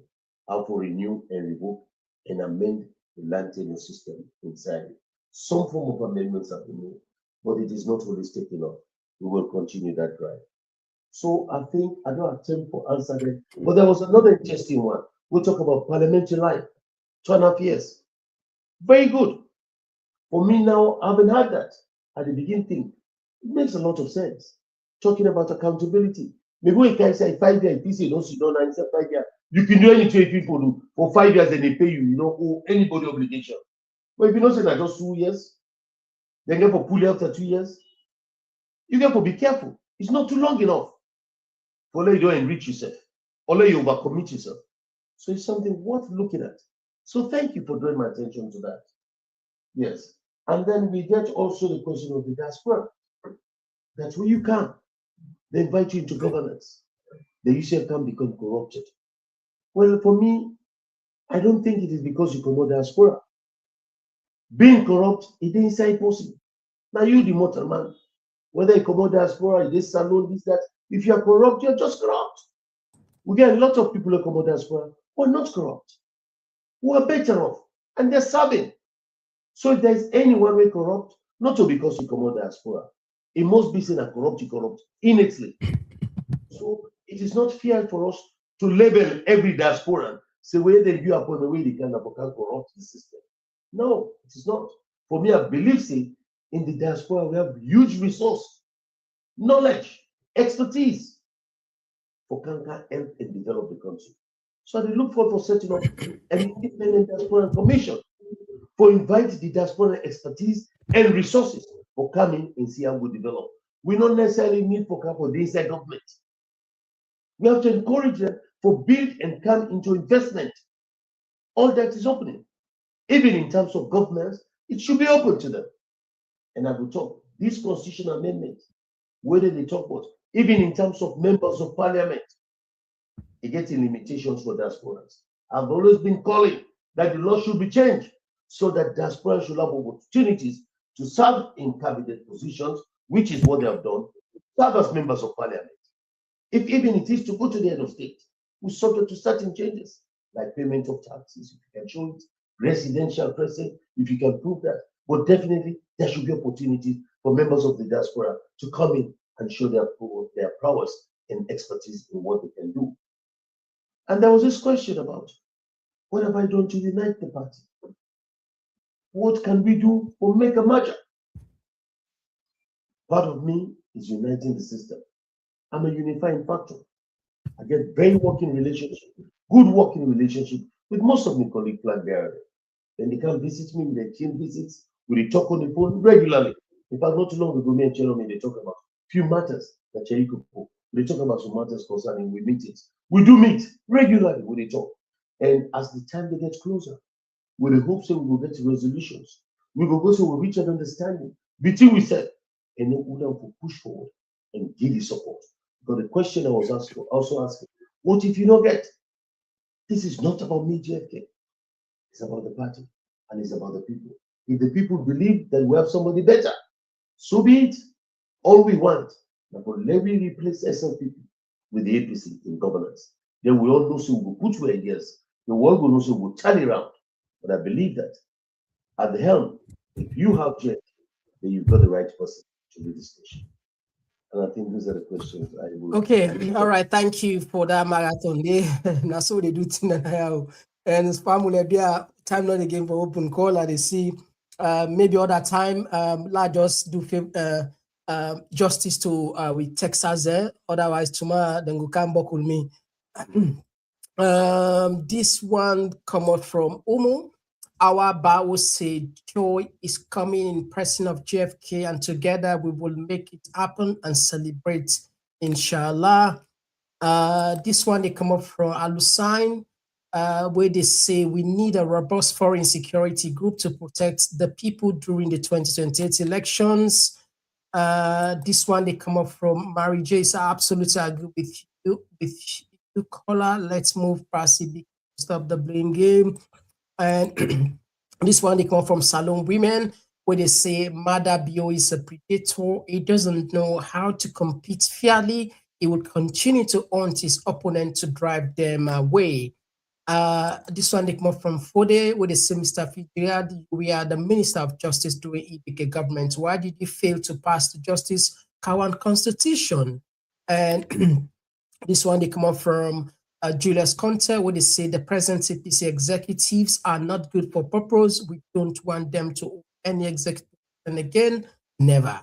How to renew and revoke and amend the land tenure system inside. Some form of amendments have been made, but it is not holistic enough. We will continue that drive. So I think I don't have time for answer that. But there was another interesting one. We'll talk about parliamentary life, 2.5 years. Very good. For me now, I haven't had that at the beginning. It makes a lot of sense. Talking about accountability. Maybe we can say 5 years, PC, don't sit down and say 5 years. You can do anything people do for 5 years and they pay you, you know, owe anybody obligation. But if you don't say that just 2 years, then get for pull after 2 years, you get to be careful. It's not too long enough. For let you don't enrich yourself, or let you overcommit yourself. So it's something worth looking at. So thank you for drawing my attention to that. Yes. And then we get also the question of the diaspora. That's where you come. They invite you into governance. The UCF can become corrupted. Well, for me, I don't think it is because you promote diaspora. Being corrupt, it is inside possible. Now you, the mortal man, whether you promote diaspora, this salon, this, that, if you are corrupt, you're just corrupt. We get a lot of people who come out diaspora who are not corrupt, who are better off, and they're serving. So if there's anyone who is corrupt, not to because you come out diaspora, it must be seen as corrupt, you corrupt innately. So it is not fair for us to label every diasporan, say where they view upon the way they can corrupt the system. No, it is not. For me, I believe in the diaspora, we have huge resource, knowledge, expertise for can help and develop the country. So they look forward for setting up an independent diaspora commission for invite the diaspora expertise and resources for coming and see how we develop. We don't necessarily need for the inside government. We have to encourage them for build and come into investment. All that is opening. Even in terms of governance, it should be open to them. And I will talk this constitutional amendment, whether they talk about, even in terms of members of parliament, it gets limitations for diasporas. I've always been calling that the law should be changed so that diaspora should have opportunities to serve in cabinet positions, which is what they have done, serve as members of parliament. If even it is to go to the head of state, we're subject to certain changes, like payment of taxes, if you can show it, residential presence, if you can prove that. But definitely, there should be opportunities for members of the diaspora to come in and show their prowess and expertise in what they can do. And there was this question about, what have I done to unite the party? What can we do to make a merger? Part of me is uniting the system. I'm a unifying factor. I get very working relationship, good working relationship with most of my colleagues flag bearers. Then they come visit me with their team visits. We talk on the phone regularly. In fact, not too long ago, me and Jeremy, they talk about few matters that Cheriko put. They talk about some matters concerning we meetings. We do meet regularly when they talk. And as the time they get closer, with the hopes that we will get to resolutions, we will also reach an understanding between we said, and then we will push forward and give you support. But the question I was also asking, what if you don't get? This is not about me, JFK. It's about the party and it's about the people. If the people believe that we have somebody better, so be it. All we want, but let me replace SLPP with the APC in governance. Then we all know so we'll put where yes. The world will know so we'll turn it around. But I believe that at the helm, if you have JFK, then you've got the right person to lead the station. And I think those are the questions I will. Okay, all right. Thank you for that marathon. Now so they do things now. And it's family be a time not again for open call and they see maybe other time la just do justice to with Texas there. Otherwise tomorrow then go come back with me. This one come out from Umu. Our Vows say joy is coming in person of JFK, and together we will make it happen and celebrate, inshallah. This one they come up from Alusign, where they say we need a robust foreign security group to protect the people during the 2028 elections. This one they come up from Mary J. So I absolutely agree with you, caller. Let's move past it, stop the blame game. And This one they come from Salon Women, where they say Mada Bio is a predator. He doesn't know how to compete fairly. He will continue to hunt his opponent to drive them away. This one they come up from Fode, where they say, Mr. Fitzgerald, we are the Minister of Justice during EPK government. Why did you fail to pass the Justice Kawan Constitution? And this one they come up from Julius Conte, where they say the present APC executives are not good for purpose. We don't want them to own any executive. And again, never.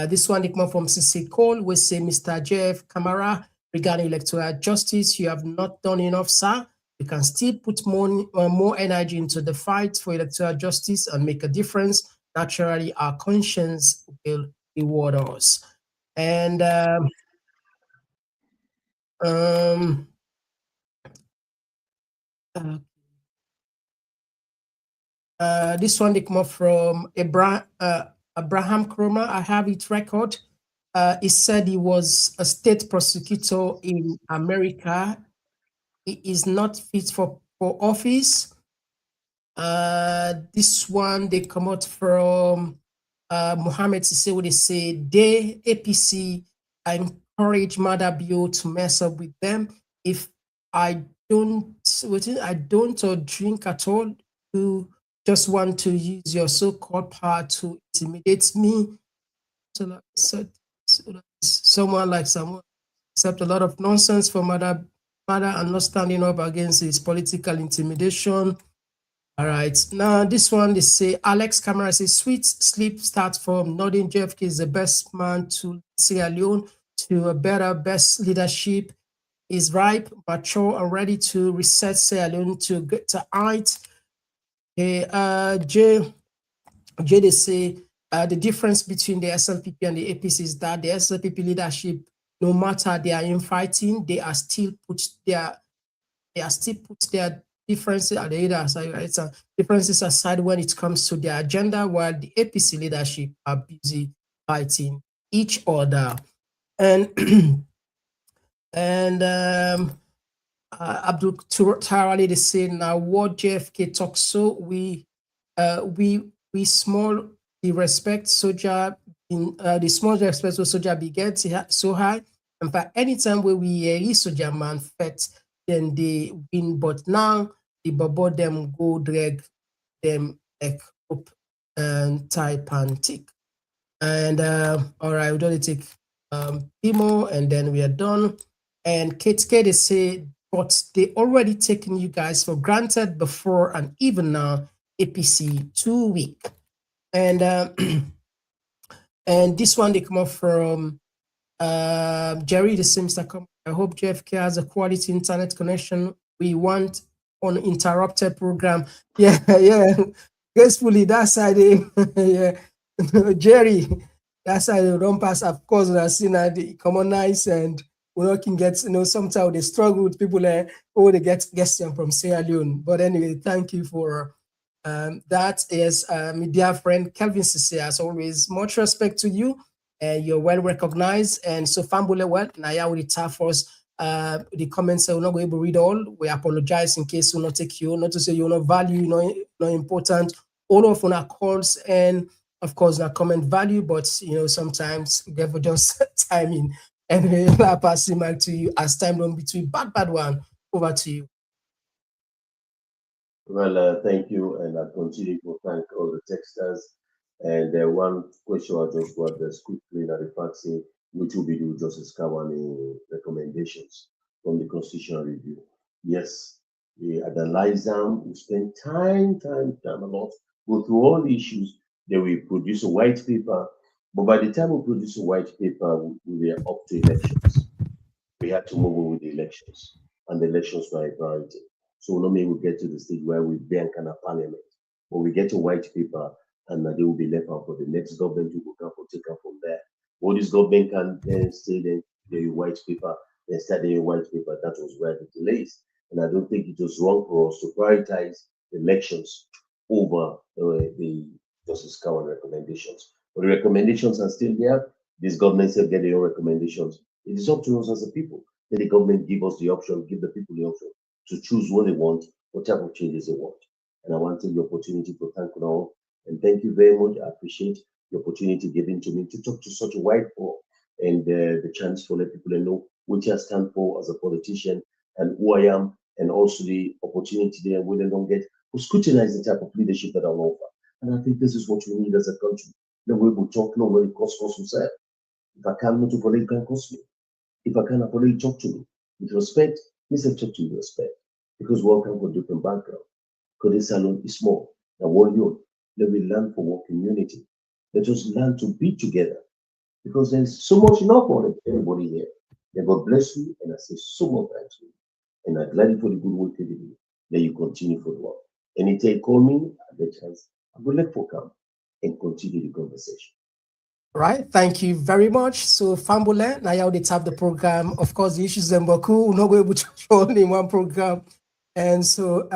This one they come up from CC Cole, where say, Mr. Jeff Kamara, regarding electoral justice, you have not done enough, sir. You can still put more energy into the fight for electoral justice and make a difference. Naturally, our conscience will reward us. And this one they come up from Abraham Kroma. I have it record. He said he was a state prosecutor in America. He is not fit for office. This one they come out from Mohammed Sise, where they say they APC encourage Mother Bio to mess up with them. If I don't or drink at all, you just want to use your so-called power to intimidate me. So someone accept a lot of nonsense from Mother and not standing up against his political intimidation. All right, now this one they say Alex Kamara says sweet sleep starts from Northern JFK is the best man to Sierra Leone to a better best leadership is ripe, mature, and ready to reset Sierra Leone to get to height. Jay, they say the difference between the SLPP and the APC is that the SLPP leadership, no matter they are infighting, they are still put their differences at the other side, right? So differences aside when it comes to their agenda, while the APC leadership are busy fighting each other. And Abdul Tarali they say now what JFK talks so we small the respect soldier in the small respect of soldier begets so high. In fact, anytime where we hear soldier man fet, then they win. But now the bubble them go drag them like up and type and tick. And all right, we're gonna take Pimo and then we are done. And Kate they say, but they already taken you guys for granted before and even now APC 2 week. And and this one they come up from Jerry the Sims. I hope JFK has a quality internet connection. We want uninterrupted program. Yeah, yeah. Gracefully, that's how they yeah. Jerry, that's how they don't pass. Of course, we have seen that the commonize and we can get, sometimes they struggle with people they get guests from Sierra Leone. But anyway, thank you for that. Is my dear friend Kelvin Sisse, as always, much respect to you. You're well recognized. And so Fambule well, Naya will tap us. The comments are not going to read all. We apologize in case we not take you, not to say you're not value, not important. All of our calls and of course not comment value, but sometimes we have just timing. Anyway, I'll pass it back to you as time run between bad one. Over to you. Well, thank you, and I continue to thank all the texters. And one question I just got this quickly that the fact which will be the Justice Kawani recommendations from the Constitutional Review. Yes, we analyze them, we spend time a lot, go through all the issues, then we produce a white paper. But by the time we produce a white paper, we are up to elections. We had to move on with the elections, and the elections were a priority. So no may we get to the stage where we ban kind of parliament, but we get a white paper, and they will be left out for the next government to go for take up from there. All this government can then say then the white paper, then start the white paper. That was where the delays, and I don't think it was wrong for us to prioritize elections over the Justice Kawan recommendations. But the recommendations are still there. These governments have get their own recommendations. It is up to us as a people. Let the government give us the option, give the people the option to choose what they want, what type of changes they want. And I want to take the opportunity to thank you all. And thank you very much. I appreciate the opportunity given to me to talk to such a wide forum and the chance to let people know which I stand for as a politician and who I am, and also the opportunity there where they don't get to scrutinize the type of leadership that I offer. And I think this is what we need as a country. The way we talk, nobody cost himself. If I can't not you can cost me. If I can't apologize, talk to me with respect. Listen, talk to you with respect, because we all come from different background. Because this salon is small. Now, one you let me learn from one community. Let us learn to be together, because there's so much enough for everybody here. May God bless you, and I say so much thanks to you. And I'm glad for the good work you do. Let you continue for the work. Anytime call me, I get a chance. I will let for come and continue the conversation. Right, thank you very much. So, Fambule, now you already tap the program. Of course, the issues in Baku, we're not going to show only in one program. And so,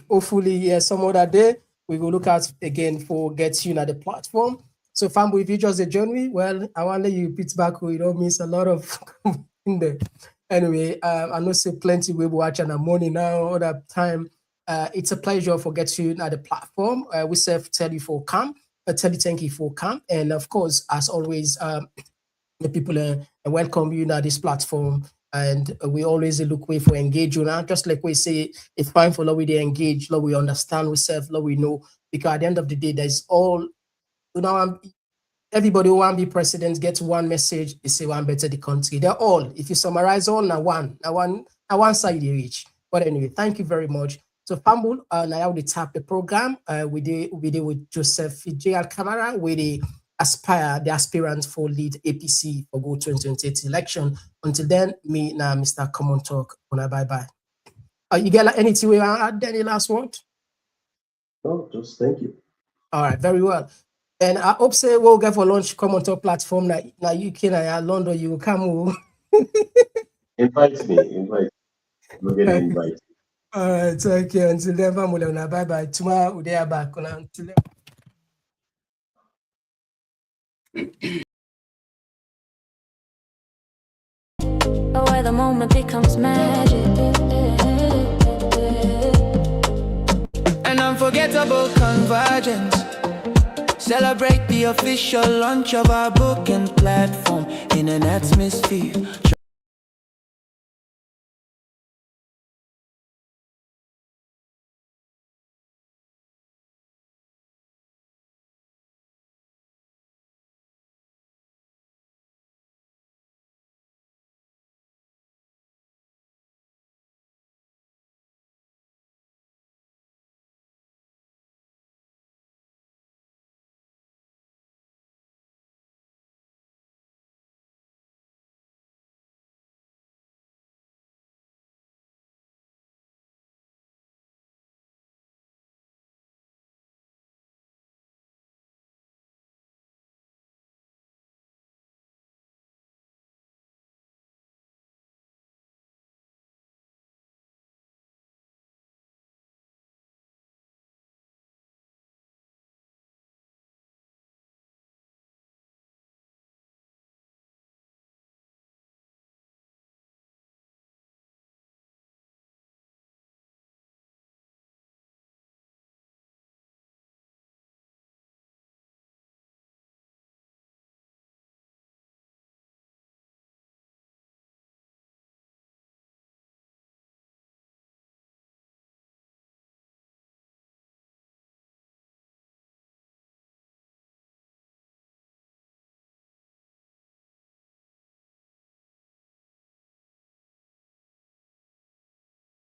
hopefully, some other day, we will look at again for get you on the platform. So, Fambu, if you just join me, well, I want to let you pitch back, you don't miss a lot of in there. Anyway, I know say plenty we will watch on the morning now, all that time. It's a pleasure for get you at the platform. We serve tell you for come. Tell you thank you for come, and of course, as always, the people welcome you at this platform, and we always look way for engage you now. Just like we say, it's fine for love we they engage, love we understand ourselves, love we know, because at the end of the day, there's all everybody who want to be president gets one message. They say one better the country. They're all. If you summarize all, now one side they reach. But anyway, thank you very much. So Fambul, now we tap the program. We did with Joseph Fitzgerald Kamara, where they the aspirant for lead APC for go 2028 election. Until then, me now, Mr. Komon-Tok, bye-bye. You get anything we add any last word? No, just thank you. All right, very well. And I hope say we'll get for launch Komon-Tok platform now you can London, you will come. Invite me. We'll get an invite. All right, thank you. Until then, bye-bye. Tomorrow, we are back. Until then. Where the moment becomes magic. An unforgettable convergence. Celebrate the official launch of our book and platform in an atmosphere.